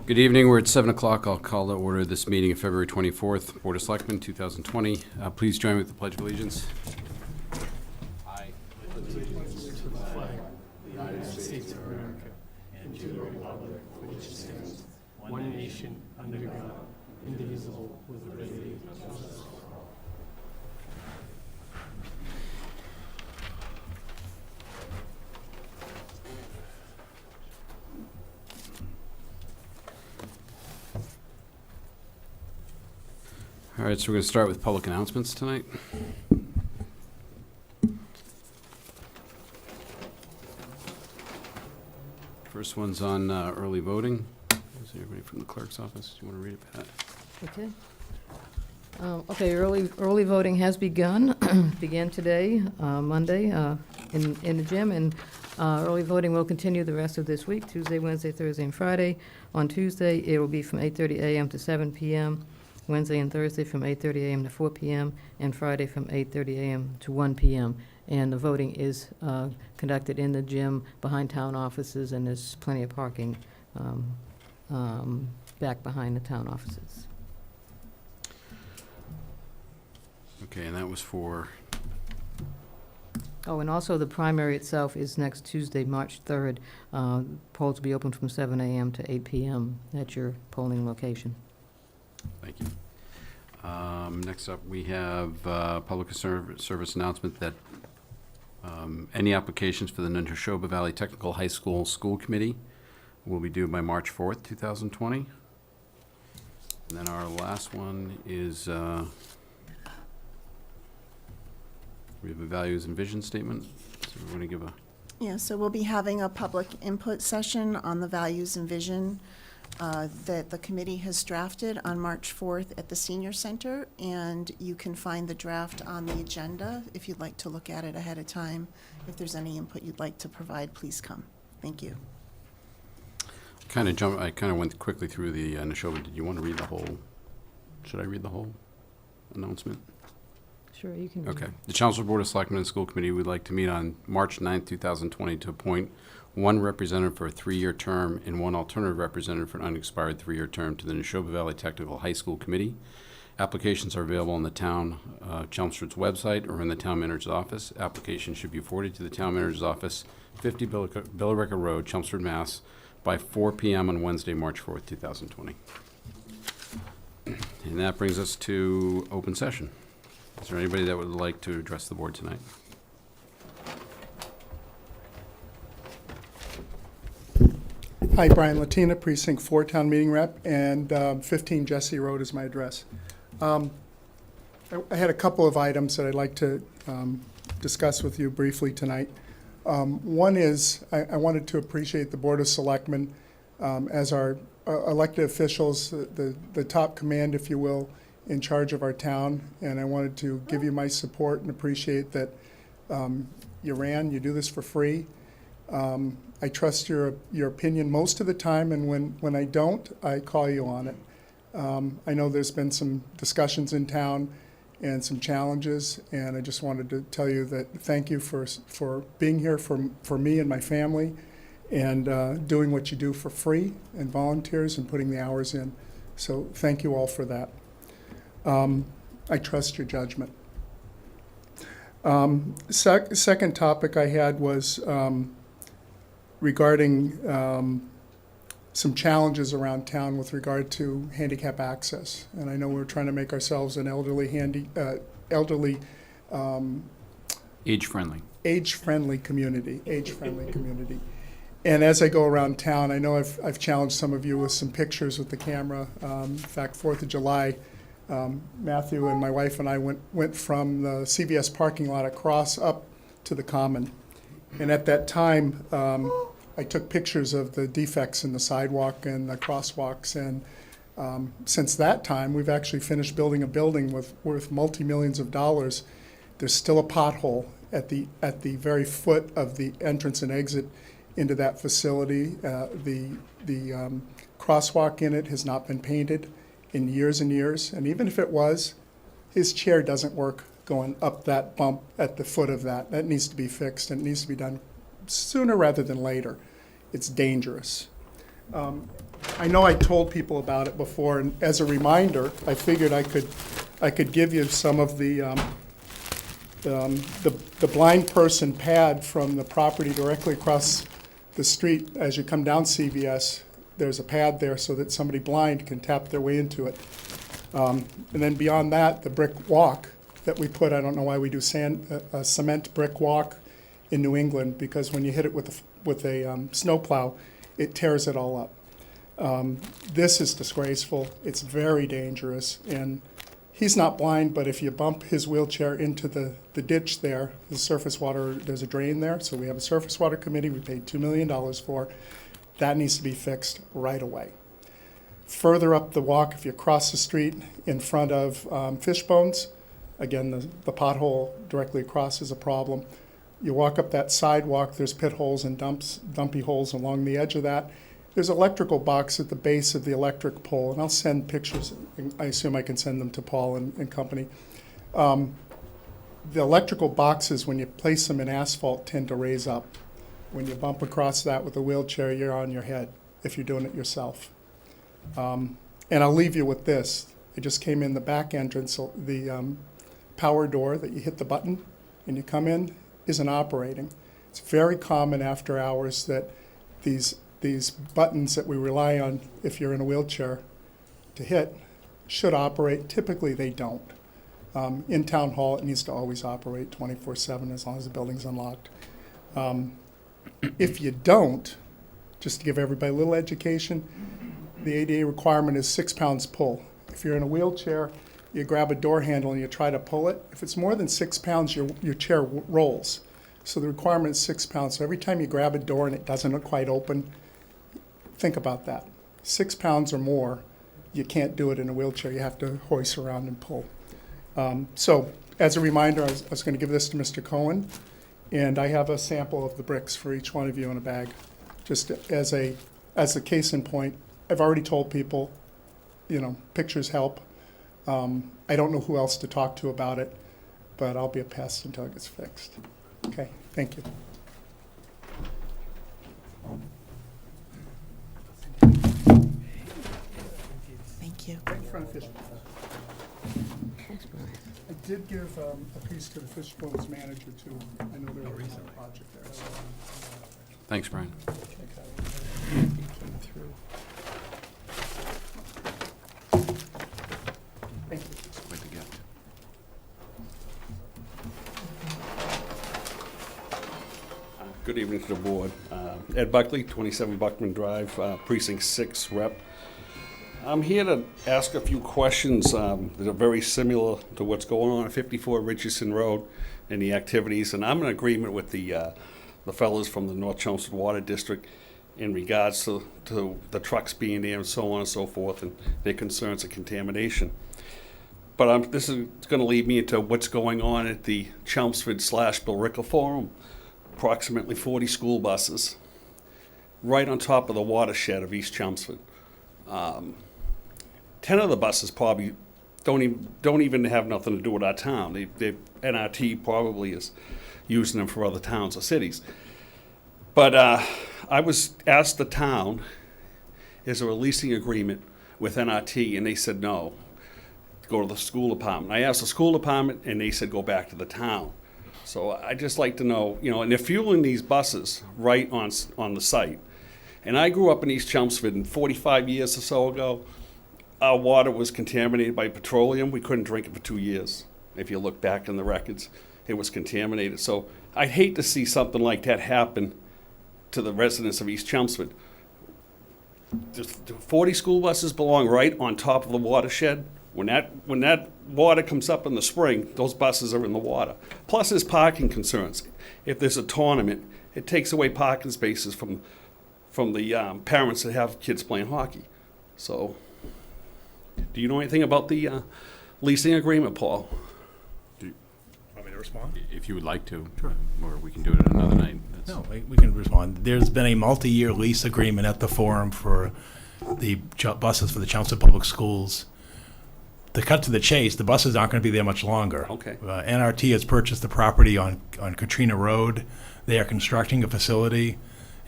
Good evening. We're at 7 o'clock. I'll call to order this meeting of February 24th, Board of Selectmen, 2020. Please join me with the Pledge of Allegiance. I pledge allegiance to the flag of the United States of America and to the republic for which it stands, one nation, under God, indivisible, with liberty and justice for all. All right, so we're going to start with public announcements tonight. First one's on early voting. Is there anybody from the clerk's office? Do you want to read it, Pat? Okay. Okay, early voting has begun, began today, Monday, in the gym, and early voting will continue the rest of this week, Tuesday, Wednesday, Thursday, and Friday. On Tuesday, it will be from 8:30 a.m. to 7 p.m., Wednesday and Thursday from 8:30 a.m. to 4 p.m., and Friday from 8:30 a.m. to 1 p.m. And the voting is conducted in the gym behind town offices, and there's plenty of parking back behind the town offices. Okay, and that was for, Oh, and also the primary itself is next Tuesday, March 3rd. Polls will be open from 7 a.m. to 8 p.m. at your polling location. thank you. Next up, we have public service announcement that any applications for the Neshoba Valley Technical High School School Committee will be due by March 4th, 2020. And then our last one is we have a values and vision statement. So we're going to give a... Yeah, so we'll be having a public input session on the values and vision that the committee has drafted on March 4th at the Senior Center, and you can find the draft on the agenda if you'd like to look at it ahead of time. If there's any input you'd like to provide, please come. Thank you. I kind of went quickly through the Neshoba. Did you want to read the whole? Should I read the whole announcement? Sure, you can. Okay. The Chelmsford Board of Selectmen and School Committee would like to meet on March 9th, 2020 to appoint one representative for a 3-year term and one alternative representative for an unexpired 3-year term to the Neshoba Valley Technical High School Committee. Applications are available on the town Chelmsford's website or in the town manager's office. Applications should be forwarded to the town manager's office, 50 Billerica Road, Chelmsford, Mass. by 4 p.m. on Wednesday, March 4th, 2020. And that brings us to open session. Is there anybody that would like to address the board tonight? Hi, Brian Latina, Precinct 4 Town Meeting Rep, and 15 Jesse Road is my address. I had a couple of items that I'd like to discuss with you briefly tonight. One is I wanted to appreciate the Board of Selectmen as our elected officials, the top command, if you will, in charge of our town, and I wanted to give you my support and appreciate that you do this for free. I trust your opinion most of the time, and when I don't, I call you on it. I know there's been some discussions in town and some challenges, and I just wanted to tell you that thank you for being here for me and my family, and doing what you do for free and volunteers and putting the hours in. So thank you all for that. I trust your judgment. Second topic I had was regarding some challenges around town with regard to handicap access. And I know we're trying to make ourselves an age-friendly community. And as I go around town, I know I've challenged some of you with some pictures with the camera. In fact, 4th of July, Matthew and my wife and I went from the CVS parking lot across up to the Common. And at that time, I took pictures of the defects in the sidewalk and the crosswalks. And since that time, we've actually finished building a building worth multi-millions of dollars. There's still a pothole at the very foot of the entrance and exit into that facility. The crosswalk in it has not been painted in years and years, and even if it was, his chair doesn't work going up that bump at the foot of that. That needs to be fixed, and it needs to be done sooner rather than later. It's dangerous. I know I told people about it before, and as a reminder, I figured I could give you some of the blind person pad from the property directly across the street. As you come down CVS, there's a pad there so that somebody blind can tap their way into it. And then beyond that, the brick walk that we put, I don't know why we do a cement brick walk in New England, because when you hit it with a snowplow, it tears it all up. This is disgraceful. It's very dangerous, and he's not blind, but if you bump his wheelchair into the ditch there, the surface water, there's a drain there, so we have a surface water committee we paid $2 million for. That needs to be fixed right away. Further up the walk, if you cross the street in front of Fishbones, again, the pothole directly across is a problem. You walk up that sidewalk, there's pit holes and dumpy holes along the edge of that. There's an electrical box at the base of the electric pole, and I'll send pictures. I assume I can send them to Paul and company. The electrical boxes, when you place them in asphalt, tend to raise up. When you bump across that with a wheelchair, you're on your head if you're doing it yourself. And I'll leave you with this. I just came in the back entrance, the power door that you hit the button and you come in isn't operating. It's very common after hours that these buttons that we rely on if you're in a wheelchair to hit should operate. Typically they don't. In Town Hall, it needs to always operate 24/7 as long as the building's unlocked. If you don't, just to give everybody a little education, the ADA requirement is 6 pounds pull. If you're in a wheelchair, you grab a door handle and you try to pull it. If it's more than 6 pounds, your chair rolls. So the requirement is 6 pounds. So every time you grab a door and it doesn't quite open, think about that. 6 pounds or more, you can't do it in a wheelchair. You have to hoist around and pull. So as a reminder, I was going to give this to Mr. Cohen, and I have a sample of the bricks for each one of you in a bag. Just as a case in point, I've already told people, pictures help. I don't know who else to talk to about it, but I'll be a pest until it gets fixed. Okay, thank you. Thank you. Right in front of Fishbones. I did give a piece to the Fishbones manager too. I know they're working on a project there. So, Thanks, Brian. thank you. Quite the gift. Good evening to the board. Ed Buckley, 27 Buckman Drive, Precinct 6 rep. I'm here to ask a few questions that are very similar to what's going on at 54 Richardson Road and the activities, and I'm in agreement with the fellows from the North Chelmsford Water District in regards to the trucks being there and so on and so forth, and their concerns of contamination. But this is going to lead me into what's going on at the Chelmsford/Billerica Forum. Approximately 40 school buses right on top of the watershed of East Chelmsford. 10 of the buses probably don't even have nothing to do with our town. NRT probably is using them for other towns or cities. But I was asked the town, is there a leasing agreement with NRT? And they said no, go to the school department. I asked the school department and they said go back to the town. So I just like to know, and they're fueling these buses right on the site. And I grew up in East Chelmsford, and 45 years or so ago, our water was contaminated by petroleum. We couldn't drink it for 2 years. If you look back in the records, it was contaminated. So I'd hate to see something like that happen to the residents of East Chelmsford. The 40 school buses belong right on top of the watershed. When that water comes up in the spring, those buses are in the water. Plus, there's parking concerns. If there's a tournament, it takes away parking spaces from the parents that have kids playing hockey. So, do you know anything about the leasing agreement, Paul? Want me to respond? If you would like to. Sure. Or we can do it another night. That's- No, we can respond. There's been a multi-year lease agreement at the forum for the buses for the Chelmsford Public Schools. To cut to the chase, the buses aren't going to be there much longer. Okay. NRT has purchased the property on Katrina Road. They are constructing a facility,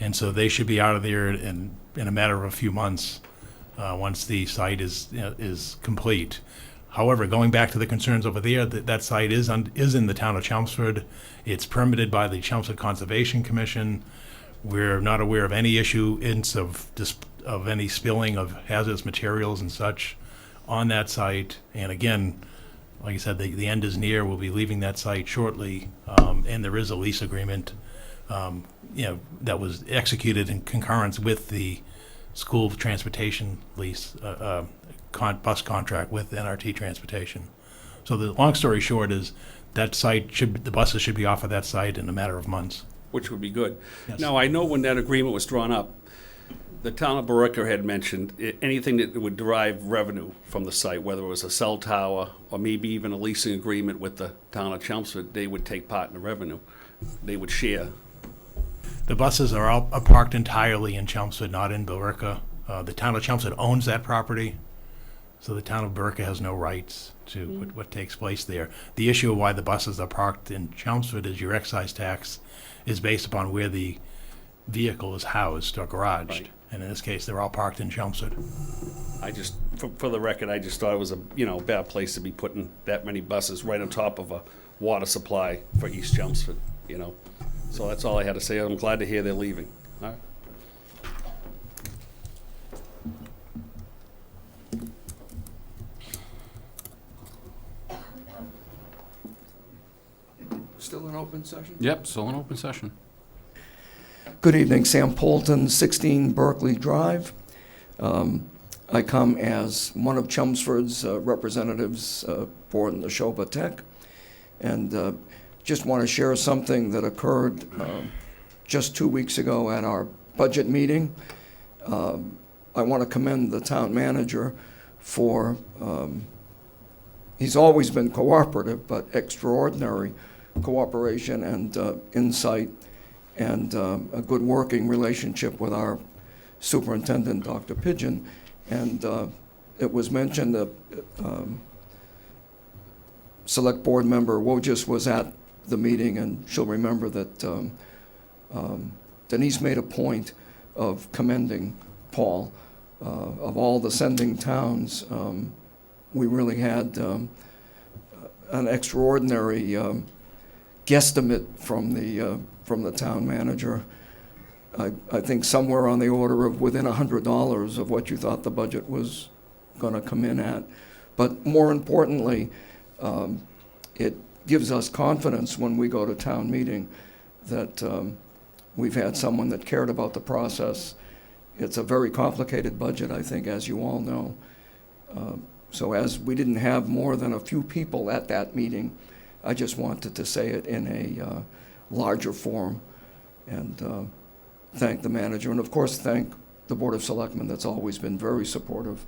and so they should be out of there in a matter of a few months once the site is complete. However, going back to the concerns over there, that site is in the town of Chelmsford. It's permitted by the Chelmsford Conservation Commission. We're not aware of any issues of any spilling of hazardous materials and such on that site. And again, like I said, the end is near. We'll be leaving that site shortly, and there is a lease agreement, that was executed in concurrence with the school transportation lease, bus contract with NRT Transportation. So the long story short is that the buses should be off of that site in a matter of months. Which would be good. Yes. Now, I know when that agreement was drawn up, the town of Barica had mentioned anything that would derive revenue from the site, whether it was a cell tower or maybe even a leasing agreement with the town of Chelmsford, they would take part in the revenue. They would share. The buses are all parked entirely in Chelmsford, not in Billerica. The town of Chelmsford owns that property, so the town of Billerica has no rights to what takes place there. The issue of why the buses are parked in Chelmsford is your excise tax is based upon where the vehicle is housed or garaged. Right. And in this case, they're all parked in Chelmsford. I just, for the record, I just thought it was a, bad place to be putting that many buses right on top of a water supply for East Chelmsford, So that's all I had to say. I'm glad to hear they're leaving. All right. Still an open session? Yep, still an open session. Good evening, Sam Polton, 16 Berkeley Drive. I come as one of Chelmsford's representatives for Neshoba Tech, and just want to share something that occurred just 2 weeks ago at our budget meeting. I want to commend the town manager for, he's always been cooperative, but extraordinary cooperation and insight and a good working relationship with our superintendent, Dr. Pigeon. And it was mentioned that Select Board Member Wojcik was at the meeting, and she'll remember that Denise made a point of commending Paul. Of all the sending towns, we really had an extraordinary guesstimate from the town manager. I think somewhere on the order of within $100 of what you thought the budget was going to come in at. But more importantly, it gives us confidence when we go to town meeting that we've had someone that cared about the process. It's a very complicated budget, I think, as you all know. So as we didn't have more than a few people at that meeting, I just wanted to say it in a larger form and thank the manager, and of course thank the Board of Selectmen that's always been very supportive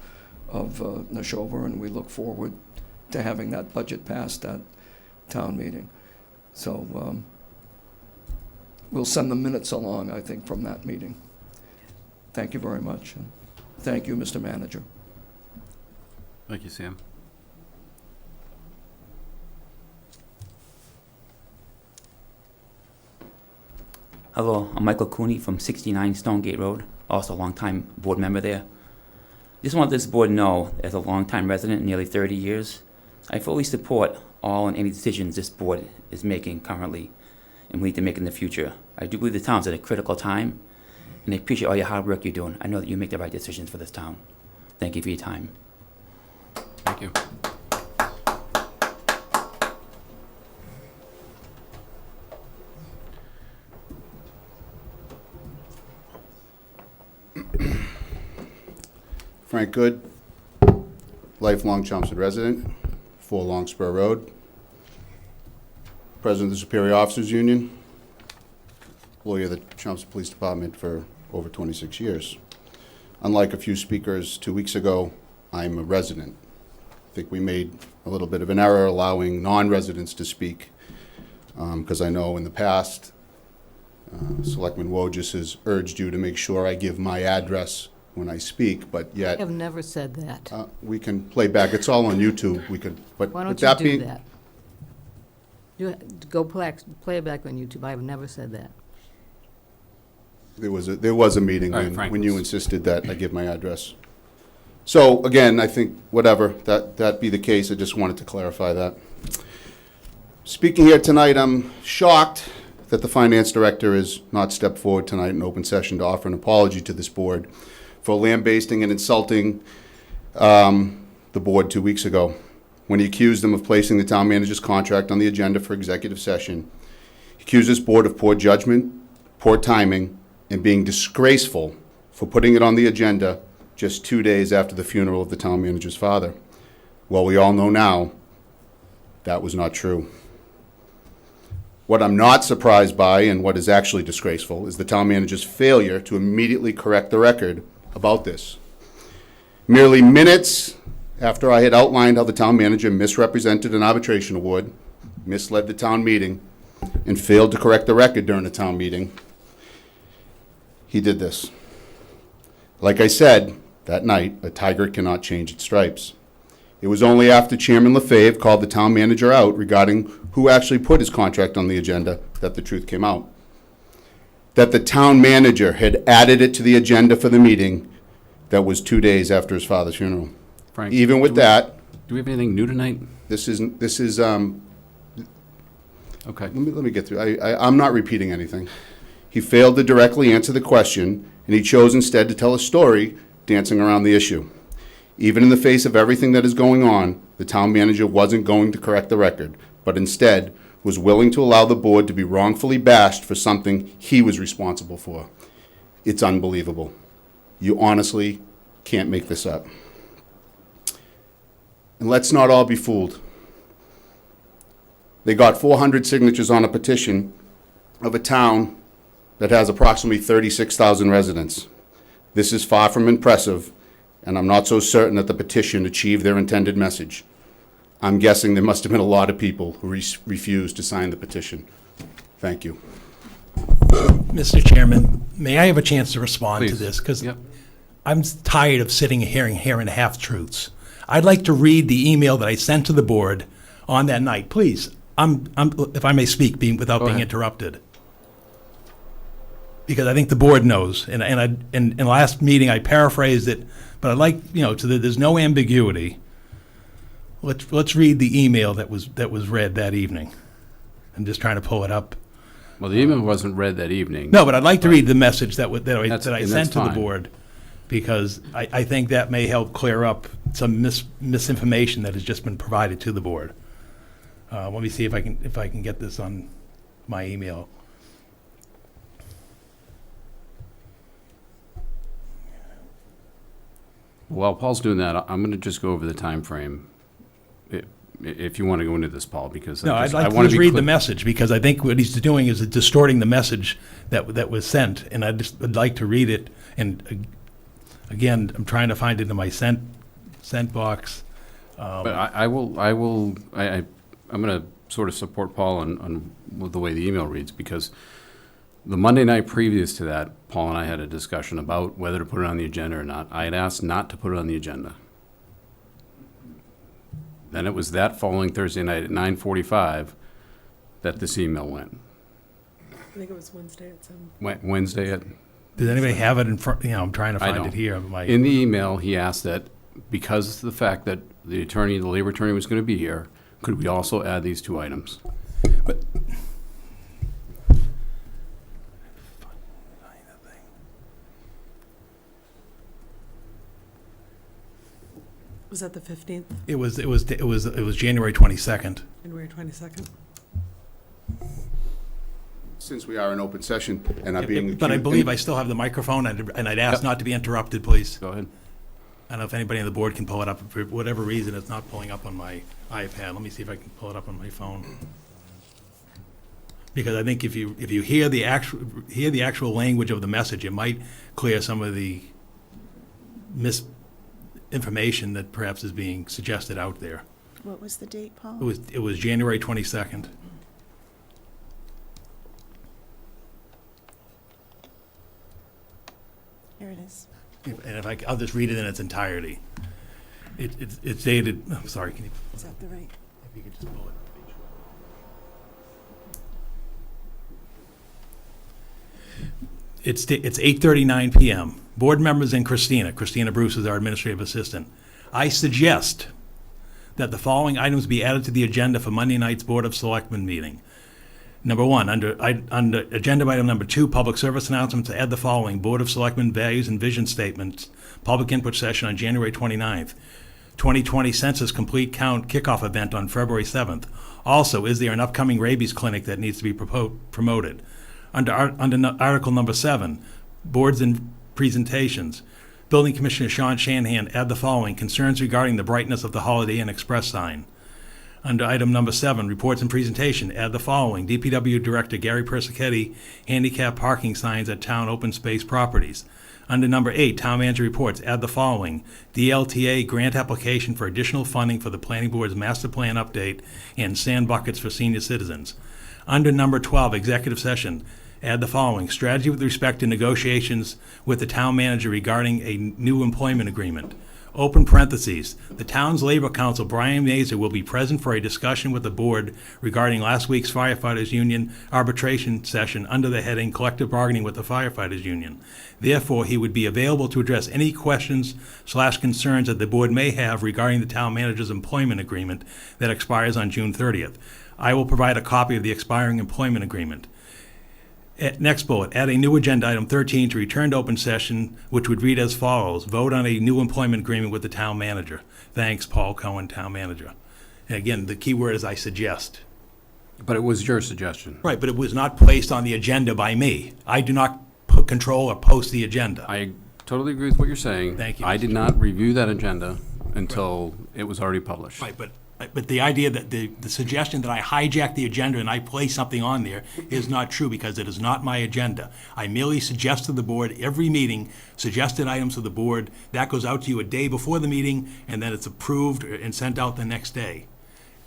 of Neshoba, and we look forward to having that budget passed at town meeting. So we'll send the minutes along, I think, from that meeting. Thank you very much. And thank you, Mr. Manager. Thank you, Sam. Hello, I'm Michael Cooney from 69 Stonegate Road, also a longtime board member there. Just want this board to know, as a longtime resident, nearly 30 years, I fully support all and any decisions this board is making currently and we need to make in the future. I do believe the town's at a critical time, and I appreciate all your hard work you're doing. I know that you make the right decisions for this town. Thank you for your time. Thank you. Frank Good, lifelong Chelmsford resident, 4 Longspur Road, President of the Superior Officers Union, lawyer of the Chelmsford Police Department for over 26 years. Unlike a few speakers 2 weeks ago, I'm a resident. I think we made a little bit of an error allowing non-residents to speak because I know in the past, Selectman Wojcik has urged you to make sure I give my address when I speak, but I yet, have never said that. we can play back, it's all on YouTube, we could, but Why with don't you that do being. that? You, go play it back on YouTube. I have never said that. There was a meeting All right, Frank, when you let's- insisted that I give my address. So, again, I think, whatever, that be the case, I just wanted to clarify that. Speaking here tonight, I'm shocked that the finance director has not stepped forward tonight in open session to offer an apology to this board for lambasting and insulting the board 2 weeks ago, when he accused them of placing the town manager's contract on the agenda for executive session. He accused this board of poor judgment, poor timing, and being disgraceful for putting it on the agenda just 2 days after the funeral of the town manager's father. Well, we all know now that was not true. What I'm not surprised by, and what is actually disgraceful, is the town manager's failure to immediately correct the record about this. Merely minutes after I had outlined how the town manager misrepresented an arbitration award, misled the town meeting, and failed to correct the record during the town meeting, he did this. Like I said, that night, a tiger cannot change its stripes. It was only after Chairman LaFave called the town manager out regarding who actually put his contract on the agenda that the truth came out. That the town manager had added it to the agenda for the meeting that was 2 days after his father's funeral. Frank, Even with do we- that, Do we have anything new tonight? this is, Okay. let me get through. I'm not repeating anything. He failed to directly answer the question, and he chose instead to tell a story dancing around the issue. Even in the face of everything that is going on, the town manager wasn't going to correct the record, but instead was willing to allow the board to be wrongfully bashed for something he was responsible for. It's unbelievable. You honestly can't make this up. And let's not all be fooled. They got 400 signatures on a petition of a town that has approximately 36,000 residents. This is far from impressive, and I'm not so certain that the petition achieved their intended message. I'm guessing there must have been a lot of people who refused to sign the petition. Thank you. Mr. Chairman, may I have a chance to respond to Please. this? Because Yep. I'm tired of sitting here and hearing half-truths. I'd like to read the email that I sent to the board on that night. Please, if I may speak without Go being ahead. interrupted. Because I think the board knows, and in the last meeting, I paraphrased it, but I'd like, so that there's no ambiguity. Let's read the email that was read that evening. I'm just trying to pull it up. Well, the email wasn't read that evening. No, but I'd like to read the message that I That's- sent and to that's the fine. board, because I think that may help clear up some misinformation that has just been provided to the board. Let me see if I can get this on my email. While Paul's doing that, I'm going to just go over the time frame. If you want to go into this, Paul, because No, I I'd just- like I to wanna just be read clear. the message, because I think what he's doing is distorting the message that was sent, and I'd like to read it. And again, I'm trying to find it in my sent box. But I'm going to sort of support Paul on the way the email reads, because the Monday night previous to that, Paul and I had a discussion about whether to put it on the agenda or not. I had asked not to put it on the agenda. Then it was that following Thursday night at 9:45 that this email went. I think it was Wednesday at 7. Wednesday at Does anybody have it in front? I'm trying to I find don't. it here. In the email, he asked that because of the fact that the labor attorney was going to be here, could we also add these two items? Was that the 15th, It was January 22nd. January 22nd? Since we are in open session and I'm being But I accused- believe I still have the microphone, and I'd ask Yep. not to be interrupted, please. Go ahead. I don't know if anybody on the board can pull it up. For whatever reason, it's not pulling up on my iPad. Let me see if I can pull it up on my phone. Because I think if you hear the actual language of the message, it might clear some of the misinformation that perhaps is being suggested out there. What was the date, Paul? It was January 22nd. Here it is. And I'll just read it in its entirety. It's dated, I'm sorry, can you, Is that the right? if you could just pull it. It's 8:39 PM. Board members and Christina Bruce is our administrative assistant. I suggest that the following items be added to the agenda for Monday night's Board of Selectmen meeting. Number one, under agenda item number 2, public service announcements, add the following: Board of Selectmen values and vision statements, public input session on January 29th, 2020 census complete count kickoff event on February 7th. Also, is there an upcoming rabies clinic that needs to be promoted? Under Article number 7, boards and presentations, Building Commissioner Sean Shanahan, add the following: concerns regarding the brightness of the Holiday Inn Express sign. Under item number 7, reports and presentation, add the following: DPW Director Gary Persichetti, handicap parking signs at town open space properties. Under number 8, town manager reports, add the following: DLTA grant application for additional funding for the planning board's master plan update and sand buckets for senior citizens. Under number 12, executive session, add the following: strategy with respect to negotiations with the town manager regarding a new employment agreement. Open parentheses, the town's labor council, Brian Mazer, will be present for a discussion with the board regarding last week's firefighters union arbitration session under the heading collective bargaining with the firefighters union. Therefore, he would be available to address any questions/concerns that the board may have regarding the town manager's employment agreement that expires on June 30th. I will provide a copy of the expiring employment agreement. Next bullet, add a new agenda item 13 to return to open session, which would read as follows: vote on a new employment agreement with the town manager. Thanks, Paul Cohen, town manager. And again, the key word is I suggest. But it was your suggestion. Right, but it was not placed on the agenda by me. I do not control or post the agenda. I totally agree with what you're saying. Thank you, I Mr. did not review that agenda until it was already published. Right, but the idea that the suggestion that I hijack the agenda and I place something on there is not true, because it is not my agenda. I merely suggest to the board every meeting, suggested items to the board. That goes out to you a day before the meeting, and then it's approved and sent out the next day.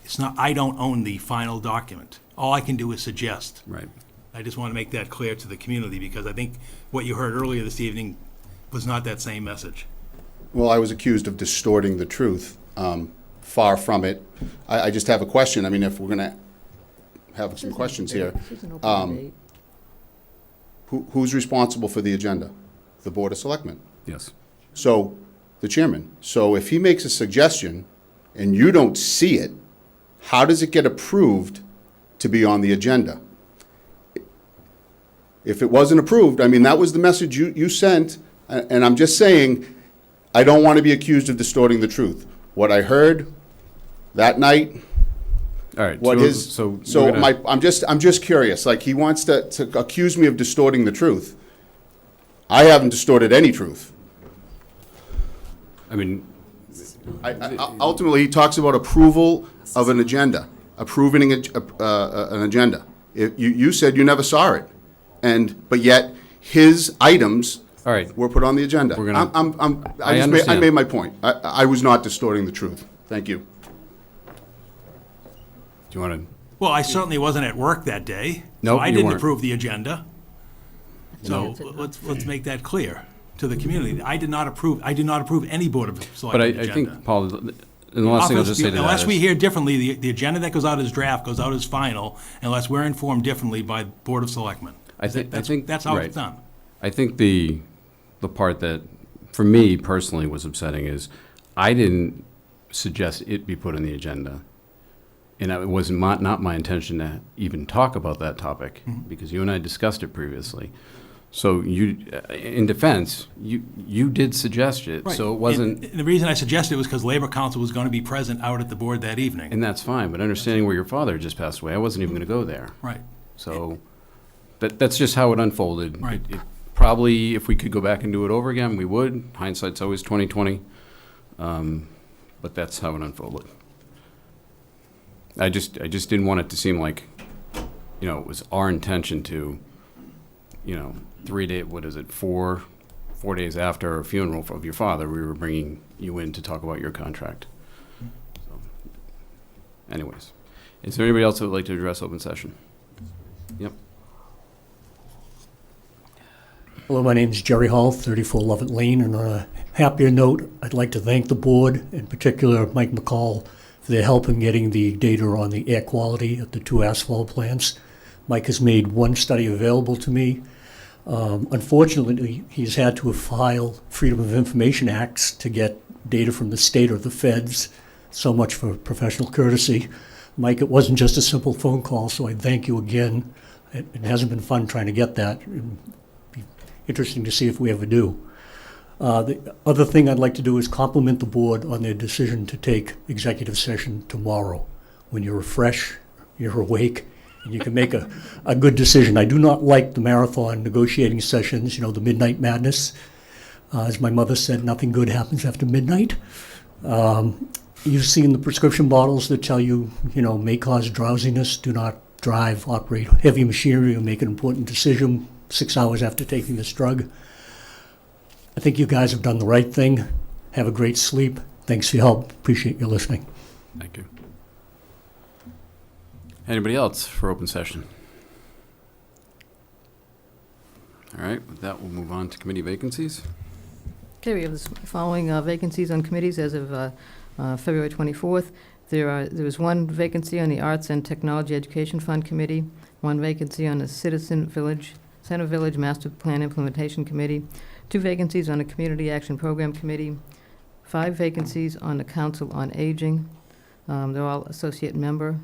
It's not, I don't own the final document. All I can do is suggest. Right. I just want to make that clear to the community, because I think what you heard earlier this evening was not that same message. Well, I was accused of distorting the truth. Far from it. I just have a question. I mean, if we're going to have some questions here, This is an open debate. who's responsible for the agenda? The Board of Selectmen. Yes. So, the chairman. So if he makes a suggestion and you don't see it, how does it get approved to be on the agenda? If it wasn't approved, I mean, that was the message you sent, and I'm just saying, I don't want to be accused of distorting the truth. What I heard that night, All right. what his, so so we're gonna- I'm just curious, like, he wants to accuse me of distorting the truth. I haven't distorted any truth. I mean, Ultimately, he talks about approval of an agenda, approving an agenda. You said you never saw it, but yet his items all right. were put on the agenda. We're gonna- I understand. made my point. I was not distorting the truth. Thank you. Do you want to? Well, I certainly wasn't at work that day. Nope, So I you didn't weren't. approve the agenda. So No. let's make that clear to the community. I did not approve any Board of But Selectmen I agenda. think, Paul, and the last thing I'll just say to that Unless we is, hear differently, the agenda that goes out as draft goes out as final, unless we're informed differently by Board of Selectmen. I think That's how right. it's done. I think the part that, for me personally, was upsetting is I didn't suggest it be put on the agenda. And it was not my intention to even talk about that topic, because you and I discussed it previously. So you, in defense, you did suggest it, Right. so it wasn't, And the reason I suggested it was because Labor Council was going to be present out at the board that evening. and that's fine, but understanding where your father just passed away, I wasn't even gonna go there. Right. So, that's just how it unfolded. Right. It probably, if we could go back and do it over again, we would. Hindsight's always 20/20. But that's how it unfolded. I just didn't want it to seem like, it was our intention to, 4 days after a funeral of your father, we were bringing you in to talk about your contract. So, anyways, is there anybody else that would like to address open session? Yep. Hello, my name is Jerry Hall, 34 Lovett Lane, and on a happier note, I'd like to thank the board, in particular Mike McCall, for their help in getting the data on the air quality at the 2 asphalt plants. Mike has made one study available to me. Unfortunately, he's had to file Freedom of Information Acts to get data from the state or the feds. So much for professional courtesy. Mike, it wasn't just a simple phone call, so I thank you again. It hasn't been fun trying to get that. It'd be interesting to see if we ever do. The other thing I'd like to do is compliment the board on their decision to take executive session tomorrow. When you're fresh, you're awake, and you can make a good decision. I do not like the marathon negotiating sessions, you know, the midnight madness. As my mother said, nothing good happens after midnight. You've seen the prescription bottles that tell you, you know, may cause drowsiness, do not drive, operate heavy machinery, or make an important decision 6 hours after taking this drug. I think you guys have done the right thing. Have a great sleep. Thanks for your help. Appreciate your listening. Thank you. Anybody else for open session? All right, with that, we'll move on to committee vacancies. Okay, we have the following vacancies on committees as of February 24th. There was one vacancy on the Arts and Technology Education Fund Committee, one vacancy on the Center Village Master Plan Implementation Committee, 2 vacancies on the Community Action Program Committee, 5 vacancies on the Council on Aging. They're all associate member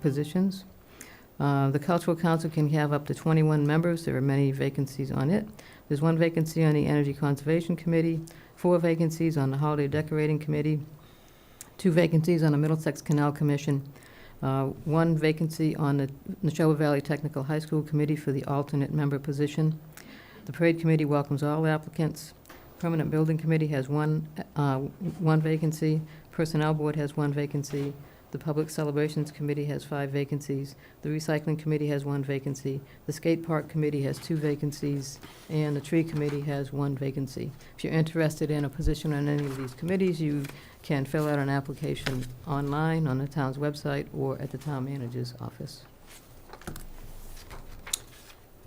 positions. The Cultural Council can have up to 21 members. There are many vacancies on it. There's 1 vacancy on the Energy Conservation Committee, 4 vacancies on the Holiday Decorating Committee, 2 vacancies on the Middlesex Canal Commission, 1 vacancy on the Neshoba Valley Technical High School Committee for the alternate member position. The Parade Committee welcomes all applicants. Permanent Building Committee has one vacancy. Personnel Board has 1 vacancy. The Public Celebrations Committee has 5 vacancies. The Recycling Committee has 1 vacancy. The Skate Park Committee has 2 vacancies. And the Tree Committee has 1 vacancy. If you're interested in a position on any of these committees, you can fill out an application online on the town's website or at the town manager's office.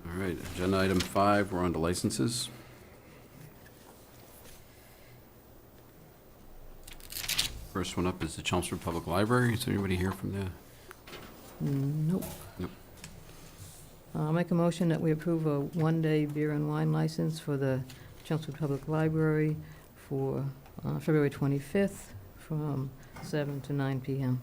All right, agenda item 5, we're on to licenses. First one up is the Chelmsford Public Library. Is there anybody here from there? Nope. Nope. I'll make a motion that we approve a 1-day beer and wine license for the Chelmsford Public Library for February 25th from 7 to 9 p.m.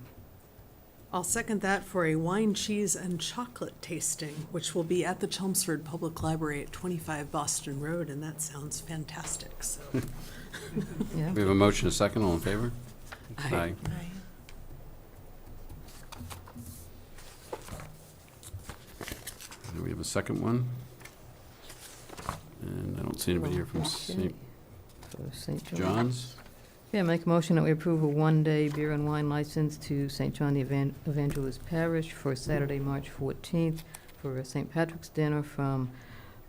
I'll second that for a wine, cheese, and chocolate tasting, which will be at the Chelmsford Public Library at 25 Boston Road, and that sounds fantastic, so. Yeah. We have a motion, a second, all in favor? Aye. And we have a second one. And I don't see anybody here from Okay. St. For St. John. John's. Yeah, make a motion that we approve a 1-day beer and wine license to St. John the Evangelist Parish for Saturday, March 14th for a St. Patrick's dinner from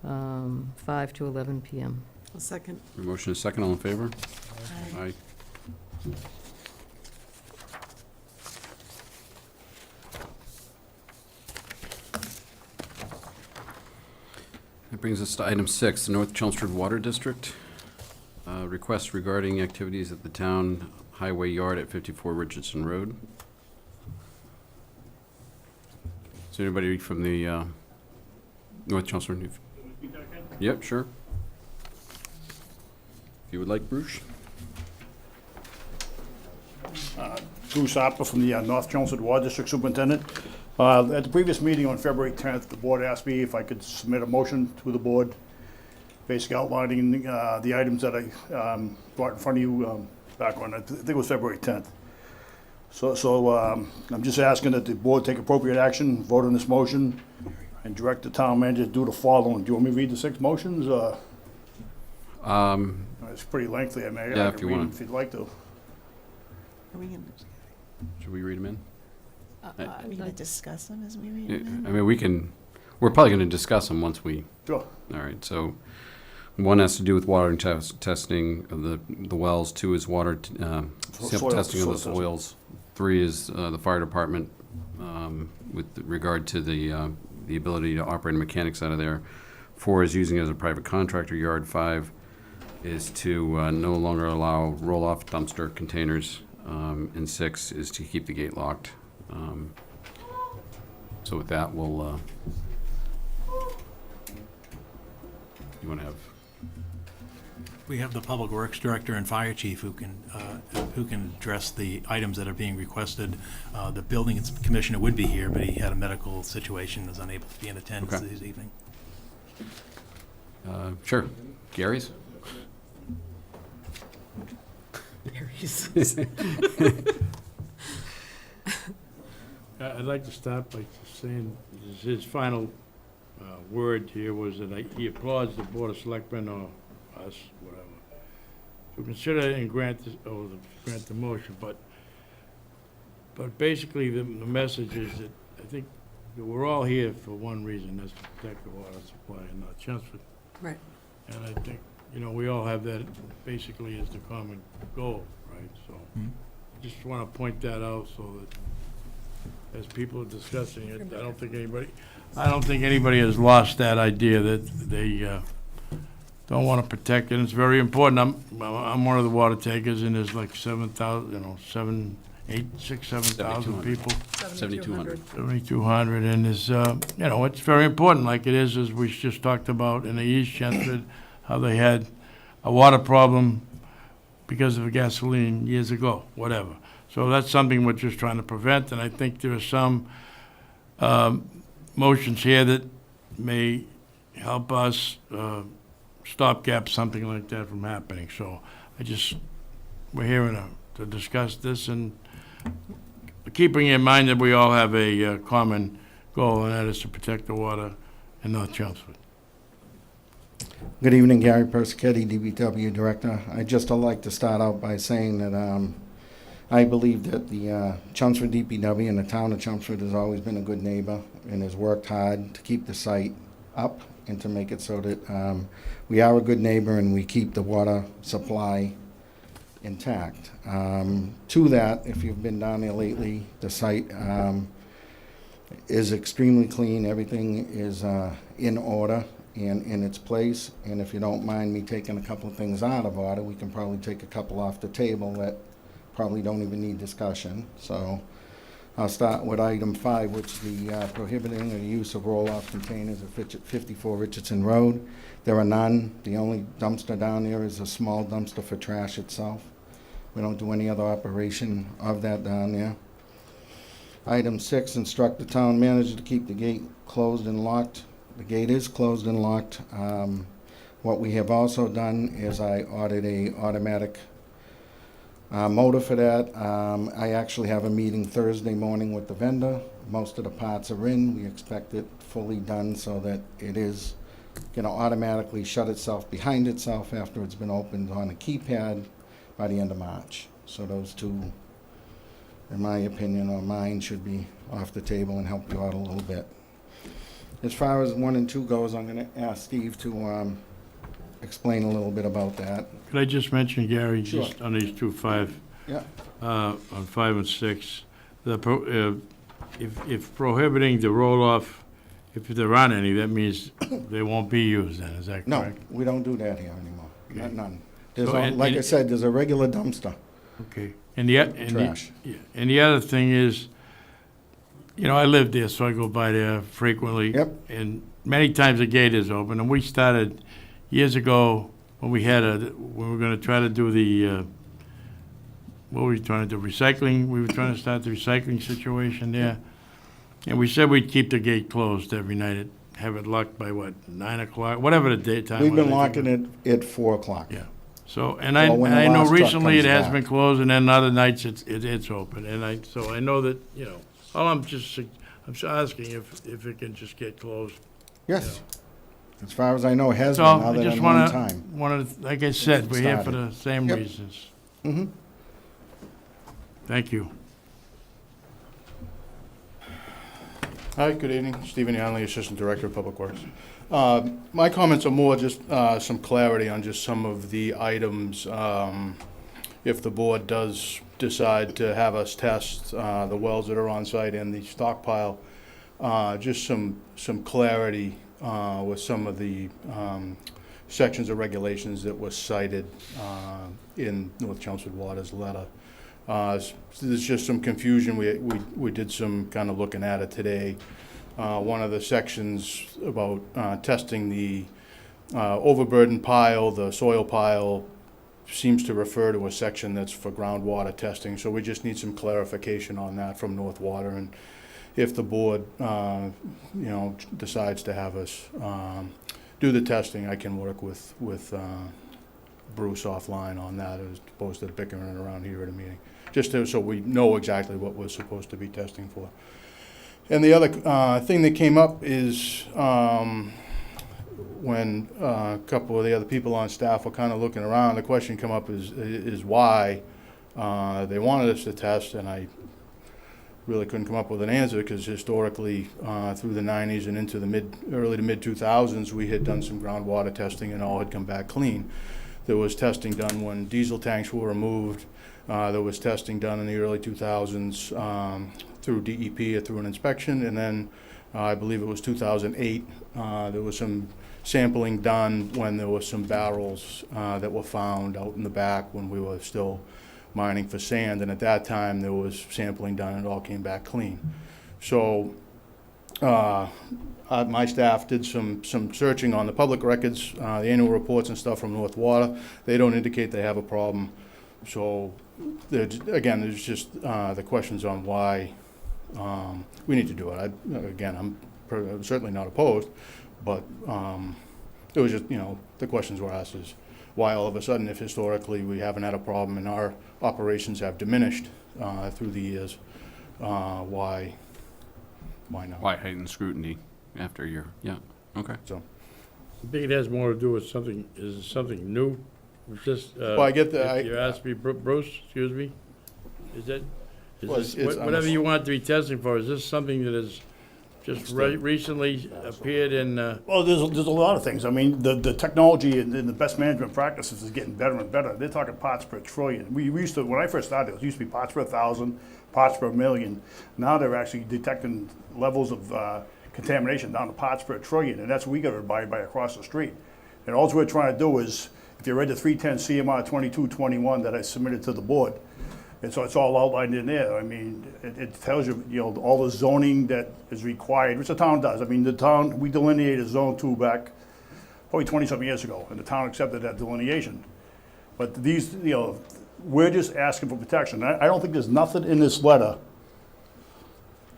5 to 11 p.m. I'll second. A motion, a second, all in favor? Aye. That brings us to item 6, the North Chelmsford Water District. Request regarding activities at the town highway yard at 54 Richardson Road. Is there anybody from the North Chelmsford? Yep, sure. If you would like, Bruce. Bruce Harper from the North Chelmsford Water District Superintendent. At the previous meeting on February 10th, the board asked me if I could submit a motion to the board, basically outlining the items that I brought in front of you back on, I think it was February 10th. So I'm just asking that the board take appropriate action, vote on this motion, and direct the town manager to do the following. Do you want me to read the 6 motions? It's pretty lengthy. I mean, Yeah, I if can you read want. them if you'd like to. Are we Should we read them in? gonna discuss them as we read Yeah, them? I mean, we're probably going to discuss them once we, Sure. all right, so one has to do with water and testing of the wells, 2 is water, sample testing of the soil soils, 3 is the fire department with regard to the ability to operate mechanics out of there, 4 is using as a private contractor yard. 5 is to no longer allow roll-off dumpster containers. And 6 is to keep the gate locked. So with that, we'll, you want to have, We have the Public Works Director and Fire Chief who can address the items that are being requested. The Building Commissioner would be here, but he had a medical situation, was unable to be in attendance Okay. this evening. sure, Gary's? I'd like to start by saying his final word here was that he applauds the Board of Selectmen or us, whatever, to consider and grant the motion, but basically the message is that I think that we're all here for one reason, that's to protect the water supply in Chelmsford. Right. And I think, we all have that basically as the common goal, right? So I just want to point that out so that as people are discussing it, I don't think anybody has lost that idea that they don't want to protect it. And it's very important. I'm one of the water takers, and there's like 7,000, 7,000 people. 7,200. 7,200, and it's, it's very important, like it is, as we just talked about in the East Chelmsford, how they had a water problem because of gasoline years ago, whatever. So that's something we're just trying to prevent, and I think there are some motions here that may help us stopgap something like that from happening. So we're here to discuss this, and keeping in mind that we all have a common goal, and that is to protect the water in North Chelmsford. Good evening, Gary Persichetti, DBW Director. I'd just like to start out by saying that I believe that the Chelmsford DPW and the town of Chelmsford has always been a good neighbor and has worked hard to keep the site up and to make it so that we are a good neighbor and we keep the water supply intact. To that, if you've been down there lately, the site is extremely clean. Everything is in order and in its place. And if you don't mind me taking a couple of things out of order, we can probably take a couple off the table that probably don't even need discussion. So I'll start with item 5, which is the prohibiting the use of roll-off containers at 54 Richardson Road. There are none. The only dumpster down there is a small dumpster for trash itself. We don't do any other operation of that down there. Item 6, instruct the town manager to keep the gate closed and locked. The gate is closed and locked. What we have also done is I ordered a automatic motor for that. I actually have a meeting Thursday morning with the vendor. Most of the parts are in. We expect it fully done so that it is automatically shut itself behind itself after it's been opened on a keypad by the end of March. So those two, in my opinion, or mine, should be off the table and help you out a little bit. As far as 1 and 2 goes, I'm going to ask Steve to explain a little bit about that. Could I just mention, Gary, Sure. just on these 5, Yeah. on 5 and 6, if prohibiting the roll-off, if there aren't any, that means they won't be used then, is that No, correct? we don't do that here anymore. Okay. None. There's, So, like I said, there's a regular dumpster. Okay. And the Trash. and the other thing is, I live there, so I go by there frequently. Yep. And many times the gate is open, and we started years ago when we were going to try to do the, what were we trying to do, recycling? We were trying to start the recycling situation there. And we said we'd keep the gate closed every night, have it locked by 9 o'clock, whatever the daytime was. We've been I think locking it at 4 o'clock. Yeah. So, and Or when the I know last truck recently it comes has back. been closed, and then other nights it's open. And so I know that, all I'm just asking if it can just get closed. Yes. As far as I know, it has So been, I other just than one time. wanna, like I said, we're here for Started. the same Yep. reasons. Mm-hmm. Thank you. Hi, good evening. Stephen Yonley, Assistant Director of Public Works. My comments are more just some clarity on just some of the items. If the board does decide to have us test the wells that are on site and the stockpile, just some clarity with some of the sections of regulations that were cited in North Chelmsford Water's letter. There's just some confusion. We did some kind of looking at it today. One of the sections about testing the overburden pile, the soil pile, seems to refer to a section that's for groundwater testing. So we just need some clarification on that from North Water. And if the board, decides to have us do the testing, I can work with Bruce offline on that, as opposed to bickering around here at a meeting, just so we know exactly what we're supposed to be testing for. And the other thing that came up is when a couple of the other people on staff were kind of looking around, the question come up is why they wanted us to test, and I really couldn't come up with an answer, because historically, through the 90s and into the early to mid 2000s, we had done some groundwater testing and all had come back clean. There was testing done when diesel tanks were removed. There was testing done in the early 2000s through DEP or through an inspection, and then I believe it was 2008, there was some sampling done when there were some barrels that were found out in the back when we were still mining for sand, and at that time there was sampling done and it all came back clean. So my staff did some searching on the public records, the annual reports and stuff from North Water. They don't indicate they have a problem. So again, there's just the questions on why we need to do it. I'm certainly not opposed, but it was just, the questions were asked is why all of a sudden, if historically we haven't had a problem and our operations have diminished through the years, why not? Why heightened scrutiny after a year? Yeah, okay. So, I think it has more to do with something new. It's just, well, I get that. You asked me, Bruce, excuse me? Is Well, this, it's whatever you want to be testing for, is this something that has just recently appeared in, Well, there's a lot of things. I mean, the technology and the best management practices is getting better and better. They're talking parts per trillion. We used to, when I first started, it used to be parts per 1,000, parts per million. Now they're actually detecting levels of contamination down to parts per trillion, and that's what we got to abide by across the street. And all we're trying to do is, if you read the 310 CMR 2221 that I submitted to the board, and so it's all outlined in there. I mean, it tells you, all the zoning that is required, which the town does. I mean, the town, we delineated Zone 2 back probably 20-something years ago, and the town accepted that delineation. But these, we're just asking for protection. I don't think there's nothing in this letter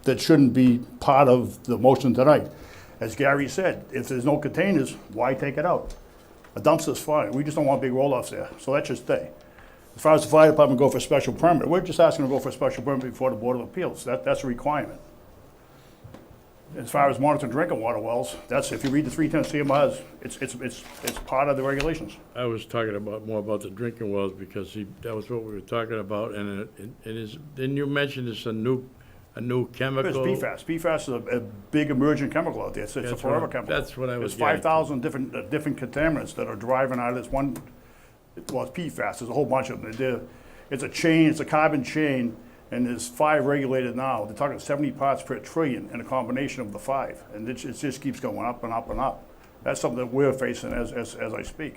that shouldn't be part of the motion tonight. As Gary said, if there's no containers, why take it out? A dumpster's fine. We just don't want big roll-offs there, so that should stay. As far as the fire department go for a special permit, we're just asking to go for a special permit before the Board of Appeals. That's a requirement. As far as monitoring drinking water wells, that's, if you read the 310 CMRs, it's part of the regulations. I was talking more about the drinking wells, because that was what we were talking about, and didn't you mention it's a new chemical? It's PFAS. PFAS is a big emerging chemical out there. It's a forever chemical. That's what I was There's getting 5,000 different contaminants that are driving out of this one. Well, it's PFAS. There's a whole bunch of them. It's a chain. It's a carbon chain, and there's 5 regulated now. They're talking 70 parts per trillion in a combination of the 5, and it just keeps going up and up and up. That's something that we're facing as I speak.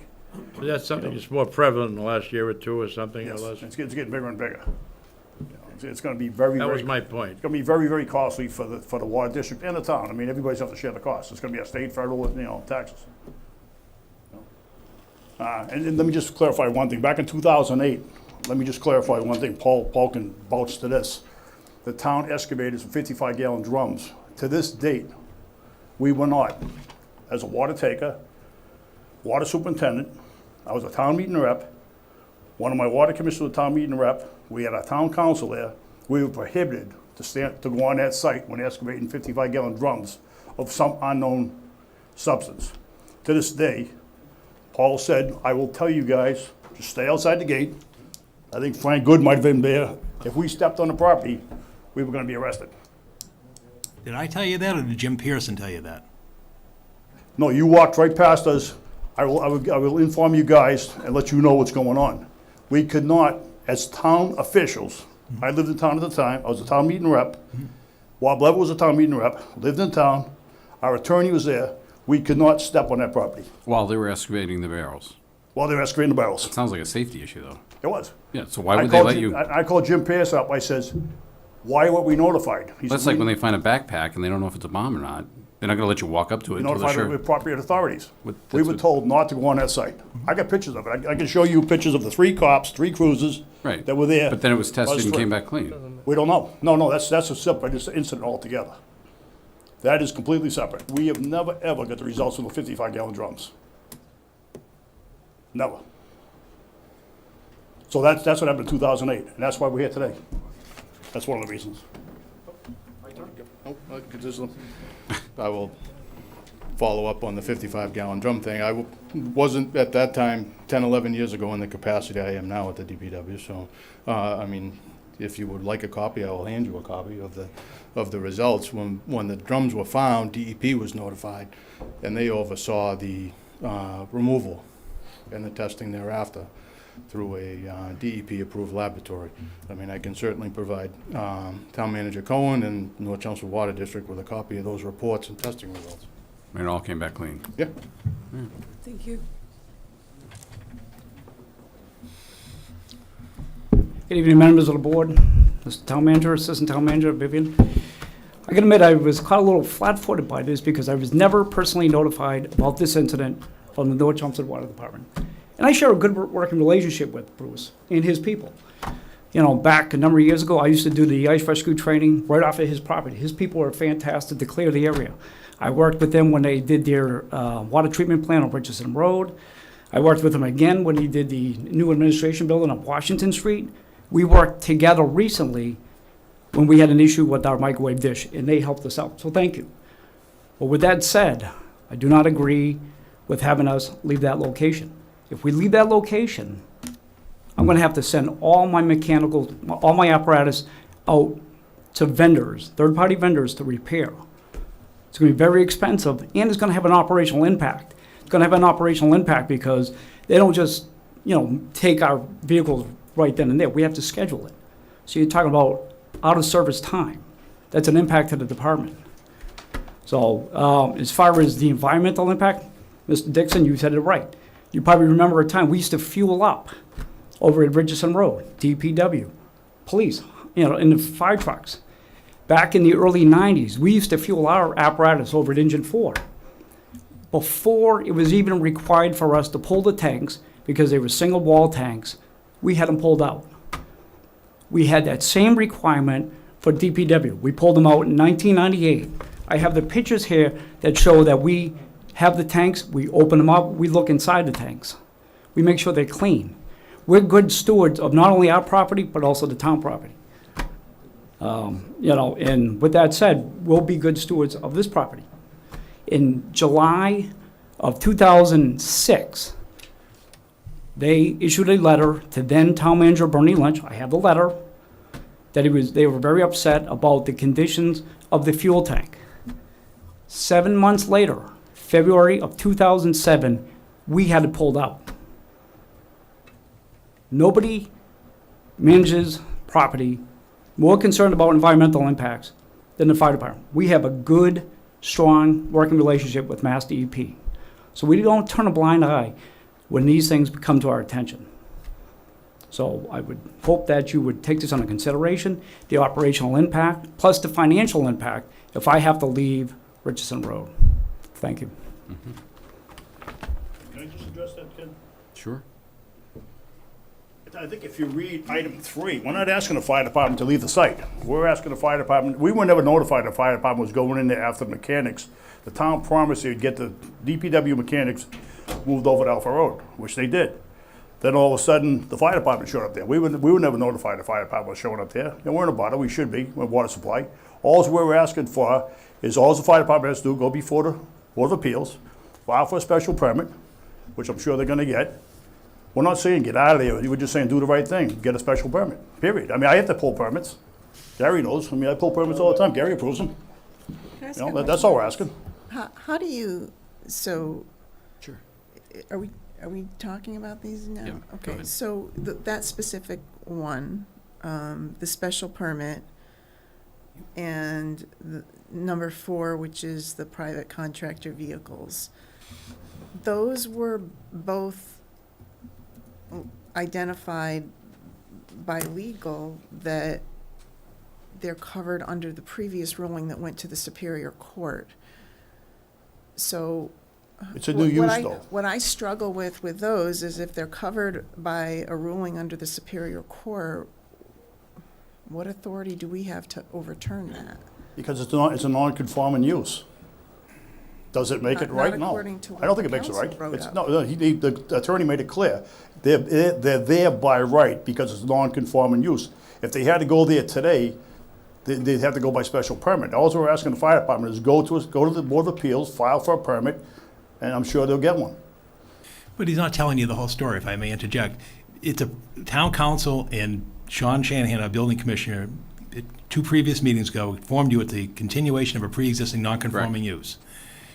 That's something that's more prevalent in the last year or two or something. Yes, or less. it's getting bigger and bigger. It's going to be very. That was very, my point. It's going to be very, very costly for the water district and the town. I mean, everybody's have to share the cost. It's going to be a state, federal, taxes. And let me just clarify one thing. Back in 2008, let me just clarify one thing. Paul can vouch to this. The town excavated some 55-gallon drums. To this date, we were not, as a water taker, water superintendent, I was a town meeting rep, one of my water commissioners was a town meeting rep, we had a town council there, we were prohibited to go on that site when excavating 55-gallon drums of some unknown substance. To this day, Paul said, I will tell you guys, just stay outside the gate. I think Frank Good might have been there. If we stepped on the property, we were going to be arrested. Did I tell you that, or did Jim Pearson tell you that? No, you walked right past us. I will inform you guys and let you know what's going on. We could not, as town officials, I lived in town at the time, I was a town meeting rep. Bob Levitt was a town meeting rep, lived in town. Our attorney was there. We could not step on that property While they were excavating the barrels. while they were excavating the barrels. It sounds like a safety issue, though. It was. Yeah, so why I would they called let Jim- you? I called Jim Pierce up, I says, why weren't we notified? He That's said, like when they find a backpack and they don't know if it's a bomb or not. They're not gonna let you walk up to it we until they're notified the sure. appropriate authorities. What- We that's were what- told not to go on that site. I got pictures of it. I can show you pictures of the 3 cops, 3 cruisers Right. that were there. But then it was tested and three. came back clean. We don't know. No, that's a separate incident altogether. That is completely separate. We have never, ever got the results from the 55-gallon drums. Never. So that's what happened in 2008, and that's why we're here today. That's one of the reasons. I will follow up on the 55-gallon drum thing. Wasn't at that time, 10, 11 years ago, in the capacity I am now at the DPW. So, I mean, if you would like a copy, I will hand you a copy of the results. When the drums were found, DEP was notified, and they oversaw the removal and the testing thereafter through a DEP-approved laboratory. I mean, I can certainly provide Town Manager Cohen and North Chelmsford Water District with a copy of those reports and testing results. And it all came back clean. Yeah. Thank you. Good evening, members of the board, Mr. Town Manager, Assistant Town Manager, Vivian. I can admit I was caught a little flat-footed by this because I was never personally notified about this incident from the North Chelmsford Water Department. And I share a good working relationship with Bruce and his people. You know, back a number of years ago, I used to do the ice rescue training right off of his property. His people were fantastic to clear the area. I worked with them when they did their water treatment plant on Richardson Road. I worked with him again when he did the new administration building on Washington Street. We worked together recently when we had an issue with our microwave dish, and they helped us out, so thank you. But with that said, I do not agree with having us leave that location. If we leave that location, I'm gonna have to send all my mechanical, all my apparatus out to vendors, third-party vendors to repair. It's gonna be very expensive, and it's gonna have an operational impact. It's gonna have an operational impact because they don't just, you know, take our vehicles right then and there. We have to schedule it. So you're talking about out-of-service time. That's an impact to the department. So as far as the environmental impact, Mr. Dixon, you said it right. You probably remember a time we used to fuel up over at Richardson Road, DPW, police, you know, in the fire trucks. Back in the early 90s, we used to fuel our apparatus over at Engine 4. Before it was even required for us to pull the tanks, because they were single wall tanks, we had them pulled out. We had that same requirement for DPW. We pulled them out in 1998. I have the pictures here that show that we have the tanks, we open them up, we look inside the tanks. We make sure they're clean. We're good stewards of not only our property, but also the town property. You know, and with that said, we'll be good stewards of this property. In July of 2006, they issued a letter to then Town Manager Bernie Lynch, I have the letter, that they were very upset about the conditions of the fuel tank. 7 months later, February of 2007, we had it pulled out. Nobody manages property more concerned about environmental impacts than the fire department. We have a good, strong working relationship with Mass DEP. So we don't turn a blind eye when these things come to our attention. So I would hope that you would take this under consideration, the operational impact, plus the financial impact if I have to leave Richardson Road. Thank you. Can I just address that, Ken? Sure. I think if you read item 3, we're not asking the fire department to leave the site. We're asking the fire department, we were never notified the fire department was going in there after the mechanics. The town promised they'd get the DPW mechanics moved over to Alpha Road, which they did. Then all of a sudden, the fire department showed up there. We were never notified the fire department was showing up there. And we're in a bother, we should be, with water supply. All we're asking for is all the fire department has to do, go before the Board of Appeals, file for a special permit, which I'm sure they're gonna get. We're not saying get out of there, we're just saying do the right thing, get a special permit, period. I mean, I have to pull permits. Gary knows, I mean, I pull permits all the time, Gary approves them. Can I ask You a know, that's all we're asking. How do you, so, Sure. are we talking about these now? Yeah, go Okay, ahead. so that specific one, the special permit, and number 4, which is the private contractor vehicles. Those were both identified by legal that they're covered under the previous ruling that went to the Superior Court. So. It's a new use, though. What I struggle with those is if they're covered by a ruling under the Superior Court, what authority do we have to overturn that? Because it's a non-conforming use. Does it make it right? Not No. according to I don't what think it the makes it council right. wrote It's, up. no, the attorney made it clear. They're there by right because it's non-conforming use. If they had to go there today, they'd have to go by special permit. All we're asking the fire department is go to the Board of Appeals, file for a permit, and I'm sure they'll get one. But he's not telling you the whole story, if I may interject. It's a town council and Sean Shanahan, our building commissioner, 2 previous meetings ago, informed you it's a continuation of a pre-existing non-conforming use.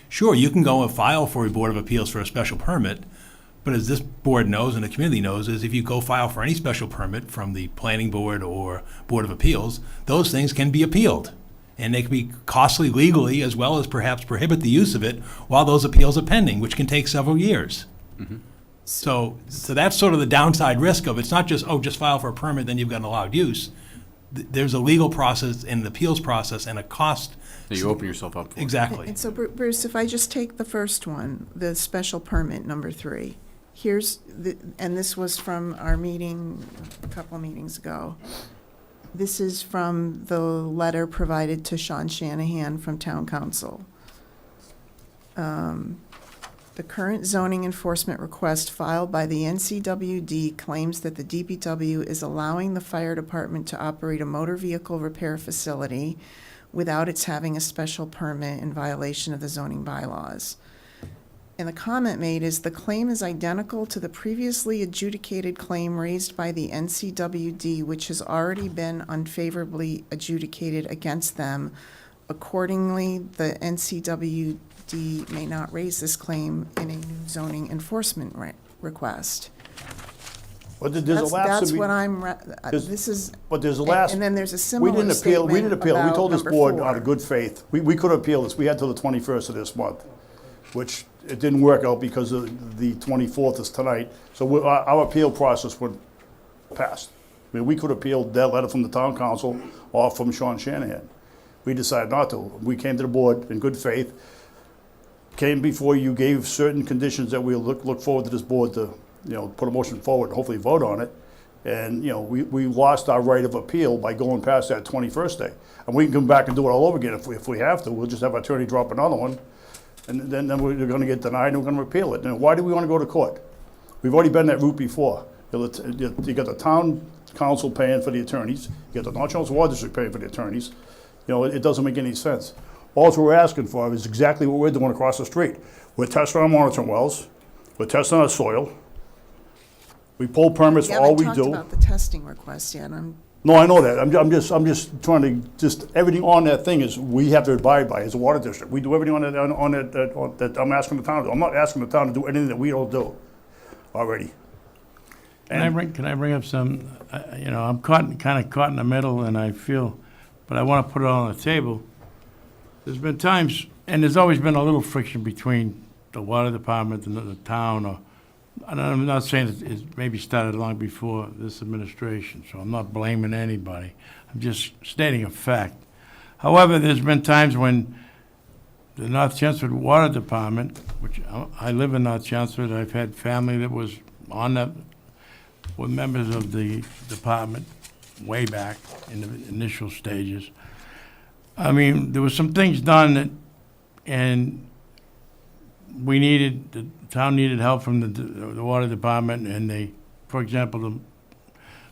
Sure, you can go and file for a Board of Appeals for a special permit, but as this board knows and the community knows, is if you go file for any special permit from the planning board or Board of Appeals, those things can be appealed. And they can be costly legally as well as perhaps prohibit the use of it while those appeals are pending, which can take several years. Mm-hmm. So that's sort of the downside risk of it. It's not just, just file for a permit, then you've got an allowed use. There's a legal process and an appeals process and a cost. That you open yourself up for. Exactly. And so Bruce, if I just take the first one, the special permit number 3, and this was from our meeting a couple meetings ago. This is from the letter provided to Sean Shanahan from Town Council. The current zoning enforcement request filed by the NCWD claims that the DPW is allowing the fire department to operate a motor vehicle repair facility without its having a special permit in violation of the zoning bylaws. And the comment made is the claim is identical to the previously adjudicated claim raised by the NCWD, which has already been unfavorably adjudicated against them. Accordingly, the NCWD may not raise this claim in a new zoning enforcement request. But there's a lapse. That's what I'm, this is. But there's a last. And then there's a similar We didn't appeal. We about told this number board 4. out of good faith. We could appeal this. We had till the 21st of this month, which it didn't work out because of the 24th is tonight. So our appeal process would pass. I mean, we could appeal that letter from the town council or from Sean Shanahan. We decided not to. We came to the board in good faith, came before you, gave certain conditions that we'll look forward to this board to, put a motion forward, and hopefully vote on it. And, we lost our right of appeal by going past that 21st day. And we can come back and do it all over again if we have to. We'll just have our attorney drop another one. And then we're going to get denied and we're going to repeal it. And why do we want to go to court? We've already been that route before. You got the town council paying for the attorneys. You got the North Chelmsford Water District paying for the attorneys. It doesn't make any sense. All we're asking for is exactly what we're doing across the street. We're testing our monitoring wells. We're testing our soil. We pull permits for all we You do. haven't talked about the testing request yet. No, I know that. I'm just trying to, everything on that thing is, we have to abide by as a water district. We do everything on that I'm asking the town to do. I'm not asking the town to do anything that we don't do already. Can I bring up some, I'm kind of caught in the middle, and I feel, but I want to put it on the table. There's been times, and there's always been a little friction between the water department and the town, and I'm not saying it maybe started long before this administration, so I'm not blaming anybody. I'm just stating a fact. However, there's been times when the North Chelmsford Water Department, which I live in North Chelmsford, I've had family that was on that, were members of the department way back in the initial stages. I mean, there were some things done and the town needed help from the water department, and for example,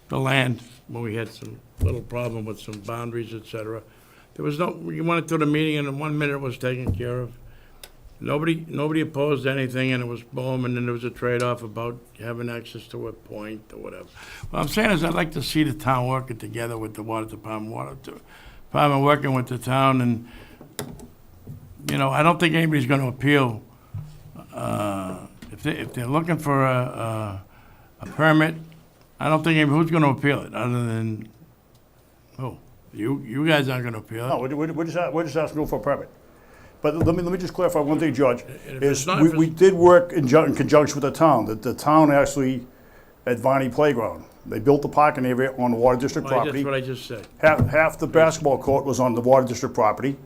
the land, when we had some little problem with some boundaries, et cetera, we went to the meeting and in 1 minute it was taken care of. Nobody opposed anything, and it was boom, and then there was a trade-off about having access to a point or whatever. What I'm saying is I'd like to see the town working together with the water department, working with the town, and, I don't think anybody's going to appeal. If they're looking for a permit, I don't think who's going to appeal it other than, You guys aren't gonna appeal. No, we're just asking for a permit. But let me just clarify one thing, George, And if is it's not- we did work in conjunction with the town, that the town actually, at Viney Playground, they built the parking area on the Water District Well, property. that's what I just said. Half the basketball court was on the Water District property.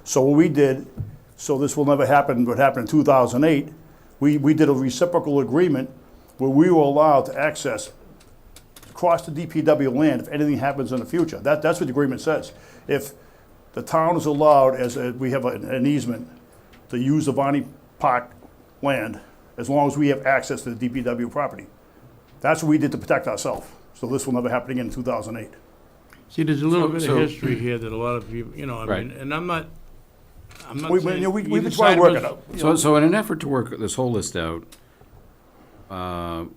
So what we did, so this will never happen, what happened in 2008, we did a reciprocal agreement where we were allowed to access across the DPW land if anything happens in the future. That's what the agreement says. If the town is allowed, we have an easement, to use the Viney Park land as long as we have access to the DPW property. That's what we did to protect ourselves. So this will never happen again in 2008. See, there's a little bit So- of history here that a lot of people, I Right. mean, and I'm not We've saying been either trying side to work of it us- out. So in an effort to work this whole list out, as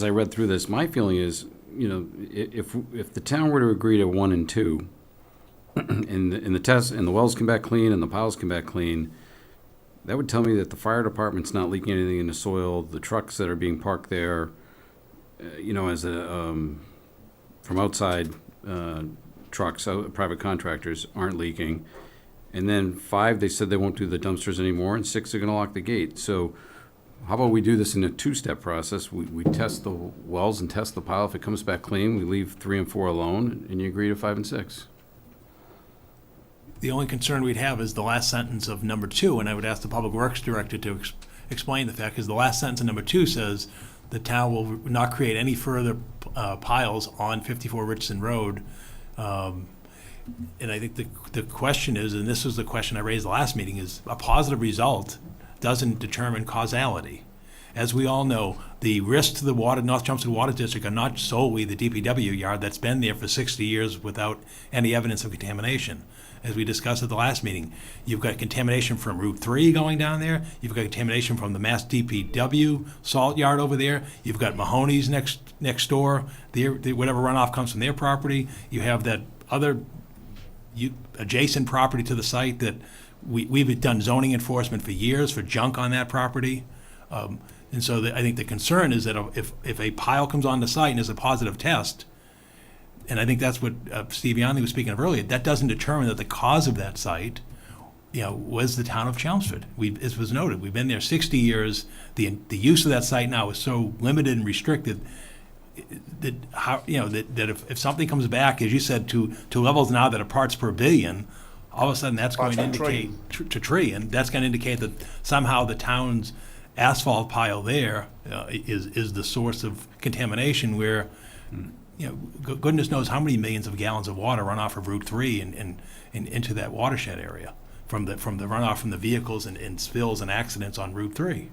I read through this, my feeling is, if the town were to agree to 1 and 2, and the test, and the wells come back clean, and the piles come back clean, that would tell me that the fire department's not leaking anything in the soil, the trucks that are being parked there, from outside trucks, private contractors, aren't leaking. And then 5, they said they won't do the dumpsters anymore, and 6 are gonna lock the gate. So how about we do this in a 2-step process? We test the wells and test the pile. If it comes back clean, we leave 3 and 4 alone, and you agree to 5 and 6. The only concern we'd have is the last sentence of number 2, and I would ask the Public Works Director to explain the fact, because the last sentence of number 2 says the town will not create any further piles on 54 Richardson Road. And I think the question is, and this was the question I raised the last meeting, is a positive result doesn't determine causality. As we all know, the risks to the North Chelmsford Water District are not solely the DPW yard that's been there for 60 years without any evidence of contamination. As we discussed at the last meeting, you've got contamination from Route 3 going down there, you've got contamination from the Mass DPW salt yard over there, you've got Mahoney's next door, whatever runoff comes from their property, you have that other adjacent property to the site that we've done zoning enforcement for years for junk on that property. And so I think the concern is that if a pile comes on the site and is a positive test, and I think that's what Steve Yonley was speaking of earlier, that doesn't determine that the cause of that site, was the town of Chelmsford. As was noted, we've been there 60 years. The use of that site now is so limited and restricted that if something comes back, as you said, to levels now that are parts per billion, all of a sudden that's going to indicate to tree, and that's going to indicate that somehow the town's asphalt pile there is the source of contamination, where goodness knows how many millions of gallons of water run off of Route 3 and into that watershed area from the runoff from the vehicles and spills and accidents on Route 3.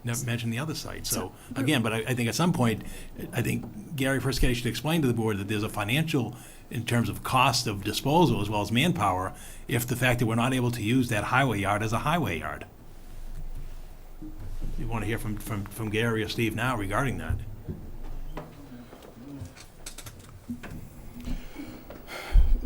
Never mention the other site. So again, but I think at some point, I think Gary Perschetti should explain to the board that there's a financial, in terms of cost of disposal as well as manpower, if the fact that we're not able to use that highway yard as a highway yard. You want to hear from Gary or Steve now regarding that?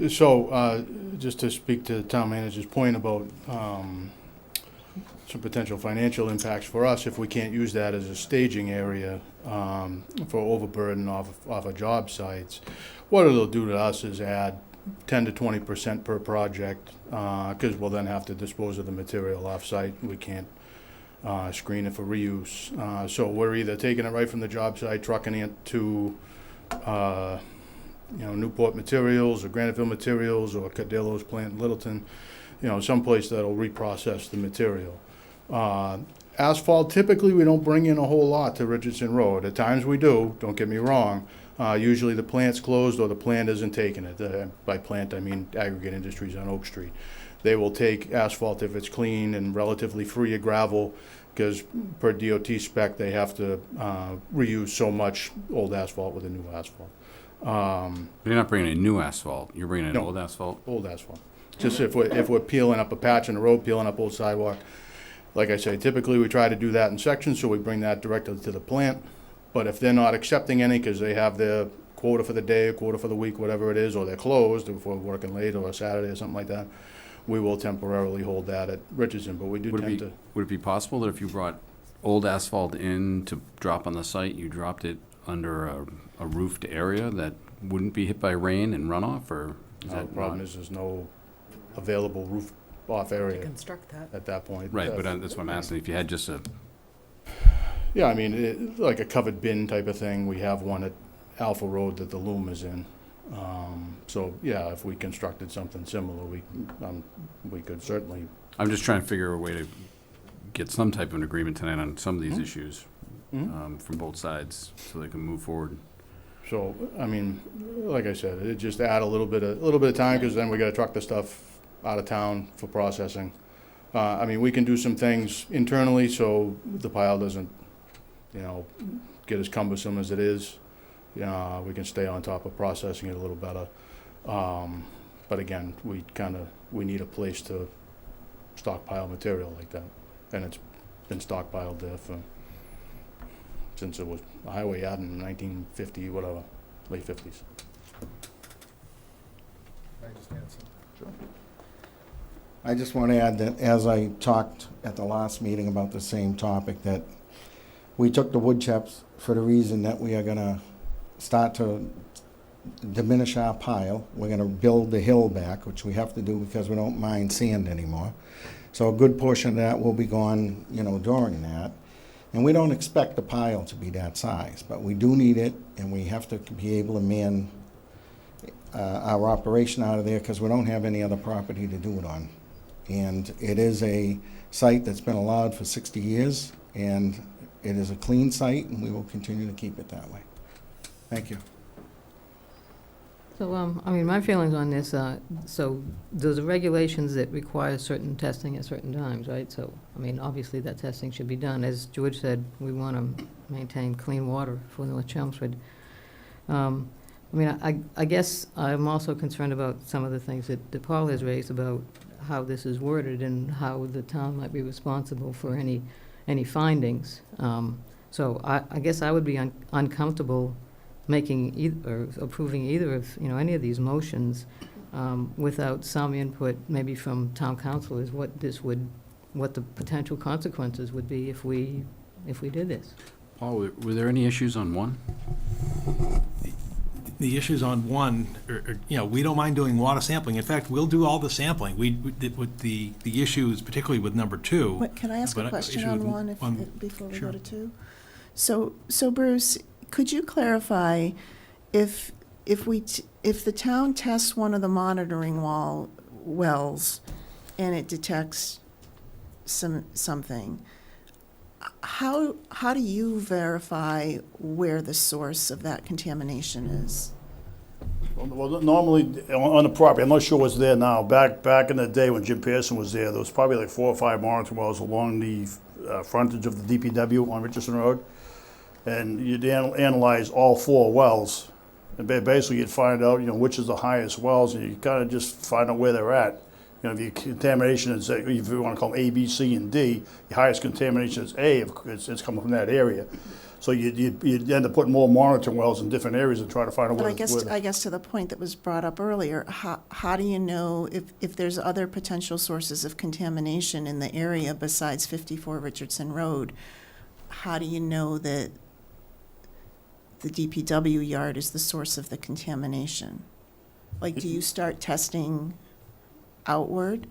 So, just to speak to the town manager's point about some potential financial impacts for us if we can't use that as a staging area for overburden off of job sites, what it'll do to us is add 10 to 20% per project, because we'll then have to dispose of the material off-site. We can't screen it for reuse. So we're either taking it right from the job site, trucking it to Newport Materials or Graniteville Materials or Cadillo's plant in Littleton, someplace that'll reprocess the material. Asphalt, typically we don't bring in a whole lot to Richardson Road. At times we do, don't get me wrong. Usually the plant's closed or the plant isn't taking it. By plant, I mean Aggregate Industries on Oak Street. They will take asphalt if it's clean and relatively free of gravel, because per DOT spec, they have to reuse so much old asphalt with a new asphalt. You're not bringing in new asphalt, you're bringing in No. old asphalt? Old asphalt. Just if we're peeling up a patch in the road, peeling up old sidewalk. Like I say, typically we try to do that in sections, so we bring that directly to the plant. But if they're not accepting any because they have their quota for the day, quota for the week, whatever it is, or they're closed if we're working late or a Saturday or something like that, we will temporarily hold that at Richardson, but we do tend to. Would it be possible that if you brought old asphalt in to drop on the site, you dropped it under a roofed area, that wouldn't be hit by rain and runoff, or is The that problem not? is there's no available roof-off area Construct that. at that point. Right, but that's what I'm asking, if you had just a, Yeah, I mean, like a covered bin type of thing. We have one at Alpha Road that the loom is in. So, yeah, if we constructed something similar, we could certainly. I'm just trying to figure a way to get some type of an agreement tonight on some of these issues from both sides, so they can move forward. So, I mean, like I said, it just add a little bit of time, because then we gotta truck the stuff out of town for processing. I mean, we can do some things internally so the pile doesn't, get as cumbersome as it is. We can stay on top of processing it a little better. But again, we need a place to stockpile material like that. And it's been stockpiled there since it was a highway ad in 1950, whatever, late 50s. I just want to add that as I talked at the last meeting about the same topic, that we took the wood chips for the reason that we are going to start to diminish our pile. We're going to build the hill back, which we have to do because we don't mine sand anymore. So a good portion of that will be gone, during that. And we don't expect the pile to be that size, but we do need it, and we have to be able to man our operation out of there because we don't have any other property to do it on. And it is a site that's been allowed for 60 years, and it is a clean site, and we will continue to keep it that way. Thank you. So, my feelings on this, so there's regulations that require certain testing at certain times, right? So, obviously that testing should be done. As George said, we want to maintain clean water for North Chelmsford. I guess I'm also concerned about some of the things that Paul has raised about how this is worded and how the town might be responsible for any findings. So I guess I would be uncomfortable making or approving either of, any of these motions without some input, maybe from town council, is what the potential consequences would be if we did this. Paul, were there any issues on one? The issues on one, we don't mind doing water sampling. In fact, we'll do all the sampling. With the issues, particularly with number 2. Can I ask a question on one before we Sure. go to 2? So Bruce, could you clarify if the town tests one of the monitoring wells and it detects something, how do you verify where the source of that contamination is? Well, normally on the property, I'm not sure what's there now. Back in the day when Jim Pearson was there was probably like 4 or 5 monitoring wells along the frontage of the DPW on Richardson Road. And you'd analyze all 4 wells, and basically you'd find out, which is the highest wells, and you kind of just find out where they're at. If your contamination is, if you want to call them A, B, C, and D, the highest contamination is A, it's coming from that area. So you'd end up putting more monitoring wells in different areas and try to find out where. But I guess to the point that was brought up earlier, how do you know if there's other potential sources of contamination in the area besides 54 Richardson Road? How do you know that the DPW yard is the source of the contamination? Do you start testing outward?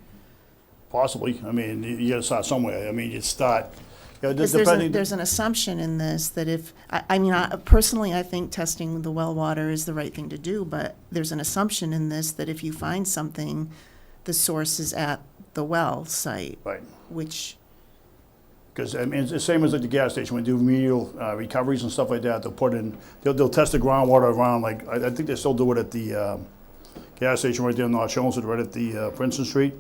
Possibly. You got to start somewhere. You start. Because there's an assumption in this that if, personally, I think testing the well water is the right thing to do, but there's an assumption in this that if you find something, the source is at the well site. Right. Which. Because, it's the same as at the gas station. When they do remedial recoveries and stuff like that, they'll test the groundwater around, I think they still do it at the gas station right there in North Chelmsford, right at the Princeton Street.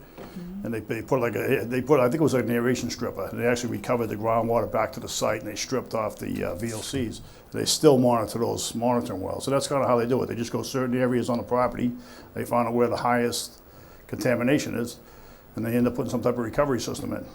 And they put I think it was like an aeration stripper. And they actually recovered the groundwater back to the site, and they stripped off the VLCs. They still monitor those monitoring wells. So that's kind of how they do it. They just go certain areas on the property. They find out where the highest contamination is, and they end up putting some type of recovery system in.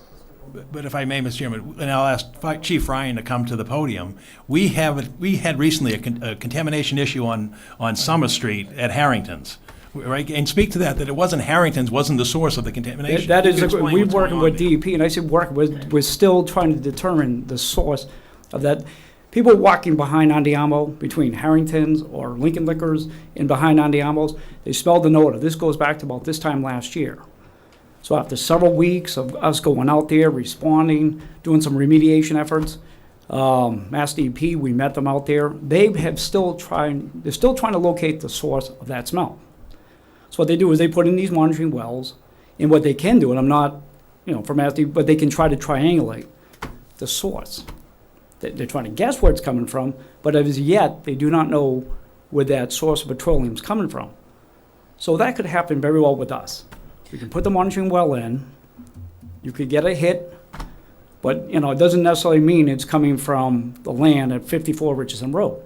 But if I may, Mr. Chairman, and I'll ask Chief Ryan to come to the podium, we had recently a contamination issue on Summer Street at Harrington's. Right, and speak to that it wasn't Harrington's, wasn't the source of the contamination. That is, You can explain we're what's going working on with there. DEP, and I said we're still trying to determine the source of that. people walking behind Andiamo between Harrington's or Lincoln Liquors and behind Andiamo's, they smelled the odor. This goes back to about this time last year. So after several weeks of us going out there, responding, doing some remediation efforts, Mass DEP, we met them out there. They're still trying to locate the source of that smell. So what they do is they put in these monitoring wells, and what they can do, and I'm not, from Mass DEP, but they can try to triangulate the source. They're trying to guess where it's coming from, but as yet, they do not know where that source of petroleum is coming from. So that could happen very well with us. We can put the monitoring well in, you could get a hit, but, it doesn't necessarily mean it's coming from the land at 54 Richardson Road.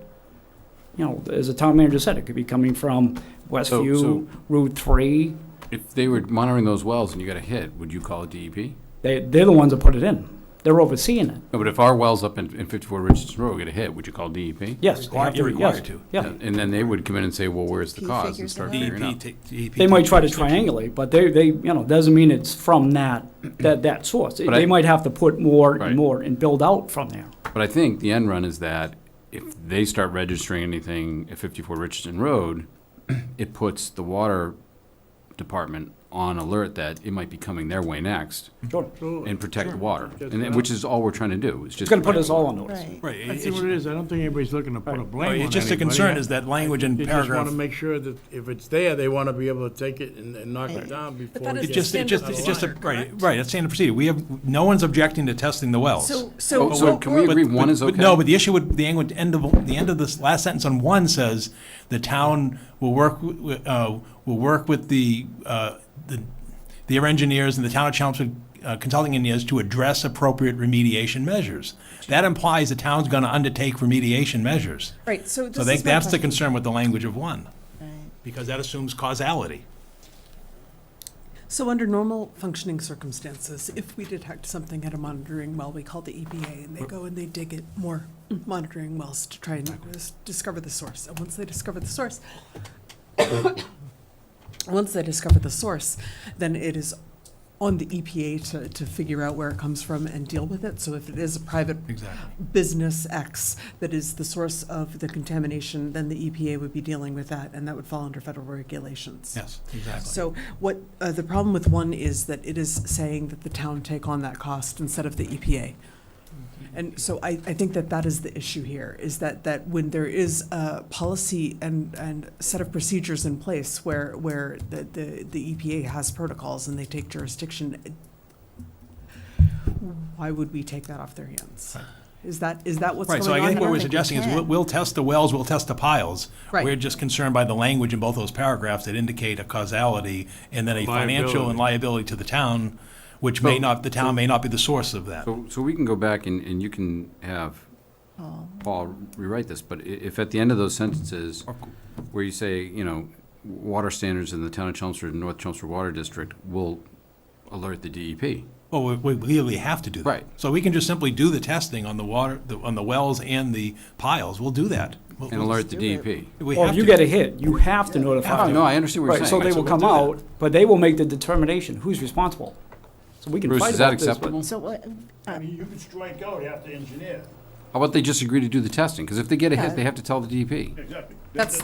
As the town manager said, it could be coming from Westview, So- Route 3. If they were monitoring those wells and you got a hit, would you call it DEP? They're the ones that put it in. They're overseeing it. No, but if our wells up in 54 Richardson Road get a hit, would you call DEP? Yes. they have to- You're required yes, to. Yeah. And then they would come in and say, well, where's the He cause, and figures start it out. figuring out. They might try to triangulate, but they doesn't mean it's from that source. But They I- might have to put more Right. and more and build out from there. But I think the end run is that if they start registering anything at 54 Richardson Road, it puts the water department on alert that it might be coming their way next Sure. and protect the water, Just and that. which is all we're trying to do, is It's just. going to put protect us the all water. on notice. Right. Right. I see what it is. I don't think anybody's looking to put a blame on It's just a anybody. concern is that language in They just want paragraph. to make sure that if it's there, they want to be able to take it and knock it down before that it is It's gets just, it just, out of it's just, a line. right, it's standard procedure. We have, no one's objecting to testing the wells. So can we agree one is okay? No, but the issue with the end of this last sentence on one says, the town will work with their engineers and the town of Chelmsford consulting engineers to address appropriate remediation measures. That implies the town's gonna undertake remediation measures. Right, so this So is my that's the question. concern with the language of one, Right. because that assumes causality. So under normal functioning circumstances, if we detect something at a monitoring well, we call the EPA, and they go and they dig it more monitoring wells to try and discover the source. And once they discover the source, then it is on the EPA to figure out where it comes from and deal with it. So if it is a private Exactly. business X that is the source of the contamination, then the EPA would be dealing with that, and that would fall under federal regulations. Yes, exactly. So what, the problem with one is that it is saying that the town take on that cost instead of the EPA. And so I think that is the issue here, is that when there is a policy and set of procedures in place where the EPA has protocols and they take jurisdiction, why would we take that off their hands? Is that what's going on? Right, so I think what I we're think suggesting we is can. we'll test the wells, we'll test the piles. Right. We're just concerned by the language in both those paragraphs that indicate a causality and then a financial and liability to the town, which may not, the town may not be the source of that. So we can go back and you can have Paul rewrite this, but if at the end of those sentences, where you say, water standards in the town of Chelmsford and North Chelmsford Water District will alert the DEP. Well, we legally have to do that. Right. So we can just simply do the testing on the water, on the wells and the piles. We'll do that. We'll- And alert the DEP. We Well, have if you to. get a hit, you have to notify. No, I understand what you're Right, saying. so they will we'll come do that. out, but they will make the determination who's responsible. So we can Bruce, fight is that about this, but- acceptable? So what, I mean, you could strike out after engineer. How about they just agree to do the testing? Because if they get a Yeah. hit, they have to tell the DEP. Exactly. That's,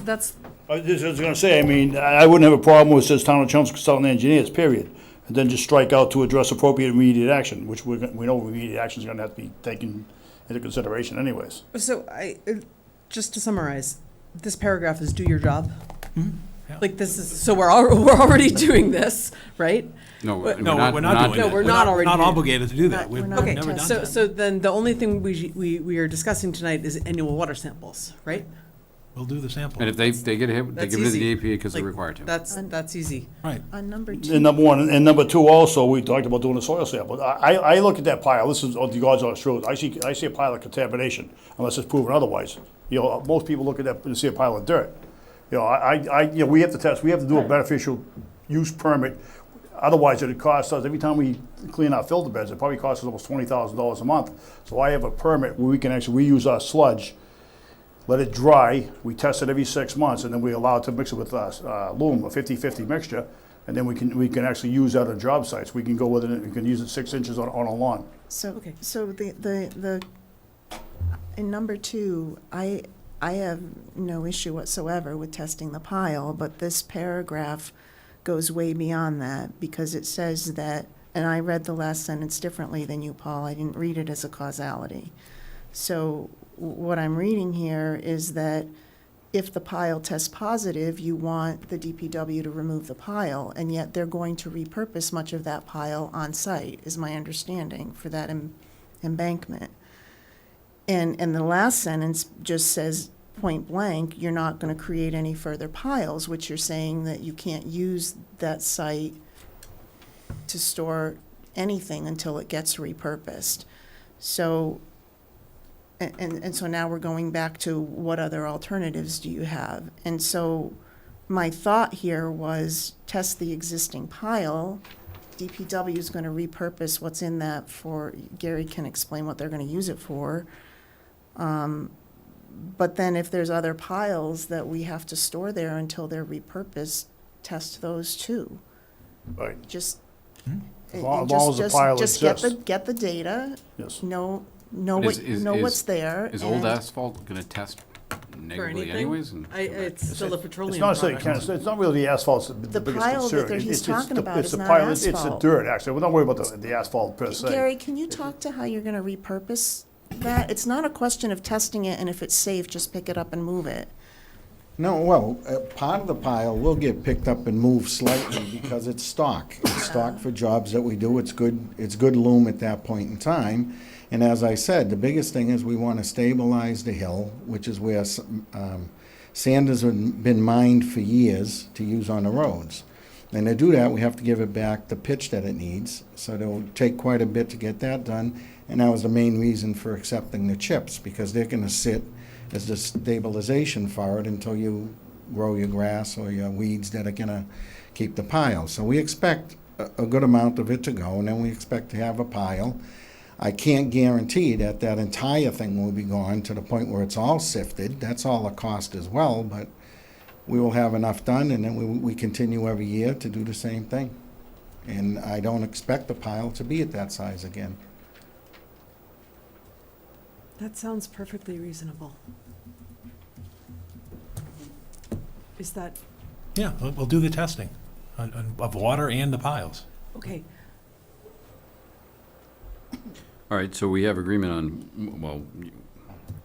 I was gonna say, I mean, I wouldn't have a problem with it says town of Chelmsford consultant engineers, period. And then just strike out to address appropriate immediate action, which we know immediate action is gonna have to be taken into consideration anyways. so just to summarize, this paragraph is do your job. Yeah. Like this is, so we're already doing this, right? No, But- No, we're not doing No, that. we're not already Not doing it. obligated to do that. We're We've not Okay, never done testing. that. so then the only thing we are discussing tonight is annual water samples, right? We'll do the sample. And if they get a hit, they That's give it to the easy. DEP because they're Like, required to. That's easy. Right. on number And 2, number one, and number two also, we talked about doing a soil sample. I look at that pile, this is the God's honest truth, I see a pile of contamination, unless it's proven otherwise. Most people look at that and see a pile of dirt. We have to test, we have to do a beneficial use permit. Otherwise, it costs us, every time we clean our filter beds, it probably costs us almost $20,000 a month. So I have a permit where we can actually reuse our sludge, let it dry, we test it every 6 months, and then we allow it to mix it with loam, a 50-50 mixture, and then we can actually use that on job sites. We can go with it, we can use it 6 inches on a lawn. so, Okay. so the And number two, I have no issue whatsoever with testing the pile, but this paragraph goes way beyond that because it says that, and I read the last sentence differently than you, Paul. I didn't read it as a causality. So what I'm reading here is that if the pile tests positive, you want the DPW to remove the pile, and yet they're going to repurpose much of that pile on site, is my understanding, for that embankment. And the last sentence just says point blank, you're not going to create any further piles, which you're saying that you can't use that site to store anything until it gets repurposed. So, and so now we're going back to what other alternatives do you have? And so my thought here was test the existing pile. DPW is going to repurpose what's in that for, Gary can explain what they're going to use it for. But then if there's other piles that we have to store there until they're repurposed, test those too. Right. Just, As long as the pile just exists. get the data, Yes. know Is- what's there. Is old and- asphalt gonna test negatively anything? anyways? It's still a petroleum It's not saying product. it's not really the asphalt's the The biggest pile concern. that he's It's talking the- about it's is the not pile, It's the asphalt. dirt, actually. We're not worried about the asphalt per se. Gary, can you talk to how you're gonna repurpose that? It's not a question of testing it, and if it's safe, just pick it up and move it. No, well, part of the pile will get picked up and moved slightly because it's stock. It's stock for jobs that we do. It's good loom at that point in time. And as I said, the biggest thing is we want to stabilize the hill, which is where sand has been mined for years to use on the roads. And to do that, we have to give it back the pitch that it needs. So it'll take quite a bit to get that done. And that was the main reason for accepting the chips, because they're going to sit as the stabilization for it until you grow your grass or your weeds that are going to keep the pile. So we expect a good amount of it to go, and then we expect to have a pile. I can't guarantee that that entire thing will be gone to the point where it's all sifted. That's all a cost as well, but we will have enough done, and then we continue every year to do the same thing. And I don't expect the pile to be at that size again. That sounds perfectly reasonable. Is that, Yeah, we'll do the testing of water and the piles. okay, All right, so we have agreement on, well,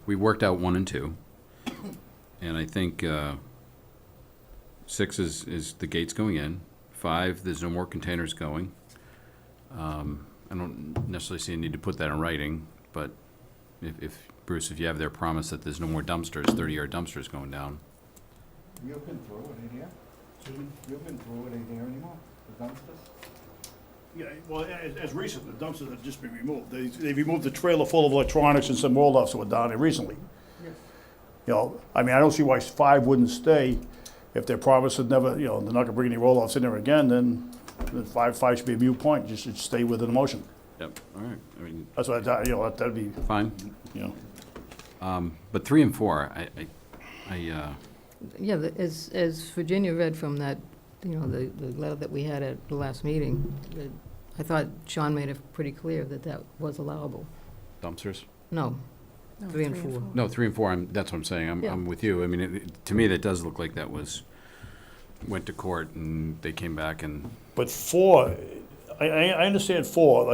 we worked out 1 and 2. And I think 6 is the gates going in. 5, there's no more containers going. I don't necessarily see a need to put that in writing, but if Bruce, if you have their promise that there's no more dumpsters, 30-yard dumpsters going down. You've been through it, ain't you? You've been through it, ain't there anymore, the dumpsters? Yeah, well, as recent, the dumpsters have just been removed. They removed the trailer full of electronics and some roll-offs that were down there recently. Yes. You know, I mean, I don't see why 5 wouldn't stay. If their promise had never, you know, they're not gonna bring any roll-offs in there again, then 5 should be a moot point, just should stay within the motion. Yep, all right, I mean, That's what, you know, that'd be, fine. you know. But 3 and 4, Yeah, as Virginia read from that, you know, the letter that we had at the last meeting, I thought Sean made it pretty clear that that was allowable. dumpsters? No, No, 3 and 4. No, 3 and 4, that's what I'm saying, Yeah. I'm with you. I mean, to me, that does look like that went to court and they came back and, But 4, I understand 4,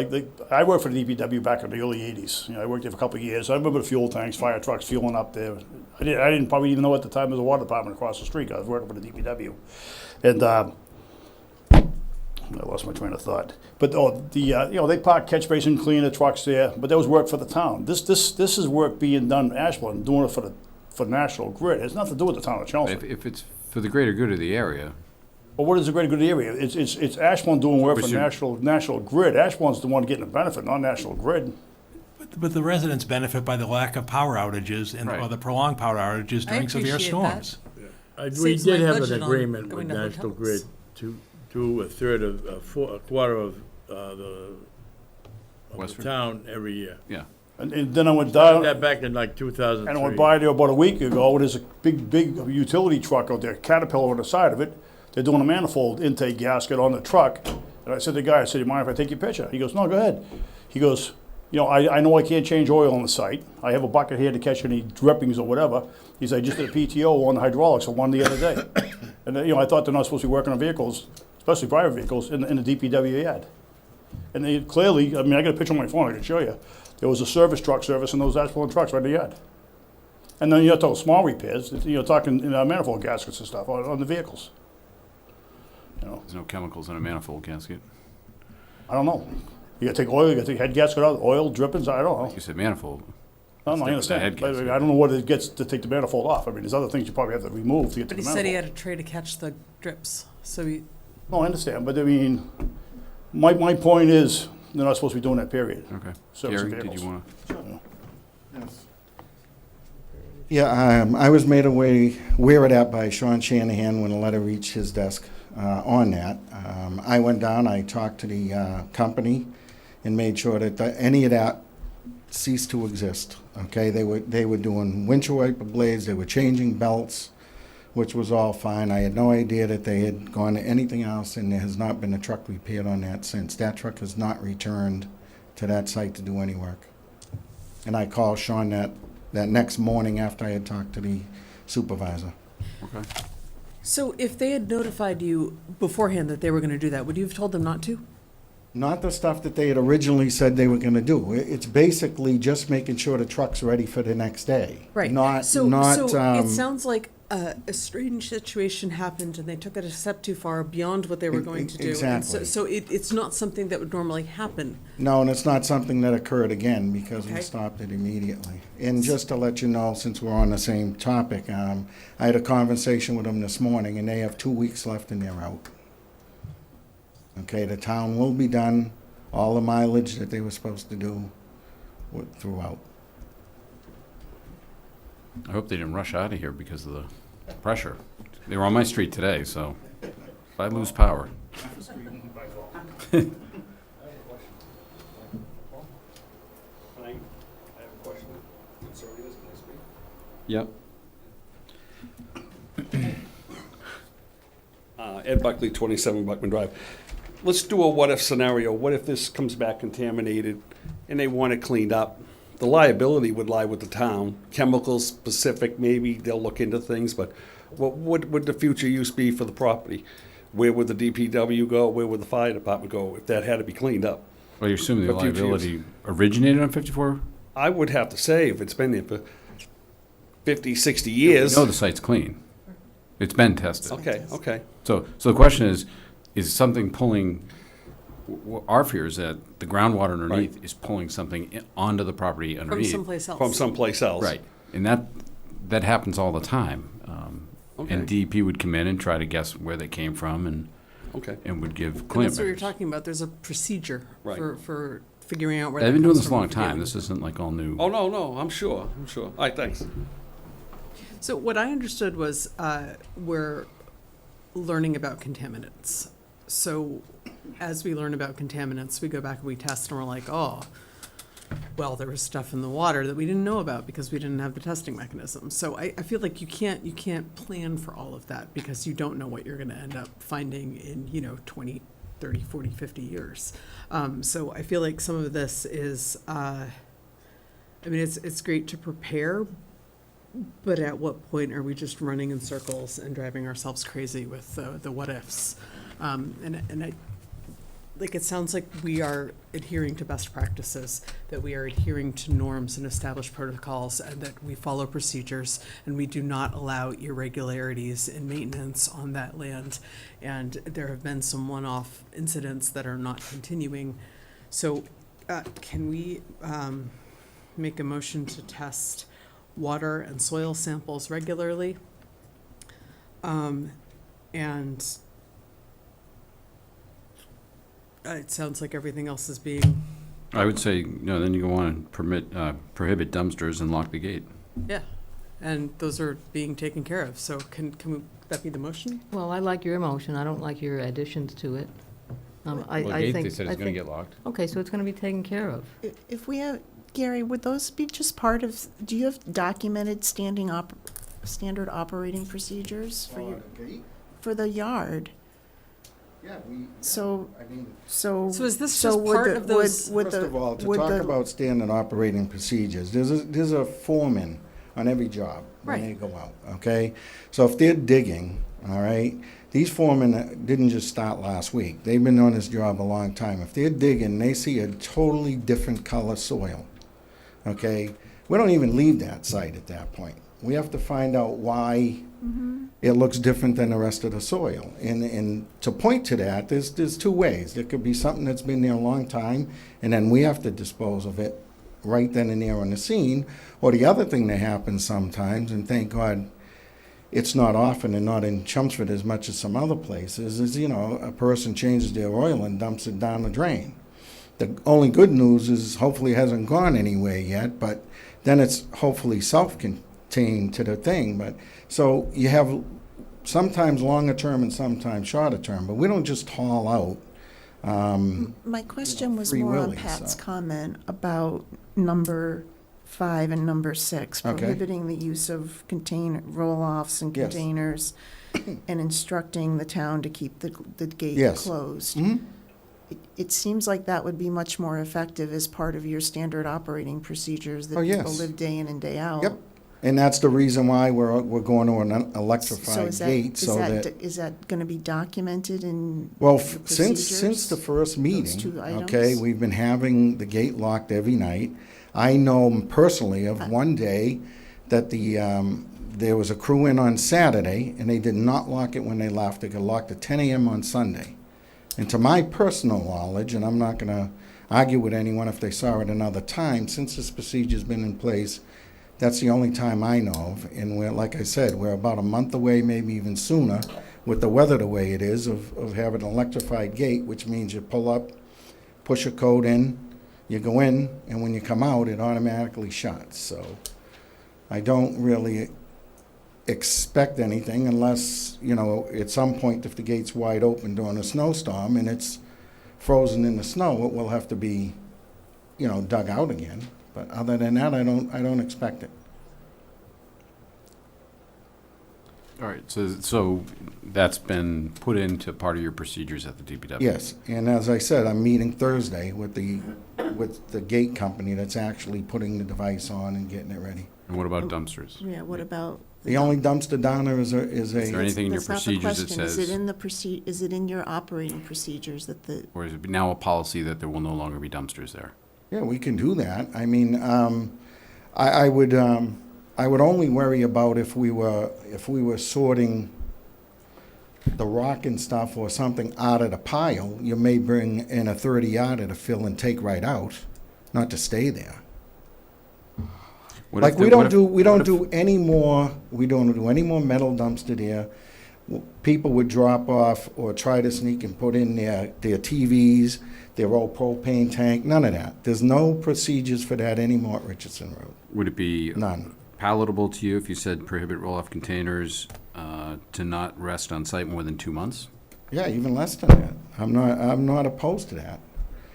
I worked for the DPW back in the early 80s. You know, I worked there for a couple of years. I remember the fuel tanks, fire trucks fueling up there. I didn't probably even know at the time there was a water department across the street. I was working for the DPW. And, I lost my train of thought. But, you know, they park catch basin, clean the trucks there, but that was work for the town. This is work being done in Ashland, doing it for National Grid. It has nothing to do with the town of Chelmsford. if it's for the greater good of the area, Well, what is the greater good area? It's Ashland doing work But for you- National Grid. Ashland's the one getting the benefit, not National Grid. But the residents benefit by the lack of power outages or Right. the prolonged power outages during severe appreciate that. storms. We Saves my did have budget an on agreement going with to National hotels. Grid to do a third of, a quarter of the Westford? town every year. yeah. And then I went down, That back in like 2003. and I went by there about a week ago, and there's a big utility truck out there, Caterpillar on the side of it. They're doing a manifold intake gasket on the truck. And I said to the guy, I said, you mind if I take your picture? He goes, no, go ahead. He goes, You know, I know I can't change oil on the site. I have a bucket here to catch any drippings or whatever. He said, I just did a PTO on the hydraulics on one the other day. And, you know, I thought they're not supposed to be working on vehicles, especially private vehicles, in the DPW yard. And they clearly, I mean, I got a picture on my phone, I can show you. There was a truck service in those asphalt trucks right in the yard. And then you're talking small repairs, you're talking, you know, manifold gaskets and stuff on the vehicles. You know, There's no chemicals in a manifold gasket. I don't know. You gotta take oil, you gotta take head gasket out, oil, drippings, I don't know. You said manifold. I don't know, I Stick with the head understand, but gasket. I don't know what it gets to take the manifold off. I mean, there's other things you probably have to remove to get to But the he manifold. said he had a tray to catch the drips, so he, No, I understand, but I mean, my point is, they're not supposed to be doing that, period. Okay. Servicing Gary, did vehicles. you want to? Yeah, I was made aware of that by Sean Shanahan when a letter reached his desk on that. I went down, I talked to the company and made sure that any of that ceased to exist, okay? They were doing windshield wiper blades, they were changing belts, which was all fine. I had no idea that they had gone to anything else, and there has not been a truck repaired on that since. That truck has not returned to that site to do any work. And I called Sean that next morning after I had talked to the supervisor. Okay. so if they had notified you beforehand that they were gonna do that, would you have told them not to? Not the stuff that they had originally said they were gonna do. It's basically just making sure the truck's ready for the next day. Not, So not, it sounds like a strange situation happened and they took it a step too far beyond what they were going to do. And Exactly. so it's not something that would normally happen. no, and it's not something that occurred again because we Okay. stopped it immediately. And just to let you know, since we're on the same topic, I had a conversation with them this morning and they have 2 weeks left and they're out. Okay, the town will be done, all the mileage that they were supposed to do throughout. I hope they didn't rush out of here because of the pressure. They were on my street today, so if I lose power. Yep. Ed Buckley, 27 Buckman Drive. Let's do a what-if scenario. What if this comes back contaminated and they want it cleaned up? The liability would lie with the town. Chemical specific, maybe they'll look into things, but what would the future use be for the property? Where would the DPW go? Where would the fire department go if that had to be cleaned up? Well, you're assuming the For future use. liability originated on 54? I would have to say, if it's been there for 50, 60 We years. know the site's clean. It's been tested. Okay, okay. So the question is something pulling, our fear is that the groundwater underneath is pulling something onto the property From underneath. someplace else. From someplace else. Right, and that happens all the time. Okay. And DEP would come in and try to guess where they came from Okay. and would give And cleanup that's what you're measures. talking about. There's a procedure Right. for figuring out where They've that been doing comes this a from long and time. forgetting. This isn't like all new. Oh, no, I'm sure. All right, thanks. So what I understood was we're learning about contaminants. So as we learn about contaminants, we go back and we test and we're like, oh, well, there was stuff in the water that we didn't know about because we didn't have the testing mechanism. So I feel like you can't plan for all of that because you don't know what you're going to end up finding in, 20, 30, 40, 50 years. So I feel like some of this is, it's great to prepare, but at what point are we just running in circles and driving ourselves crazy with the what ifs? It sounds like we are adhering to best practices, that we are adhering to norms and established protocols, and that we follow procedures, and we do not allow irregularities in maintenance on that land. And there have been some one-off incidents that are not continuing. So can we make a motion to test water and soil samples regularly? And it sounds like everything else is being, I would say, then you go on and prohibit dumpsters and lock the gate. yeah, and those are being taken care of. So can that be the motion? Well, I like your motion. I don't like your additions to it. Well, I gate, think. they said I it's going to think- get locked. Okay, so it's going to be taken care of. If we have, Gary, would those be just part of, do you have documented standard operating procedures for the yard? Yeah, So, I mean, so. So is this so just would part the- of those- would first the- of all, to would talk the- about standard operating procedures, there's a foreman on every job when Right. they go out, okay? So if they're digging, all right, these foremen didn't just start last week. They've been on this job a long time. If they're digging, they see a totally different color soil, okay? We don't even leave that site at that point. We have to find out why it looks different than the rest of the soil. And to point to that, there's two ways. There could be something that's been there a long time, and then we have to dispose of it right then and there on the scene. Or the other thing that happens sometimes, and thank God it's not often and not in Chelmsford as much as some other places, is, you know, a person changes their oil and dumps it down the drain. The only good news is hopefully it hasn't gone anywhere yet, but then it's hopefully self-contained to the thing. But so you have sometimes longer term and sometimes shorter term, but we don't just haul out. My question was free more on willies, Pat's so. comment about number 5 and number 6, Okay. prohibiting the use of roll-offs and Yes. containers, and instructing the town to keep the gate Yes. closed. Mhm. It seems like that would be much more effective as part of your standard operating procedures that Oh, yes. people live day in and day out. Yep. And that's the reason why we're going to an So electrified is gate, so that, is that going to be documented in well, the since procedures? the first meeting, two okay, items? we've been having the gate locked every night. I know personally of one day that there was a crew in on Saturday, and they did not lock it when they left. They got locked at 10 a.m. on Sunday. And to my personal knowledge, and I'm not going to argue with anyone if they saw it another time, since this procedure's been in place, that's the only time I know of. And we're, like I said, we're about a month away, maybe even sooner, with the weather the way it is, of having an electrified gate, which means you pull up, push a code in, you go in, and when you come out, it automatically shuts. So I don't really expect anything unless, you know, at some point, if the gate's wide open during a snowstorm and it's frozen in the snow, it will have to be, you know, dug out again. But other than that, I don't expect it. All right, so that's been put into part of your procedures at the DPW? Yes, and as I said, I'm meeting Thursday with the gate company that's actually putting the device on and getting it ready. And what about dumpsters? Yeah, what about? The only dumpster down there is there a, anything in your That's not the procedures that question. Is says, it in the is it in your operating procedures that the, or is it now a policy that there will no longer be dumpsters there? yeah, we can do that. I mean, I would only worry about if we were sorting the rock and stuff or something out of the pile. You may bring in a 30-yarder to fill and take right out, not to stay there. What Like if we the- don't what if- do we what don't if- do any more metal dumpster there. People would drop off or try to sneak and put in their TVs, their old propane tank. None of that. There's no procedures for that anymore at Richardson Road. Would it be None. palatable to you if you said prohibit roll-off containers to not rest on site more than 2 months? Yeah, even less than that. I'm not opposed to that.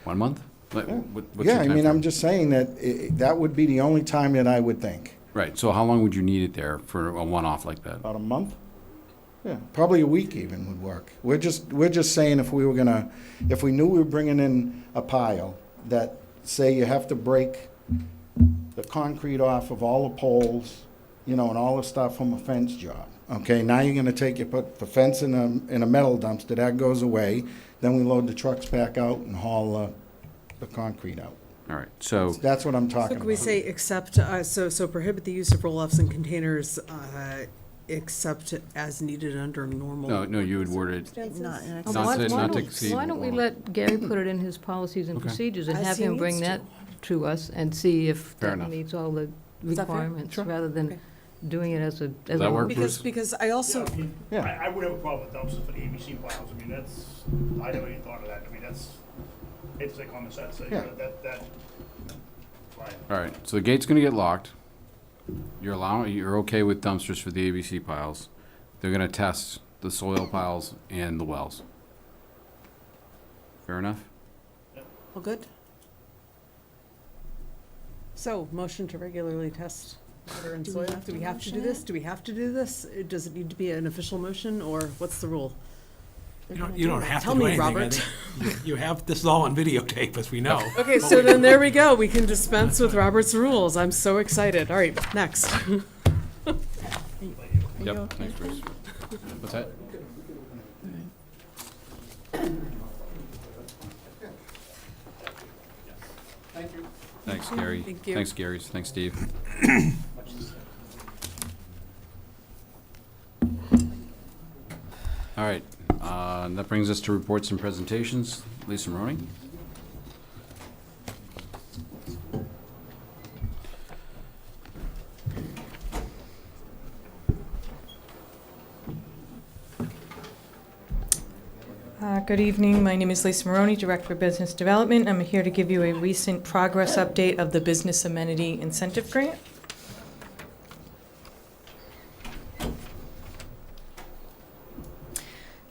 1 month? Like, Yeah, what's yeah. your I mean, timeframe? I'm just saying that that would be the only time that I would think. Right, so how long would you need it there for a one-off like that? About a month? Yeah, probably a week even would work. We're just saying if we knew we were bringing in a pile that, say you have to break the concrete off of all the poles, you know, and all the stuff from a fence job. Okay, now you're gonna put the fence in a metal dumpster, that goes away, then we load the trucks back out and haul the concrete out. All right, so, That's what I'm So talking could we about. say except, so prohibit the use of roll-offs and containers, except as needed under normal? no, you would word it, not in Oh, Not why- to- why not to don't- exceed- Why don't we let Gary put it in his policies and Okay. procedures and As have he him bring needs that to us and see if Fair that enough. meets all the Is that fair? requirements, Sure. rather than Okay. doing it as a. Does that work, Because, Bruce? because I also, Yeah, I mean, Yeah. I would have a problem with dumpsters for the ABC piles. I mean, I never even thought of that. I mean, it's like common sense. Yeah. Fine. all right, so the gate's gonna get locked. You're okay with dumpsters for the ABC piles. They're gonna test the soil piles and the wells. Fair enough? well, good. So, motion to regularly test water and Do we soil. have Do to we have to do motion this? it? Do we have to do this? Does it need to be an official motion, or what's the rule? You don't have to Tell do me, anything. I Robert. think You have, this is all on videotape, as we know. Okay, so then there we go. We can dispense with Robert's rules. I'm so excited. All right, next. Yep, thanks, Bruce. What's that? Thanks, Gary. Thank you. Thanks, Gary. Thanks, Steve. All right, that brings us to reports and presentations. Lisa Maroney? Good evening. My name is Lisa Maroney, Director of Business Development. I'm here to give you a recent progress update of the Business Amenity Incentive Grant.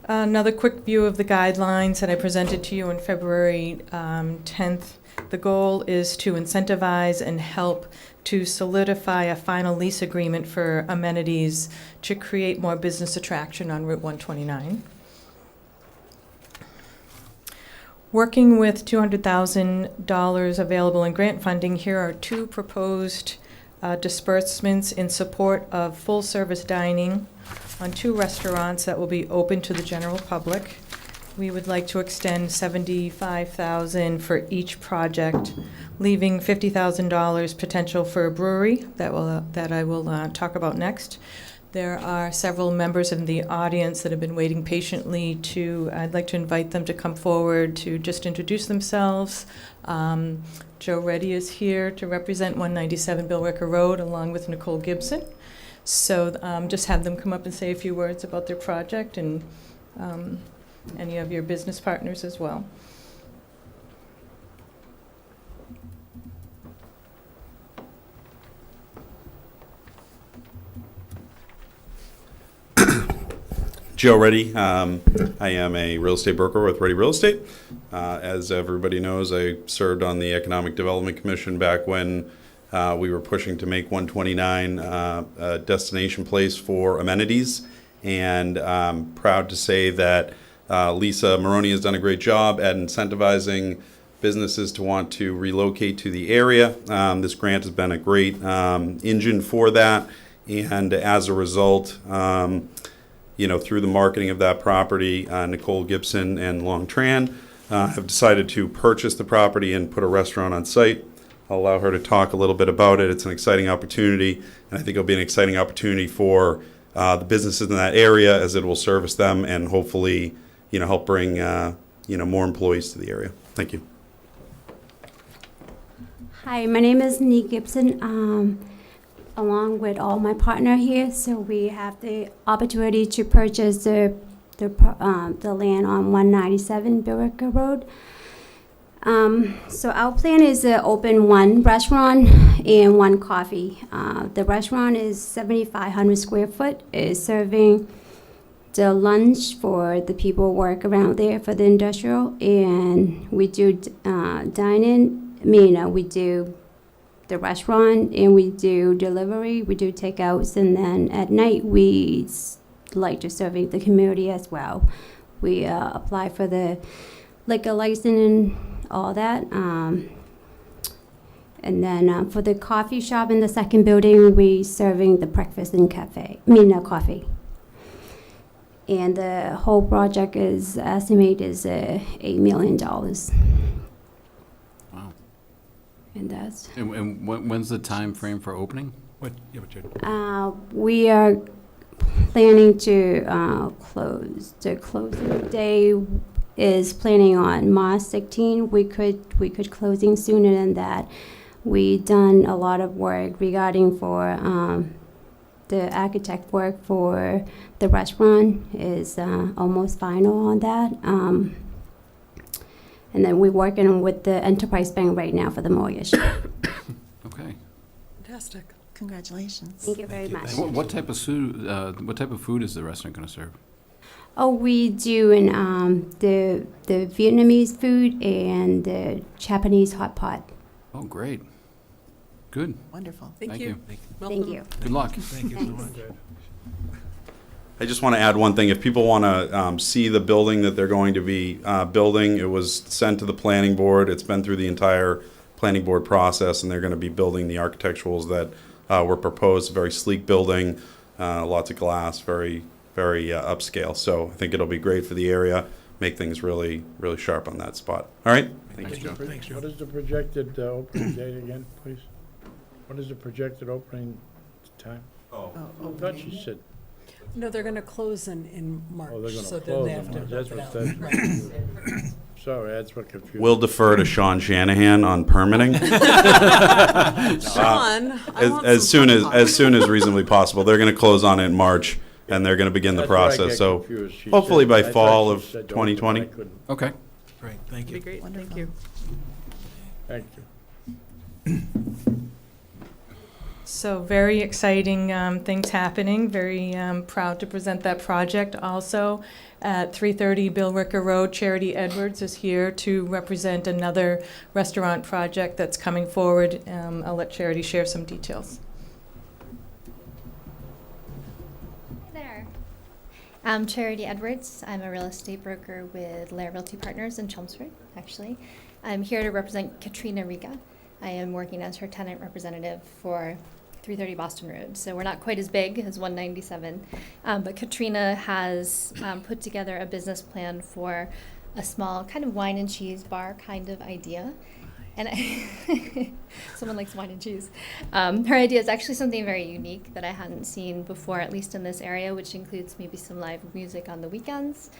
Another quick view of the guidelines that I presented to you on February 10th. The goal is to incentivize and help to solidify a final lease agreement for amenities to create more business attraction on Route 129. Working with $200,000 available in grant funding, here are two proposed disbursements in support of full-service dining on two restaurants that will be open to the general public. We would like to extend $75,000 for each project, leaving $50,000 potential for a brewery that I will talk about next. There are several members in the audience that have been waiting patiently I'd like to invite them to come forward to just introduce themselves. Joe Reddy is here to represent 197 Billricker Road along with Nicole Gibson. So just have them come up and say a few words about their project and any of your business partners as well. Joe Reddy. I am a real estate broker with Reddy Real Estate. As everybody knows, I served on the Economic Development Commission back when we were pushing to make 129 a destination place for amenities. And I'm proud to say that Lisa Maroney has done a great job at incentivizing businesses to want to relocate to the area. This grant has been a great engine for that. And as a result, through the marketing of that property, Nicole Gibson and Long Tran have decided to purchase the property and put a restaurant on site. I'll allow her to talk a little bit about it. It's an exciting opportunity, and I think it'll be an exciting opportunity for the businesses in that area as it will service them and hopefully, help bring, more employees to the area. Thank you. Hi, my name is Nee Gibson. Along with all my partner here, so we have the opportunity to purchase the land on 197 Billricker Road. So our plan is to open one restaurant and one coffee. The restaurant is 7,500 square foot, is serving the lunch for the people who work around there for the industrial, and we do dine-in. We do the restaurant, and we do delivery, we do takeouts, and then at night we like to serve the community as well. We apply for the liquor license and all that. And then for the coffee shop in the second building, we serving the breakfast and coffee. And the whole project is estimated is $8 million. And that's. And when's the time frame for opening? We are planning to close. The closing day is planning on March 16. We could closing sooner than that. We done a lot of work regarding for the architect work for the restaurant is almost final on that. And then we're working with the Enterprise Bank right now for the mortgage. Okay. Fantastic. Congratulations. Thank you very much. What type of food is the restaurant going to serve? Oh, we do the Vietnamese food and the Japanese hot pot. Oh, great. Good. Wonderful. Thank you. Thank you. Good luck. Thank you so much. I just want to add one thing. If people want to see the building that they're going to be building, it was sent to the planning board. It's been through the entire planning board process, and they're going to be building the architecturals that were proposed. A very sleek building, lots of glass, very, very upscale. So I think it'll be great for the area, make things really, really sharp on that spot. All right? Thanks, Joe. Thanks, Joe. What is the projected opening date again, please? What is the projected opening time? Oh, I thought you said, No, they're gonna close in March, oh, they're so gonna then close they them. have to. That's rip what, it out. that's Right. sorry, that's what confused. We'll defer to Sean Shanahan on permitting. Sean, I want as some soon hot as soon as reasonably possible. They're going to close on it in March, and they're going to begin the That's where I process. get So confused. She hopefully said- by I thought fall she of said open, 2020. I couldn't. Okay. Great, thank Be you. great, thank Wonderful. you. Thank you. So very exciting things happening. Very proud to present that project. Also, at 330 Bill Ricker Road, Charity Edwards is here to represent another restaurant project that's coming forward. I'll let Charity share some details. Hi there. I'm Charity Edwards. I'm a real estate broker with Lair Realty Partners in Chelmsford, actually. I'm here to represent Katrina Riga. I am working as her tenant representative for 330 Boston Road. So we're not quite as big as 197, but Katrina has put together a business plan for a small kind of wine and cheese bar kind of idea. And someone likes wine and cheese. Her idea is actually something very unique that I hadn't seen before, at least in this area, which includes maybe some live music on the weekends.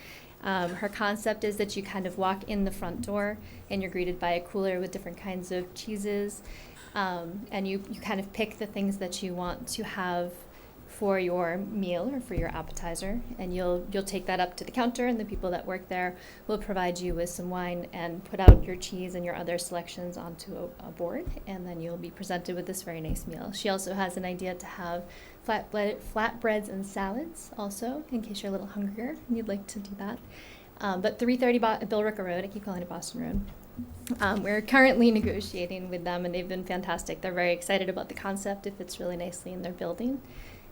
Her concept is that you kind of walk in the front door and you're greeted by a cooler with different kinds of cheeses. And you kind of pick the things that you want to have for your meal or for your appetizer, and you'll take that up to the counter, and the people that work there will provide you with some wine and put out your cheese and your other selections onto a board, and then you'll be presented with this very nice meal. She also has an idea to have flatbreads and salads also, in case you're a little hungrier and you'd like to do that. But 330 Bill Ricker Road, I keep calling it Boston Road. We're currently negotiating with them, and they've been fantastic. They're very excited about the concept. It fits really nicely in their building.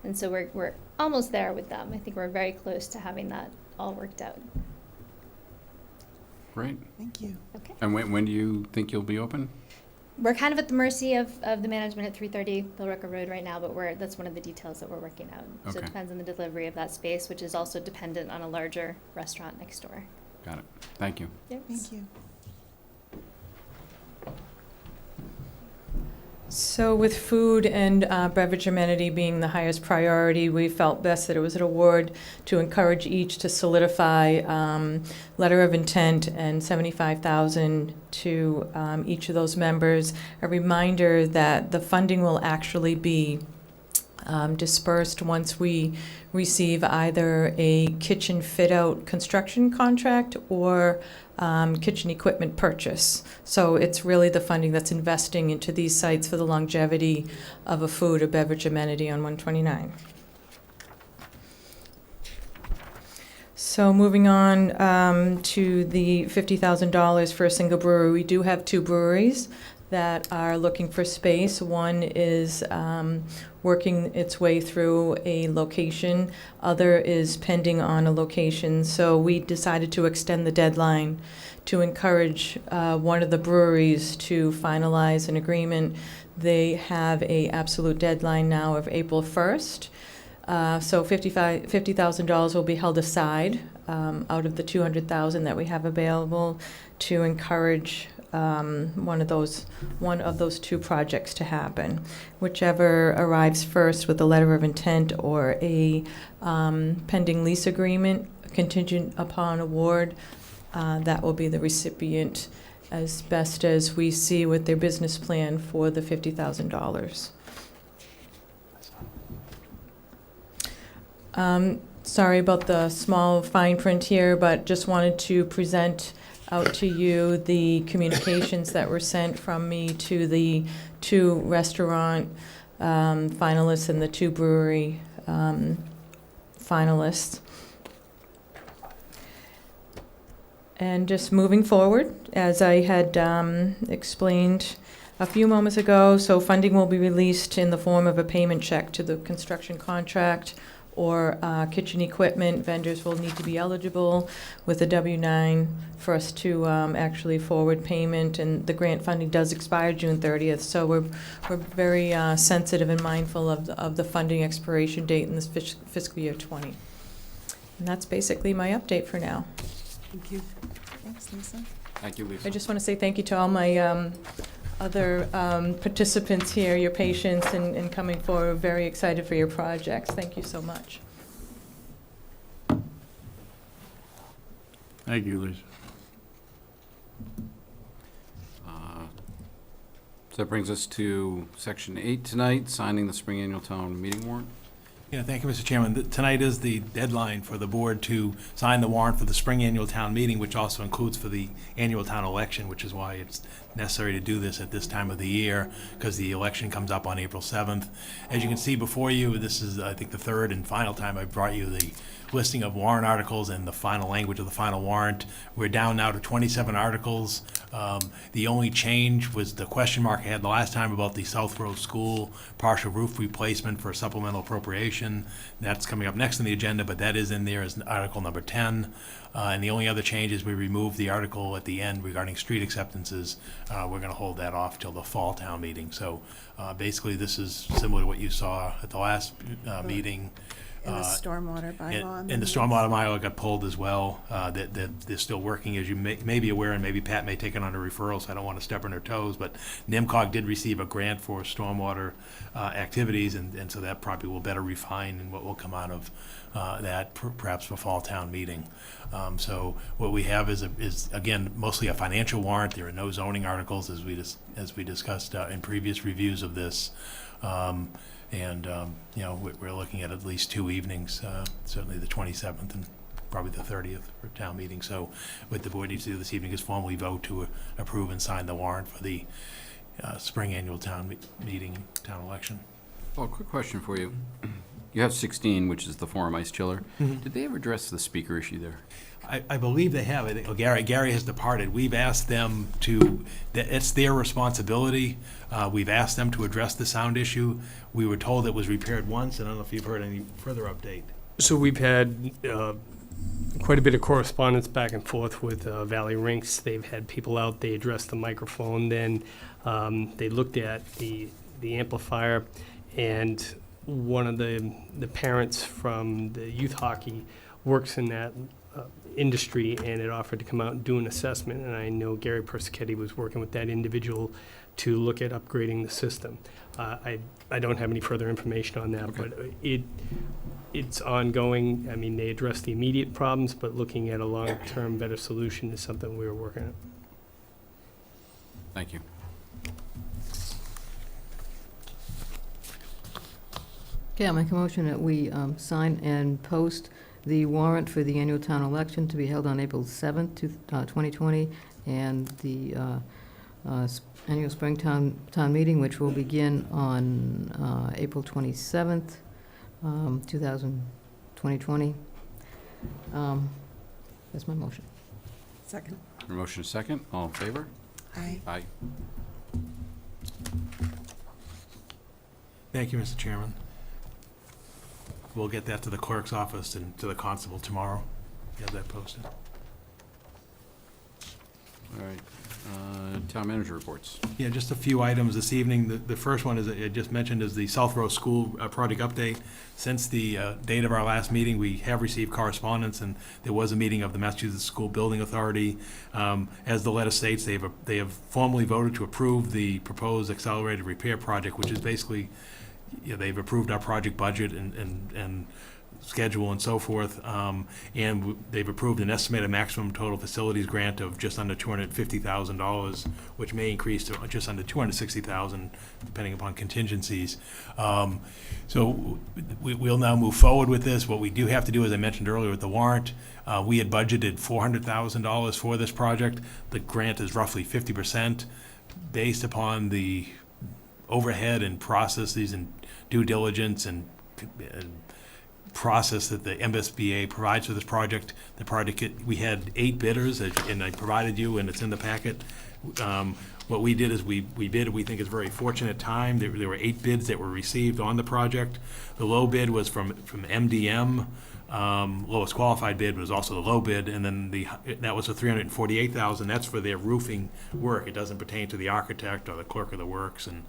And so we're almost there with them. I think we're very close to having that all worked out. Great. Thank you. Okay. And when do you think you'll be open? We're kind of at the mercy of the management at 330 Bill Ricker Road right now, but that's one of the details that we're working out. So Okay. it depends on the delivery of that space, which is also dependent on a larger restaurant next door. Got it. Thank you. Yes. Thank you. So with food and beverage amenity being the highest priority, we felt best that it was an award to encourage each to solidify letter of intent and $75,000 to each of those members. A reminder that the funding will actually be dispersed once we receive either a kitchen fit-out construction contract or kitchen equipment purchase. So it's really the funding that's investing into these sites for the longevity of a food or beverage amenity on 129. So moving on to the $50,000 for a single brewery. We do have two breweries that are looking for space. One is working its way through a location. Other is pending on a location. So we decided to extend the deadline to encourage one of the breweries to finalize an agreement. They have a absolute deadline now of April 1st. So $50,000 will be held aside out of the $200,000 that we have available to encourage one of those two projects to happen. Whichever arrives first with a letter of intent or a pending lease agreement contingent upon award, that will be the recipient as best as we see with their business plan for the $50,000. Sorry about the small fine print here, but just wanted to present out to you the communications that were sent from me to the two restaurant finalists and the two brewery finalists. And just moving forward, as I had explained a few moments ago, so funding will be released in the form of a payment check to the construction contract or kitchen equipment. Vendors will need to be eligible with a W-9 for us to actually forward payment, and the grant funding does expire June 30th, so we're very sensitive and mindful of the funding expiration date in this fiscal year 20. And that's basically my update for now. Thank you. Thanks, Lisa. Thank you, Lisa. I just want to say thank you to all my other participants here, your patience in coming forward. Very excited for your projects. Thank you so much. Thank you, Lisa. So that brings us to Section 8 tonight, signing the spring annual town meeting warrant. Yeah, thank you, Mr. Chairman. Tonight is the deadline for the board to sign the warrant for the spring annual town meeting, which also includes for the annual town election, which is why it's necessary to do this at this time of the year, because the election comes up on April 7th. As you can see before you, this is, I think, the third and final time I've brought you the listing of warrant articles and the final language of the final warrant. We're down now to 27 articles. The only change was the question mark I had the last time about the South Road School partial roof replacement for supplemental appropriation. That's coming up next on the agenda, but that is in there as article number 10. And the only other change is we removed the article at the end regarding street acceptances. We're going to hold that off till the fall town meeting. So basically this is similar to what you saw at the last meeting. And the stormwater bylaw. And the stormwater bylaw got pulled as well. That they're still working, as you may be aware, and maybe Pat may take it under referral, so I don't want to step on her toes, but NIMCOG did receive a grant for stormwater activities, and so that probably will better refine and what will come out of that perhaps for fall town meeting. So what we have is again, mostly a financial warrant. There are no zoning articles, as we discussed in previous reviews of this. You know, we're looking at least 2 evenings, certainly the 27th and probably the 30th for town meeting. So what the board needs to do this evening is formally vote to approve and sign the warrant for the spring annual town meeting, town election. Well, quick question for you. You have 16, which is the Forum Ice Chiller. Mm-hmm. Did they ever address the speaker issue there? I believe they have. I think Gary has departed. We've asked them to, it's their responsibility. We've asked them to address the sound issue. We were told it was repaired once, and I don't know if you've heard any further update. So we've had quite a bit of correspondence back and forth with Valley Rinks. They've had people out, they addressed the microphone, then they looked at the amplifier, and one of the parents from the youth hockey works in that industry, and it offered to come out and do an assessment, and I know Gary Persichetti was working with that individual to look at upgrading the system. I don't have any further information on that, Okay. but it's ongoing. I mean, they addressed the immediate problems, but looking at a long-term better solution is something we were working on. Thank you. Okay, I'll make a motion that we sign and post the warrant for the annual town election to be held on April 7th, 2020, and the annual spring town meeting, which will begin on April 27th, 2020. That's my motion. Second. Motion is second. All in favor? Aye. Aye. Thank you, Mr. Chairman. We'll get that to the clerk's office and to the constable tomorrow. Get that posted. All right. Town manager reports. Yeah, just a few items this evening. The first one, is I just mentioned, is the South Road School project update. Since the date of our last meeting, we have received correspondence, and there was a meeting of the Massachusetts School Building Authority. As the letter states, they have formally voted to approve the proposed accelerated repair project, which is basically, they've approved our project budget and schedule and so forth, and they've approved an estimated maximum total facilities grant of just under $250,000, which may increase to just under $260,000, depending upon contingencies. So we'll now move forward with this. What we do have to do, as I mentioned earlier with the warrant, we had budgeted $400,000 for this project. The grant is roughly 50%, based upon the overhead and processes and due diligence and process that the MSBA provides for this project. The project, we had 8 bidders, and I provided you, and it's in the packet. what we did is we bid, we think it's a very fortunate time. There were 8 bids that were received on the project. The low bid was from MDM. Lowest qualified bid was also the low bid, and then that was for $348,000. That's for their roofing work. It doesn't pertain to the architect or the clerk of the works and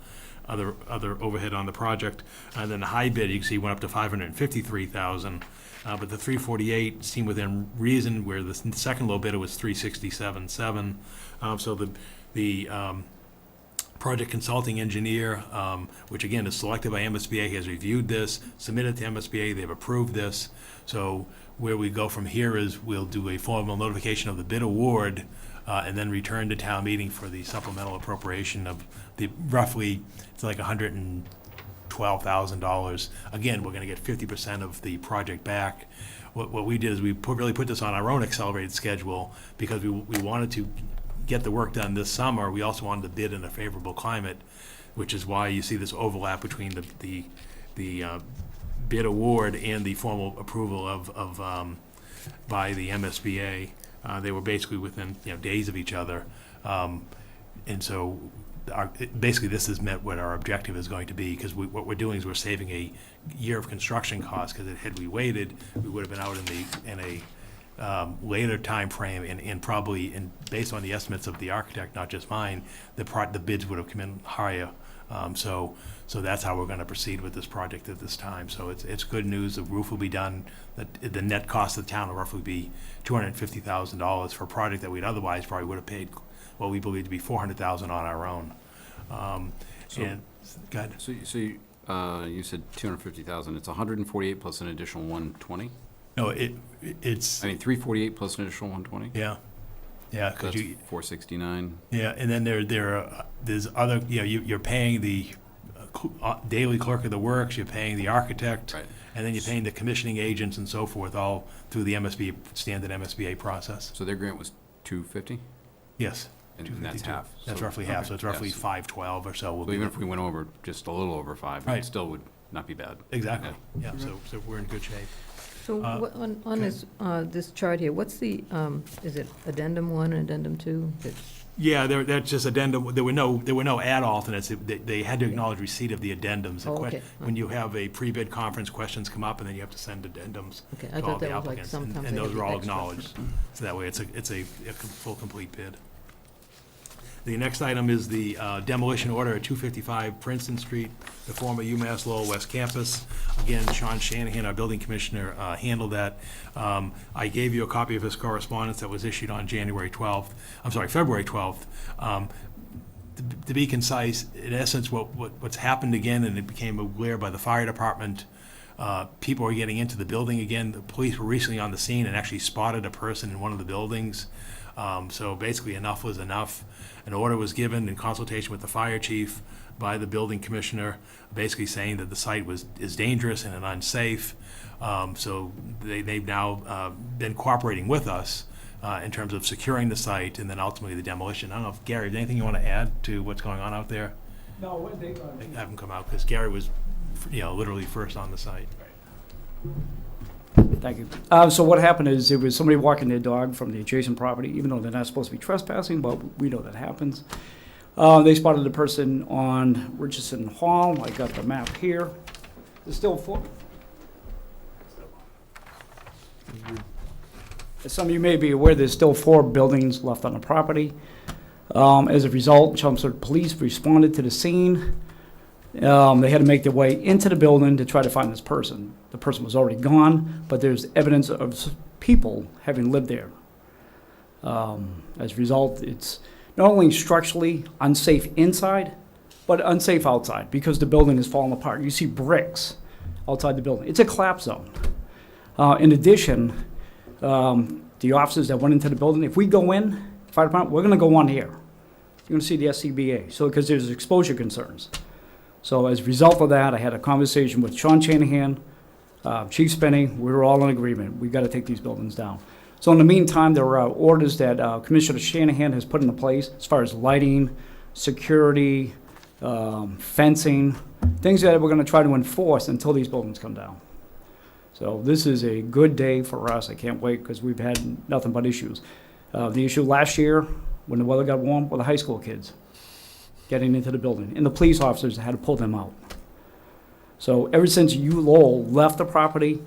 other overhead on the project. And then the high bid, you can see, went up to $553,000. But the 348 seemed within reason, where the second low bidder was 367.7. So the project consulting engineer, which again is selected by MSBA, has reviewed this, submitted to MSBA, they've approved this. So where we go from here is we'll do a formal notification of the bid award, and then return to town meeting for the supplemental appropriation of the roughly, it's like $112,000. Again, we're gonna get 50% of the project back. What we did is we really put this on our own accelerated schedule because we wanted to get the work done this summer. We also wanted to bid in a favorable climate, which is why you see this overlap between the bid award and the formal approval of by the MSBA. They were basically within days of each other, and so basically this has met what our objective is going to be, because what we're doing is we're saving a year of construction costs, because had we waited, we would have been out in a later time frame, and probably, based on the estimates of the architect, not just mine, the bids would have come in higher. So that's how we're going to proceed with this project at this time. So it's good news. The roof will be done. The net cost of the town will roughly be $250,000 for a project that we'd otherwise probably would have paid what we believe to be $400,000 on our own. And go ahead. So you said 250,000. It's 148 plus an additional 120. No, it's. 348 plus an additional 120. Yeah, yeah. So that's 469. Yeah, and then there's other. You're paying the daily clerk of the works. You're paying the architect, right, and then you're paying the commissioning agents and so forth, all through the standard MSBA process. So their grant was 250. Yes. And that's half. That's So- roughly half. okay, So it's roughly yes. 512 or so. So even if we went over just a little over 5, Right. it still would not be bad. Exactly. Yeah. So we're in good shape. So on this chart here, what's the, is it addendum 1 and addendum 2? Yeah, that's just addendum. There were no add alternates. They had to acknowledge receipt of the addendums. Okay. When you have a pre-bid conference, questions come up, and then you have to send addendums Okay, I to all thought the that was like applicants, sometimes and they those had are all extra. acknowledged. So that way, it's a full, complete bid. The next item is the demolition order at 255 Princeton Street, the former UMass Lowell West Campus. Again, Sean Shanahan, our building commissioner, handled that. I gave you a copy of his correspondence that was issued on February 12th. To be concise, in essence, what's happened again, and it became aware by the fire department, people are getting into the building again. The police were recently on the scene and actually spotted a person in one of the buildings. So basically, enough was enough. An order was given in consultation with the fire chief by the building commissioner, basically saying that the site is dangerous and unsafe. So they've now been cooperating with us in terms of securing the site and then ultimately the demolition. I don't know if, Gary, is anything you want to add to what's going on out there? No, Have him come out, because Gary was, literally first on the site. Thank you. So what happened is there was somebody walking their dog from the adjacent property, even though they're not supposed to be trespassing, but we know that happens. They spotted a person on Richardson Hall. I got the map here. There's still 4. As some of you may be aware, there's still 4 buildings left on the property. As a result, Chelmsford police responded to the scene. They had to make their way into the building to try to find this person. The person was already gone, but there's evidence of people having lived there. As a result, it's not only structurally unsafe inside, but unsafe outside, because the building is falling apart. You see bricks outside the building. It's a collapse zone. In addition, the officers that went into the building, if we go in, fire department, we're gonna go on here. You're gonna see the SCBA, so, because there's exposure concerns. So as a result of that, I had a conversation with Sean Shanahan, Chief Spinney. We were all in agreement. We got to take these buildings down. So in the meantime, there are orders that Commissioner Shanahan has put into place as far as lighting, security, fencing, things that we're going to try to enforce until these buildings come down. So this is a good day for us. I can't wait, because we've had nothing but issues. The issue last year, when the weather got warm, were the high school kids. getting into the building, and the police officers had to pull them out. So ever since Lowell left the property,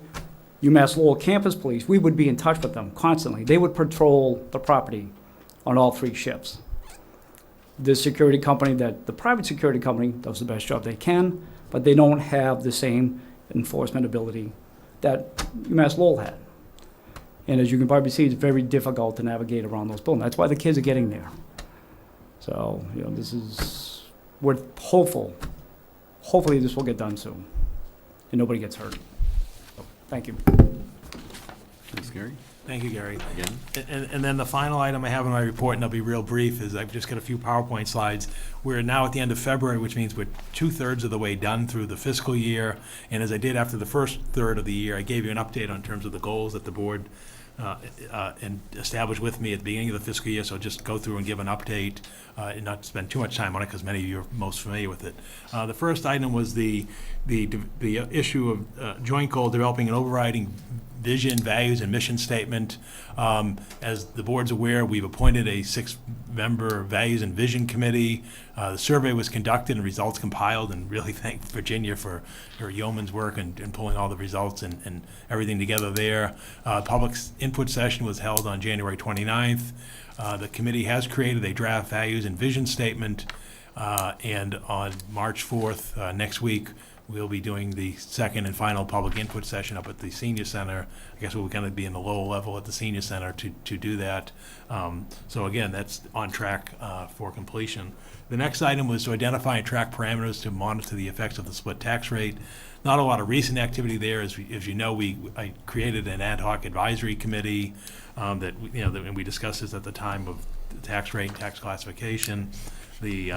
UMass Lowell campus police, we would be in touch with them constantly. They would patrol the property on all 3 shifts. This security company, the private security company, does the best job they can, but they don't have the same enforcement ability that UMass Lowell had. And as you can probably see, it's very difficult to navigate around those buildings. That's why the kids are getting there. So, we're hopeful. Hopefully this will get done soon and nobody gets hurt. So, thank you. Thanks, Gary. Thank you, Gary. Again. And then the final item I have in my report, and I'll be real brief, is I've just got a few PowerPoint slides. We're now at the end of February, which means we're 2/3 of the way done through the fiscal year. And as I did after the first third of the year, I gave you an update on terms of the goals that the board and established with me at the beginning of the fiscal year. So I'll just go through and give an update and not spend too much time on it because many of you are most familiar with it. The first item was the issue of joint goal, developing an overriding vision, values, and mission statement. As the board's aware, we've appointed a 6-member values and vision committee. The survey was conducted and results compiled, and really thank Virginia for her yeoman's work and pulling all the results and everything together there. Public input session was held on January 29th. The committee has created a draft values and vision statement, and on March 4th, next week, we'll be doing the second and final public input session up at the senior center. I guess we're going to be in the lower level at the senior center to do that. So again, that's on track for completion. The next item was to identify and track parameters to monitor the effects of the split tax rate. Not a lot of recent activity there. As you know, I created an ad hoc advisory committee that and we discussed this at the time of the tax rate and tax classification. The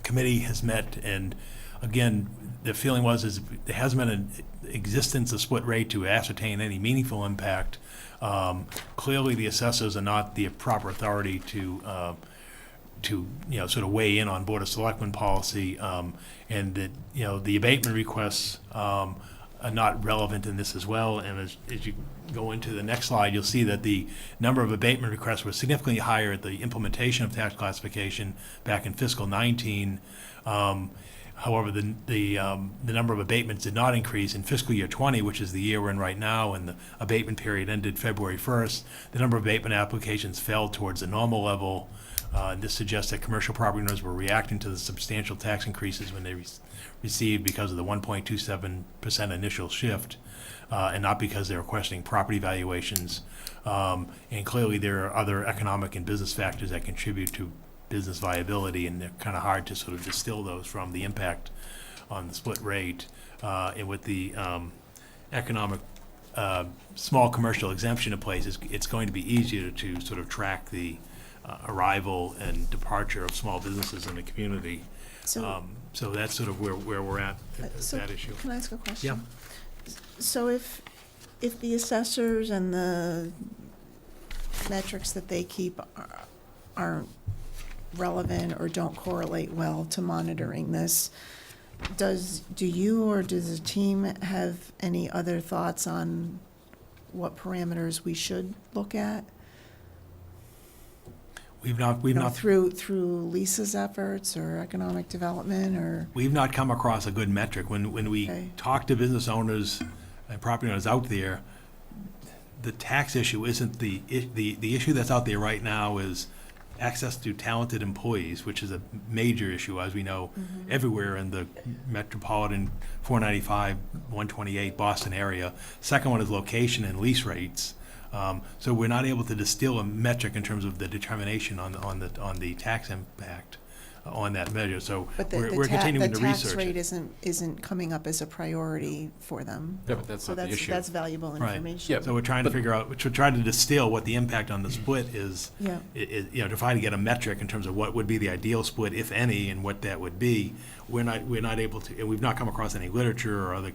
committee has met, and again, the feeling is there hasn't been an existence of split rate to ascertain any meaningful impact. Clearly, the assessors are not the proper authority to sort of weigh in on Board of Selectmen policy, and that the abatement requests are not relevant in this as well. And as you go into the next slide, you'll see that the number of abatement requests was significantly higher at the implementation of tax classification back in fiscal 19. However, the number of abatements did not increase in fiscal year 20, which is the year we're in right now, and the abatement period ended February 1st. The number of abatement applications fell towards the normal level. This suggests that commercial property owners were reacting to the substantial tax increases when they received because of the 1.27% initial shift, and not because they were questioning property valuations. And clearly, there are other economic and business factors that contribute to business viability, and they're kind of hard to sort of distill those from the impact on the split rate. And with the economic small commercial exemption in place, it's going to be easier to sort of track the arrival and departure of small businesses in the community. So that's sort of where we're at that issue. Can I ask a question? Yeah. So if the assessors and the metrics that they keep aren't relevant or don't correlate well to monitoring this, do you or does the team have any other thoughts on what parameters we should look at? We've not through Lisa's efforts or economic development, or we've not come across a good metric. When we talk to business owners and property owners out there, the tax issue isn't the issue that's out there right now is access to talented employees, which is a major issue, as we know, everywhere in the metropolitan 495, 128 Boston area. Second one is location and lease rates. So we're not able to distill a metric in terms of the determination on the tax impact on that measure. So we're continuing to research. The tax rate isn't coming up as a priority for them. Yeah, but that's not the issue. That's valuable information. Right. So we're trying to figure out, we're trying to distill what the impact on the split is. Yeah. To try to get a metric in terms of what would be the ideal split, if any, and what that would be. We're not able to, and we've not come across any literature or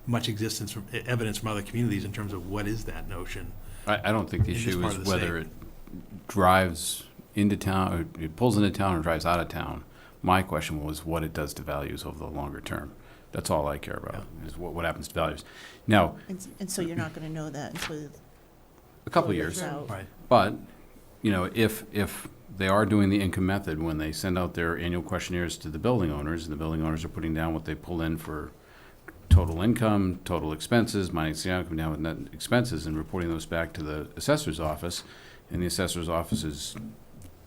much evidence from other communities in terms of what is that notion. I don't think the issue is whether it drives into town, or it pulls into town or drives out of town. My question was what it does to values over the longer term. That's all I care about, is what happens to values. Now, And so you're not going to know that until a couple of years, out. Right. but if they are doing the income method, when they send out their annual questionnaires to the building owners, and the building owners are putting down what they pull in for total income, total expenses, minus the income down with net expenses, and reporting those back to the assessor's office, and the assessor's office is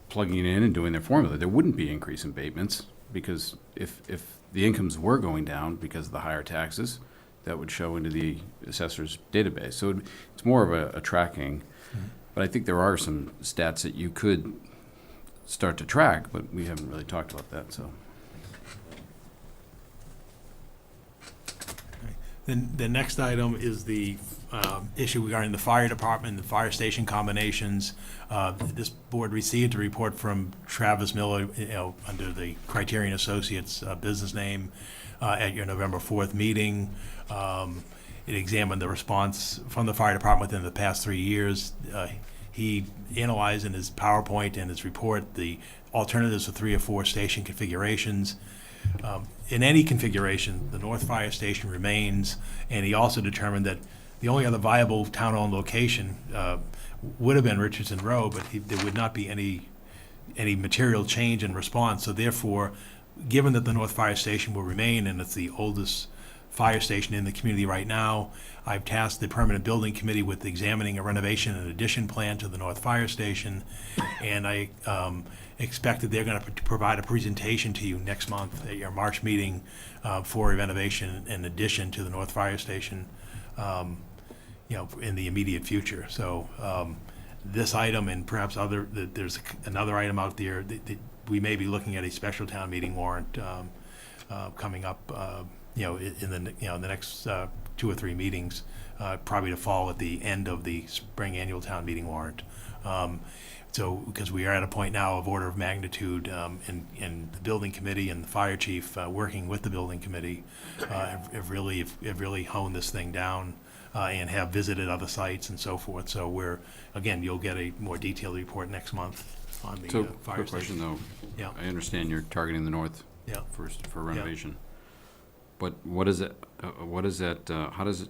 plugging it in and doing their formula, there wouldn't be increase in abatements, because if the incomes were going down because of the higher taxes, that would show into the assessor's database. So it's more of a tracking. But I think there are some stats that you could start to track, but we haven't really talked about that, so. Then the next item is the issue regarding the fire department, the fire station combinations. This board received a report from Travis Miller, under the Criterion Associates business name, at your November 4th meeting. It examined the response from the fire department within the past 3 years. He analyzed in his PowerPoint and his report the alternatives for 3 or 4 station configurations. In any configuration, the North Fire Station remains, and he also determined that the only other viable town-owned location would have been Richardson Road, but there would not be any material change in response. So therefore, given that the North Fire Station will remain, and it's the oldest fire station in the community right now, I've tasked the Permanent Building Committee with examining a renovation and addition plan to the North Fire Station, and I expect that they're going to provide a presentation to you next month at your March meeting for a renovation and addition to the North Fire Station, in the immediate future. So this item and perhaps there's another item out there that we may be looking at a special town meeting warrant coming up, in the next 2 or 3 meetings, probably to fall at the end of the spring annual town meeting warrant. So, because we are at a point now of order of magnitude, in the building committee and the fire chief, working with the building committee, have really honed this thing down, and have visited other sites and so forth. So you'll get a more detailed report next month on the fire Quick question station. though. Yeah. I understand you're targeting the north Yeah. first for renovation. But what is it, how does it,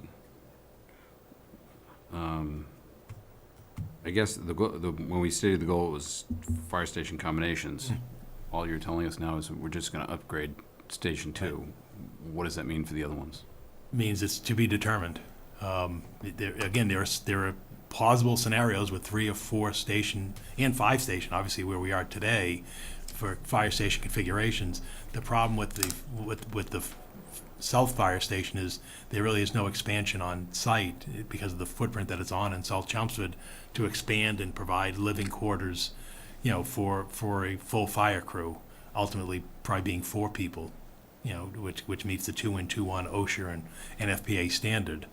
I guess when we stated the goal was fire station combinations, all you're telling us now is we're just gonna upgrade Station 2. What does that mean for the other ones? Means it's to be determined. There are plausible scenarios with 3 or 4 station and 5 station, obviously where we are today, for fire station configurations. The problem with the South Fire Station is there really is no expansion on site because of the footprint that it's on in South Chelmsford to expand and provide living quarters, for a full fire crew, ultimately probably being 4 people, which meets the 2 and 2 on OSHA and NFPA standard.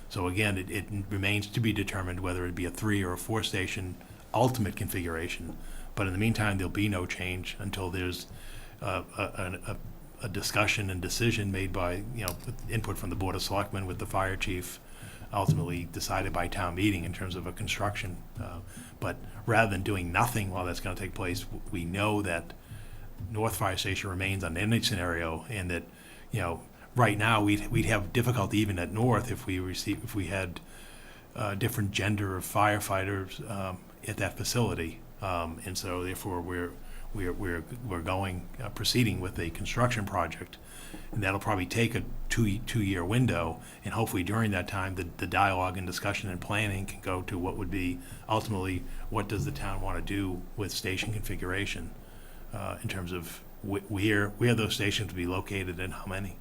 So again, it remains to be determined whether it be a 3 or a 4 station ultimate configuration. But in the meantime, there'll be no change until there's a discussion and decision made by, with input from the Board of Selectmen with the fire chief, ultimately decided by town meeting in terms of a construction. But rather than doing nothing while that's going to take place, we know that North Fire Station remains on any scenario, and that, right now we'd have difficulty even at North if we had different gender of firefighters at that facility, and so therefore we're proceeding with a construction project, and that'll probably take a two-year window, and hopefully during that time the dialogue and discussion and planning can go to what would be ultimately what does the town want to do with station configuration, in terms of where those stations will be located and how many.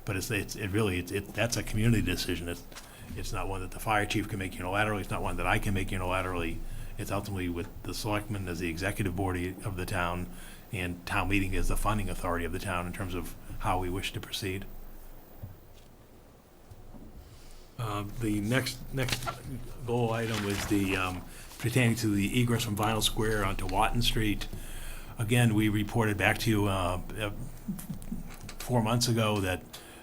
But that's a community decision. It's not one that the fire chief can make unilaterally. It's not one that I can make unilaterally. It's ultimately with the selectmen as the executive board of the town, and town meeting as the funding authority of the town in terms of how we wish to proceed. The next goal item was pertaining to the egress from Vinyl Square onto Watton Street. Again, we reported back to you 4 months ago that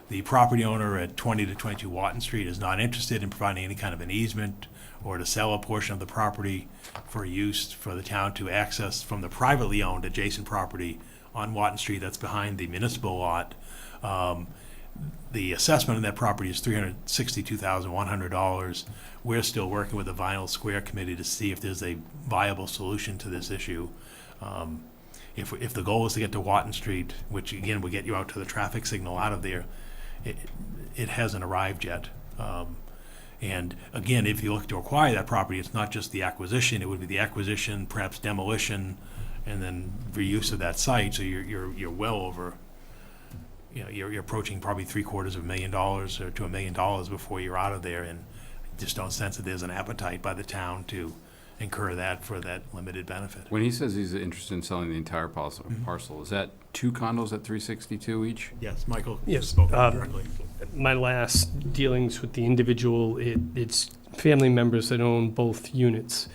the property owner at 20 to 22 Watton Street is not interested in providing any kind of an easement or to sell a portion of the property for use for the town to access from the privately owned adjacent property on Watton Street that's behind the municipal lot. the assessment on that property is $362,100. We're still working with the Vinyl Square Committee to see if there's a viable solution to this issue. If the goal is to get to Watton Street, which again would get you out to the traffic signal out of there, it hasn't arrived yet. And again, if you look to acquire that property, it's not just the acquisition, it would be the acquisition, perhaps demolition, and then reuse of that site. So you're well over, you're approaching probably $750,000 or to $1 million before you're out of there, and I just don't sense that there's an appetite by the town to incur that for that limited benefit. When he says he's interested in selling the entire parcel, is that 2 condos at 362 each? Yes, Michael Yes, spoke directly. My last dealings with the individual, it's family members that own both units.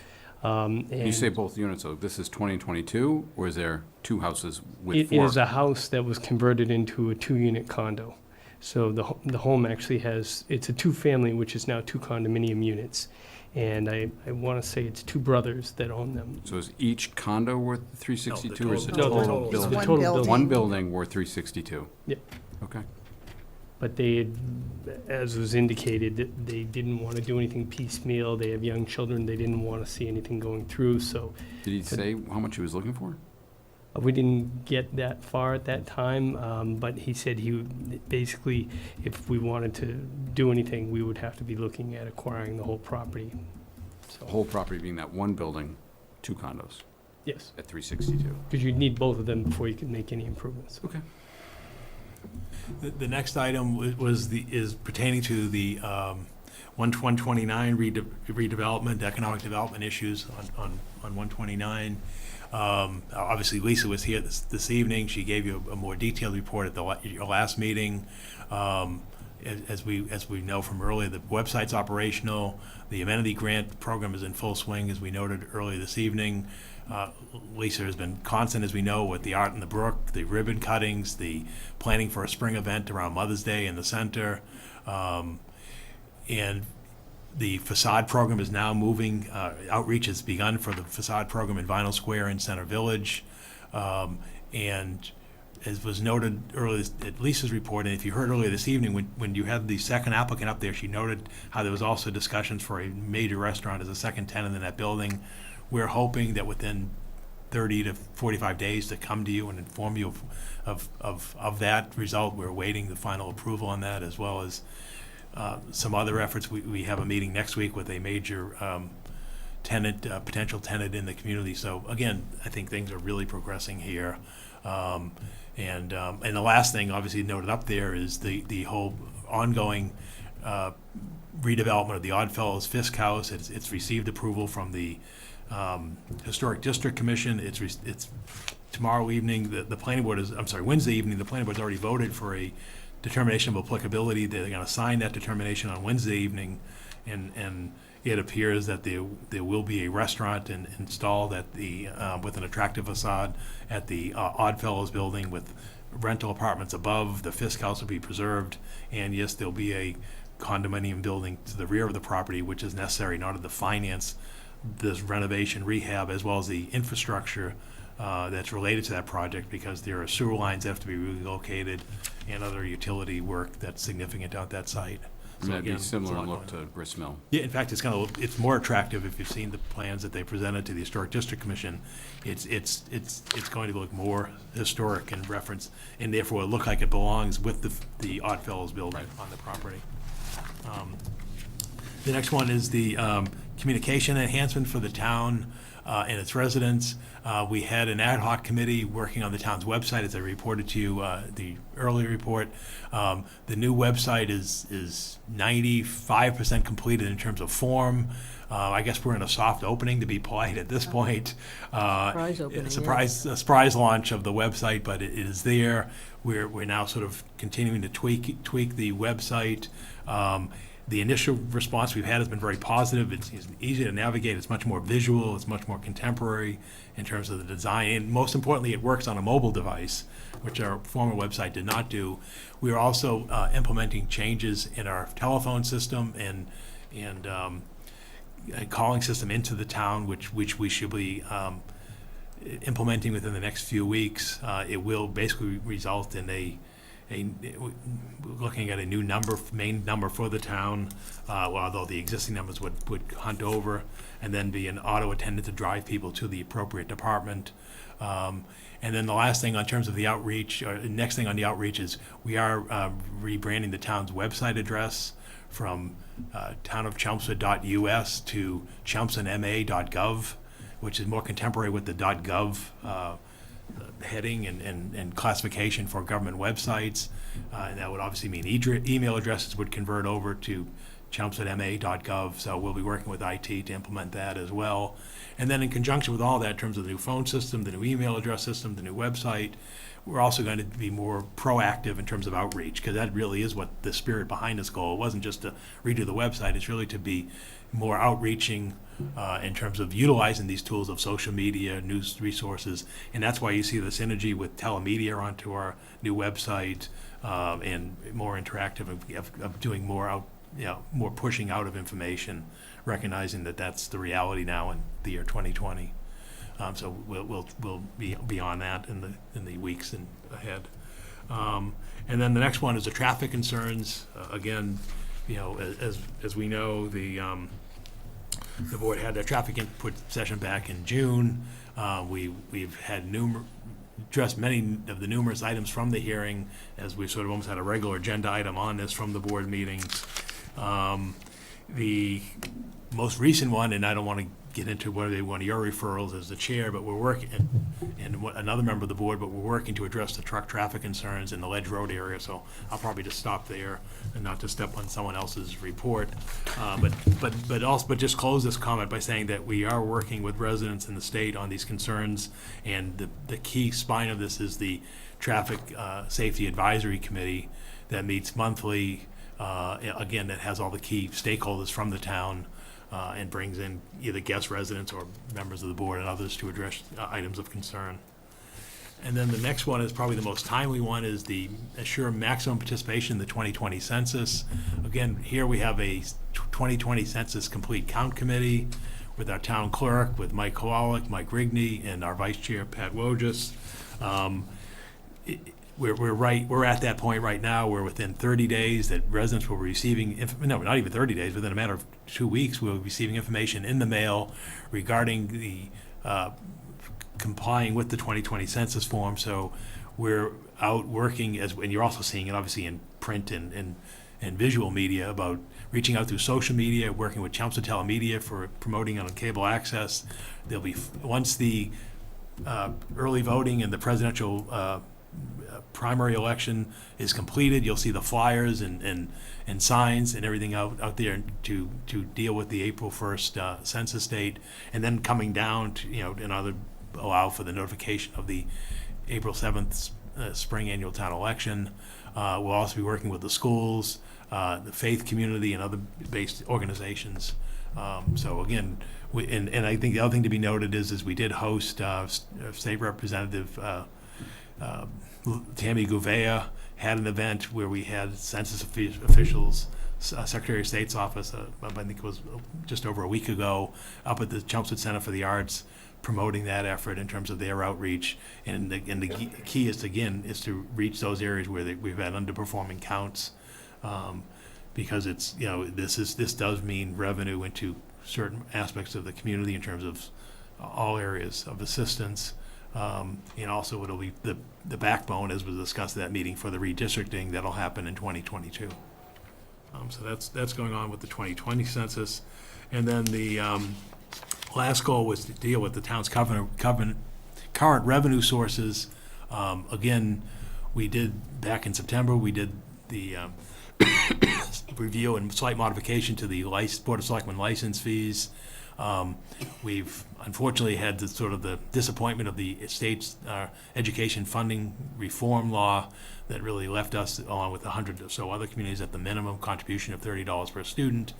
You say both units, so this is 20 and 22, or is there 2 houses with It 4? is a house that was converted into a 2-unit condo. So the home actually it's a 2-family, which is now 2 condominium units. And I want to say it's 2 brothers that own them. So is each condo worth 362, or is it No, the total total. building? It's the total building. One building worth 362? Yep. Okay. But they had, as was indicated, they didn't want to do anything piecemeal. They have young children. They didn't want to see anything going through, so. Did he say how much he was looking for? We didn't get that far at that time, but he said he would, basically, if we wanted to do anything, we would have to be looking at acquiring the whole property. The whole property being that one building, 2 condos? Yes. At 362? Because you'd need both of them before you could make any improvements. Okay. The next item is pertaining to the 129 redevelopment, economic development issues on 129. Obviously, Lisa was here this evening. She gave you a more detailed report at your last meeting. As we know from earlier, the website's operational. The amenity grant program is in full swing, as we noted earlier this evening. Lisa has been constant, as we know, with the Art in the Brook, the ribbon cuttings, the planning for a spring event around Mother's Day in the center. And the facade program is now moving. Outreach has begun for the facade program in Vinyl Square in Center Village. And as was noted earlier at Lisa's report, and if you heard earlier this evening, when you had the second applicant up there, she noted how there was also discussions for a major restaurant as a second tenant in that building. We're hoping that within 30 to 45 days to come to you and inform you of that result. We're awaiting the final approval on that, as well as some other efforts. We have a meeting next week with a major potential tenant in the community. So again, I think things are really progressing here. And the last thing, obviously noted up there, is the whole ongoing redevelopment of the Oddfellows Fisk House. It's received approval from the Historic District Commission. It's tomorrow evening. The planning board Wednesday evening. The planning board's already voted for a determination of applicability. They're going to sign that determination on Wednesday evening, and it appears that there will be a restaurant installed at the with an attractive facade at the Oddfellows building with rental apartments above. The Fisk House will be preserved, and yes, there'll be a condominium building to the rear of the property, which is necessary in order to finance this renovation rehab, as well as the infrastructure that's related to that project, because there are sewer lines that have to be relocated and other utility work that's significant at that site. So that'd be similar look to Grist Mill. Yeah, in fact, it's more attractive if you've seen the plans that they presented to the Historic District Commission. It's going to look more historic in reference, and therefore look like it belongs with the Oddfellows building on the property. The next one is the communication enhancement for the town and its residents. We had an ad hoc committee working on the town's website, as I reported to you the earlier report. The new website is 95% completed in terms of form. I guess we're in a soft opening, to be polite at this point. Surprise opening, a surprise launch of the website, but it is there. We're now sort of continuing to tweak the website. The initial response we've had has been very positive. It's easy to navigate. It's much more visual. It's much more contemporary in terms of the design. And most importantly, it works on a mobile device, which our former website did not do. We are also implementing changes in our telephone system and a calling system into the town, which we should be implementing within the next few weeks. It will basically result in looking at a new number, main number for the town, although the existing numbers would hunt over, and then be an auto attendant to drive people to the appropriate department. And then the last thing in terms of the outreach, or the next thing on the outreach is we are rebranding the town's website address from townofchelmsford.us to chelmsfordma.gov, which is more contemporary with the .gov heading and classification for government websites. And that would obviously mean email addresses would convert over to chelmsfordma.gov, so we'll be working with IT to implement that as well. And then in conjunction with all that, in terms of the new phone system, the new email address system, the new website, we're also going to be more proactive in terms of outreach, because that really is what the spirit behind this goal. It wasn't just to redo the website, it's really to be more outreaching in terms of utilizing these tools of social media, news resources, and that's why you see the synergy with telemedia onto our new website, and more interactive of doing more more pushing out of information, recognizing that that's the reality now in the year 2020. So we'll be on that in the weeks ahead. And then the next one is the traffic concerns. Again, as we know, the board had their traffic input session back in June. We've had addressed many of the numerous items from the hearing, as we sort of almost had a regular agenda item on this from the board meetings. The most recent one, and I don't want to get into whether they want your referrals as the chair, but we're working, and another member of the board, but we're working to address the truck traffic concerns in the Ledge Road area, so I'll probably just stop there and not to step on someone else's report. But just close this comment by saying that we are working with residents in the state on these concerns, and the key spine of this is the Traffic Safety Advisory Committee that meets monthly, again, that has all the key stakeholders from the town, and brings in either guest residents or members of the board and others to address items of concern. And then the next one is probably the most timely one, is the assure maximum participation in the 2020 census. Again, here we have a 2020 census complete count committee with our town clerk, with Mike Kowalik, Mike Rigney, and our vice chair, Pat Wojcik. We're at that point right now where within 30 days that residents will be receiving, no, not even 30 days, within a matter of 2 weeks, we'll be receiving information in the mail regarding the complying with the 2020 census form. So we're out working, and you're also seeing it obviously in print and visual media, about reaching out through social media, working with Chelmsford Telemedia for promoting on cable access. There'll be, once the early voting and the presidential primary election is completed, you'll see the flyers and signs and everything out there to deal with the April 1st census date, and then coming down to, another allow for the notification of the April 7th spring annual town election. We'll also be working with the schools, the faith community, and other based organizations. So again, and I think the other thing to be noted is we did host State Representative Tammy Gouveia had an event where we had census officials, Secretary of State's office, I think it was just over a week ago, up at the Chelmsford Center for the Arts, promoting that effort in terms of their outreach. And the key is, again, is to reach those areas where we've had underperforming counts, because it's, this does mean revenue into certain aspects of the community in terms of all areas of assistance. And also it'll be the backbone, as was discussed at that meeting, for the redistricting that'll happen in 2022. So that's going on with the 2020 census. And then the last goal was to deal with the town's current revenue sources. Again, we did, back in September, we did the review and slight modification to the Board of Selectmen license fees. We've unfortunately had the disappointment of the state's education funding reform law that really left us, along with 100 or so other communities, at the minimum contribution of $30 per student.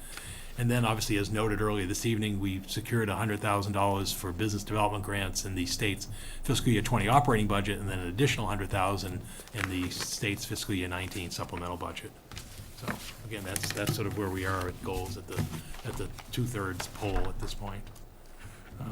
And then, obviously, as noted earlier this evening, we secured $100,000 for business development grants in the state's fiscal year 20 operating budget, and then an additional $100,000 in the state's fiscal year 19 supplemental budget. So again, that's sort of where we are at goals at the 2/3 poll at this point.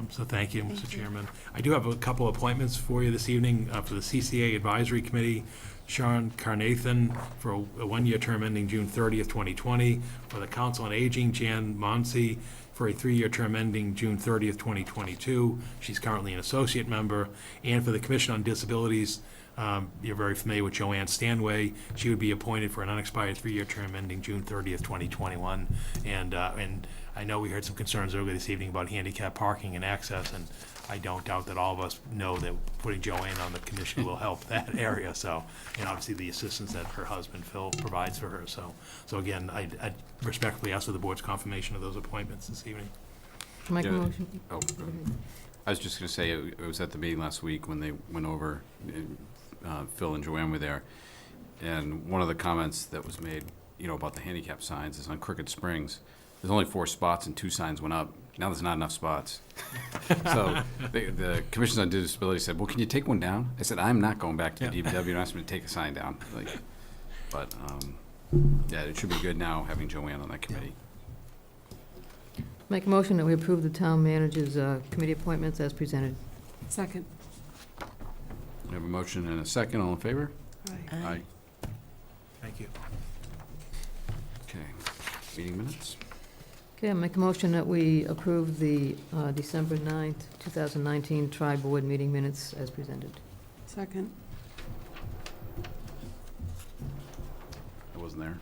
So thank you, Mr. Chairman. I do have a couple appointments for you this evening for the CCA Advisory Committee. Sean Carnathan for a one-year term ending June 30th, 2020. For the Council on Aging, Jan Monsi for a 3-year term ending June 30th, 2022. She's currently an associate member. And for the Commission on Disabilities, you're very familiar with Joanne Stanway. She would be appointed for an unexpired 3-year term ending June 30th, 2021. And I know we heard some concerns earlier this evening about handicap parking and access, and I don't doubt that all of us know that putting Joanne on the commission will help that area. So, and obviously the assistance that her husband Phil provides for her. So again, I respectfully ask for the board's confirmation of those appointments this evening. Make a Yeah. motion. Oh, I was just going to say, it was at the meeting last week when they went over, Phil and Joanne were there, and one of the comments that was made, about the handicap signs is on Crooked Springs. There's only 4 spots and 2 signs went up. Now there's not enough spots. So the Commission on Disability said, well, can you take one down? I said, I'm not going back to the DPW and ask me to take a sign down. But yeah, it should be good now having Joanne on that committee. Make a motion that we approve the town manager's committee appointments as presented. Second. We have a motion and a second. All in favor? Aye. Thank you. Okay. Meeting minutes? Okay, I make a motion that we approve the December 9th, 2019 tri-board meeting minutes as presented. Second. I wasn't there.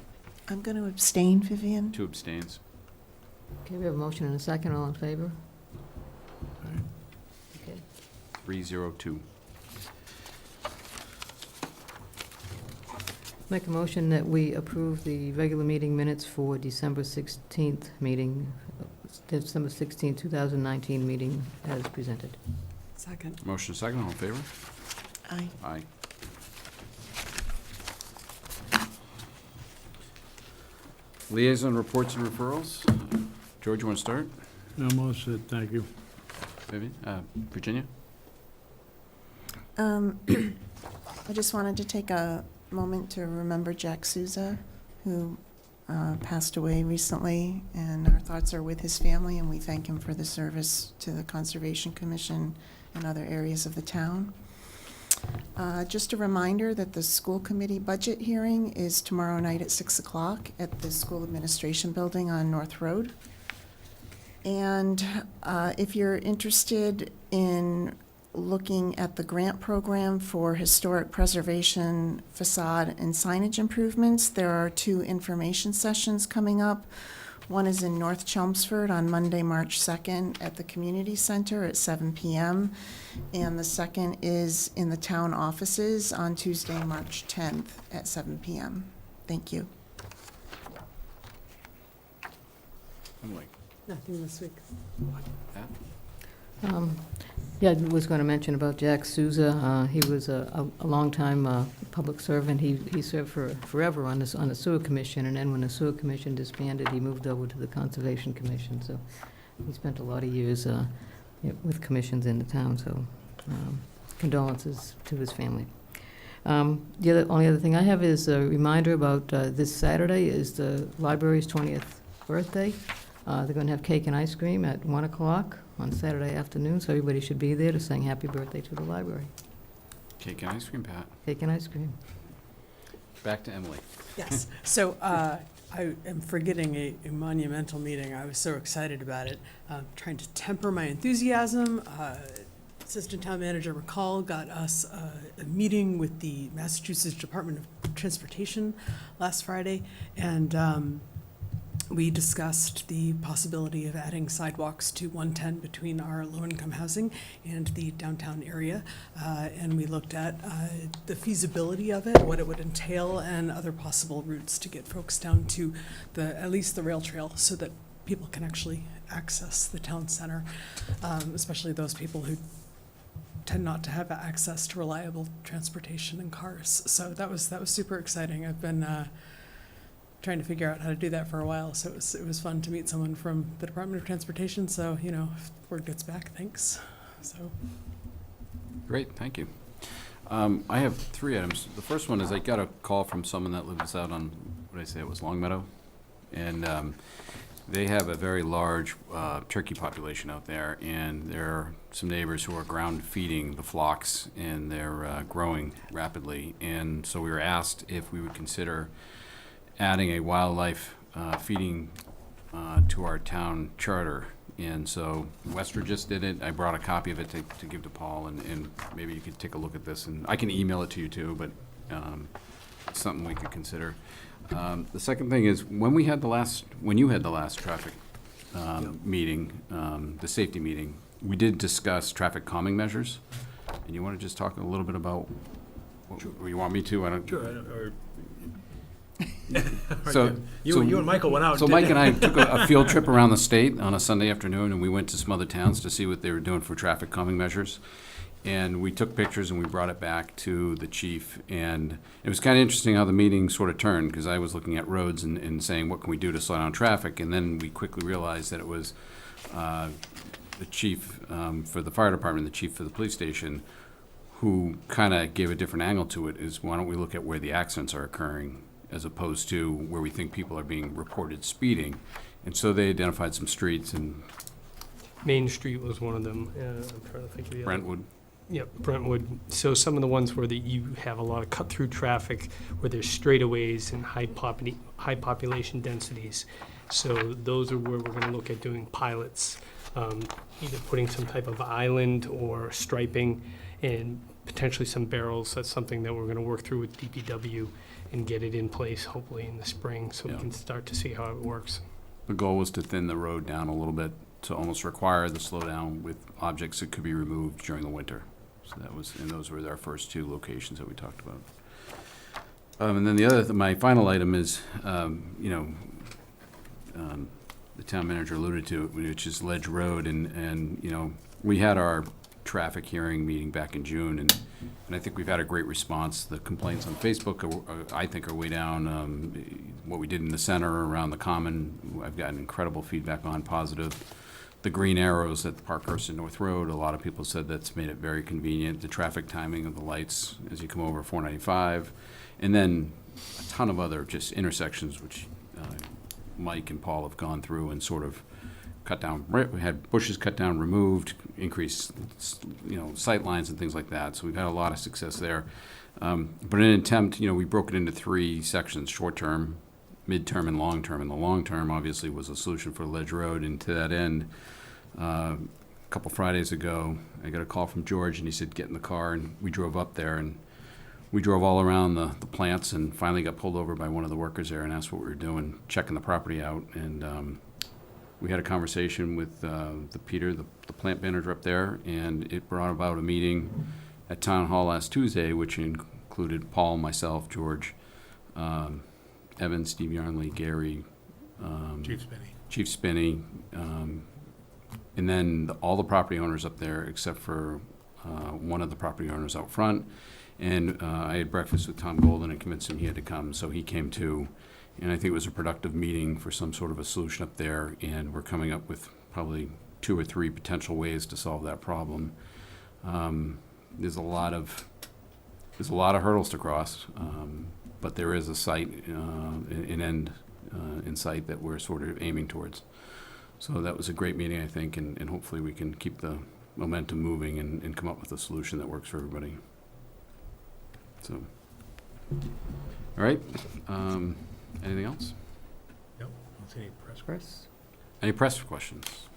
I'm going to abstain, Vivian. 2 abstains. Okay, we have a motion and a second. All in favor? Okay. 302. Make a motion that we approve the regular meeting minutes for December 16th meeting, December 16th, 2019 meeting as presented. Second. Motion second. All in favor? Aye. Aye. Liaison reports and referrals. George, you want to start? No, more said, thank you. Vivian? Virginia? I just wanted to take a moment to remember Jack Souza, who passed away recently, and our thoughts are with his family, and we thank him for the service to the Conservation Commission and other areas of the town. Just a reminder that the school committee budget hearing is tomorrow night at 6 o'clock at the School Administration Building on North Road. And if you're interested in looking at the grant program for historic preservation, facade, and signage improvements, there are 2 information sessions coming up. One is in North Chelmsford on Monday, March 2nd at the Community Center at 7 p.m. And the second is in the town offices on Tuesday, March 10th at 7 p.m. Thank you. Emily? Nothing this week. Yeah, I was going to mention about Jack Souza. He was a longtime public servant. He served for forever on the sewer commission, and then when the sewer commission disbanded, he moved over to the Conservation Commission. So he spent a lot of years with commissions in the town. So condolences to his family. The only other thing I have is a reminder about this Saturday is the library's 20th birthday. They're going to have cake and ice cream at 1 o'clock on Saturday afternoon, so everybody should be there to sing happy birthday to the library. Cake and ice cream, Pat. Cake and ice cream. Back to Emily. Yes. So I am forgetting a monumental meeting. I was so excited about it. Trying to temper my enthusiasm. Assistant Town Manager McCall got us a meeting with the Massachusetts Department of Transportation last Friday, and we discussed the possibility of adding sidewalks to 110 between our low-income housing and the downtown area. And we looked at the feasibility of it, what it would entail, and other possible routes to get folks down to at least the rail trail so that people can actually access the town center, especially those people who tend not to have access to reliable transportation and cars. So that was super exciting. I've been trying to figure out how to do that for a while, so it was fun to meet someone from the Department of Transportation. So if word gets back, thanks. So Great, thank you. I have 3 items. The first one is I got a call from someone that lives out on, what did I say, it was Long Meadow, and They have a very large turkey population out there, and there are some neighbors who are ground feeding the flocks, and they're growing rapidly. And so we were asked if we would consider adding a wildlife feeding to our town charter. And so Westford just did it. I brought a copy of it to give to Paul, and maybe you could take a look at this. And I can email it to you too, but it's something we could consider. The second thing is, when you had the last traffic meeting, the safety meeting, we did discuss traffic calming measures. And you want to just talk a little bit about, or you want me to? I don't. Sure. So You and Michael went out. So Mike and I took a field trip around the state on a Sunday afternoon, and we went to some other towns to see what they were doing for traffic calming measures. And we took pictures and we brought it back to the chief. And it was kind of interesting how the meeting sort of turned, because I was looking at roads and saying, what can we do to slow down traffic? And then we quickly realized that it was the chief for the fire department, the chief for the police station, who kind of gave a different angle to it, is why don't we look at where the accidents are occurring as opposed to where we think people are being reported speeding. And so they identified some streets, and Main Street was one of them. I'm trying to think of the other. Brentwood. Yep, Brentwood. So some of the ones where you have a lot of cut-through traffic, where there's straightaways and high population densities. So those are where we're going to look at doing pilots, either putting some type of island or striping, and potentially some barrels. That's something that we're going to work through with DPW and get it in place hopefully in the spring, so we can start to see how it works. The goal was to thin the road down a little bit to almost require the slowdown with objects that could be removed during the winter. So that was, and those were our first two locations that we talked about. And then my final item is, the town manager alluded to it, which is Ledge Road, and we had our traffic hearing meeting back in June, and I think we've had a great response. The complaints on Facebook I think are way down. What we did in the center around the common, I've gotten incredible feedback on, positive. The green arrows at the Parkhurst and North Road, a lot of people said that's made it very convenient. The traffic timing of the lights as you come over 495, and then a ton of other just intersections which Mike and Paul have gone through and sort of cut down. We had bushes cut down, removed, increased, sight lines and things like that. So we've had a lot of success there. But in an attempt, we broke it into three sections: short term, mid-term, and long-term. And the long-term obviously was a solution for Ledge Road. And to that end, a couple Fridays ago, I got a call from George, and he said, get in the car. And we drove up there, and we drove all around the plants, and finally got pulled over by one of the workers there and asked what we were doing, checking the property out. And we had a conversation with Peter, the plant manager up there, and it brought about a meeting at Town Hall last Tuesday, which included Paul, myself, George, Evan, Steve Yarnley, Gary, Chief Spinney, and then all the property owners up there except for one of the property owners out front. And I had breakfast with Tom Golden and convinced him he had to come, so he came too. And I think it was a productive meeting for some sort of a solution up there, and we're coming up with probably 2 or 3 potential ways to solve that problem. There's a lot of hurdles to cross, but there is a site, an end in sight that we're sort of aiming towards. So that was a great meeting, I think, and hopefully we can keep the momentum moving and come up with a solution that works for everybody. So, all right. Anything else? No, I don't see any press. Any press questions?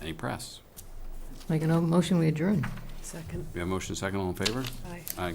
Any press? Make a motion, we adjourn. Second. We have motion second, all in favor? Aye. Aye.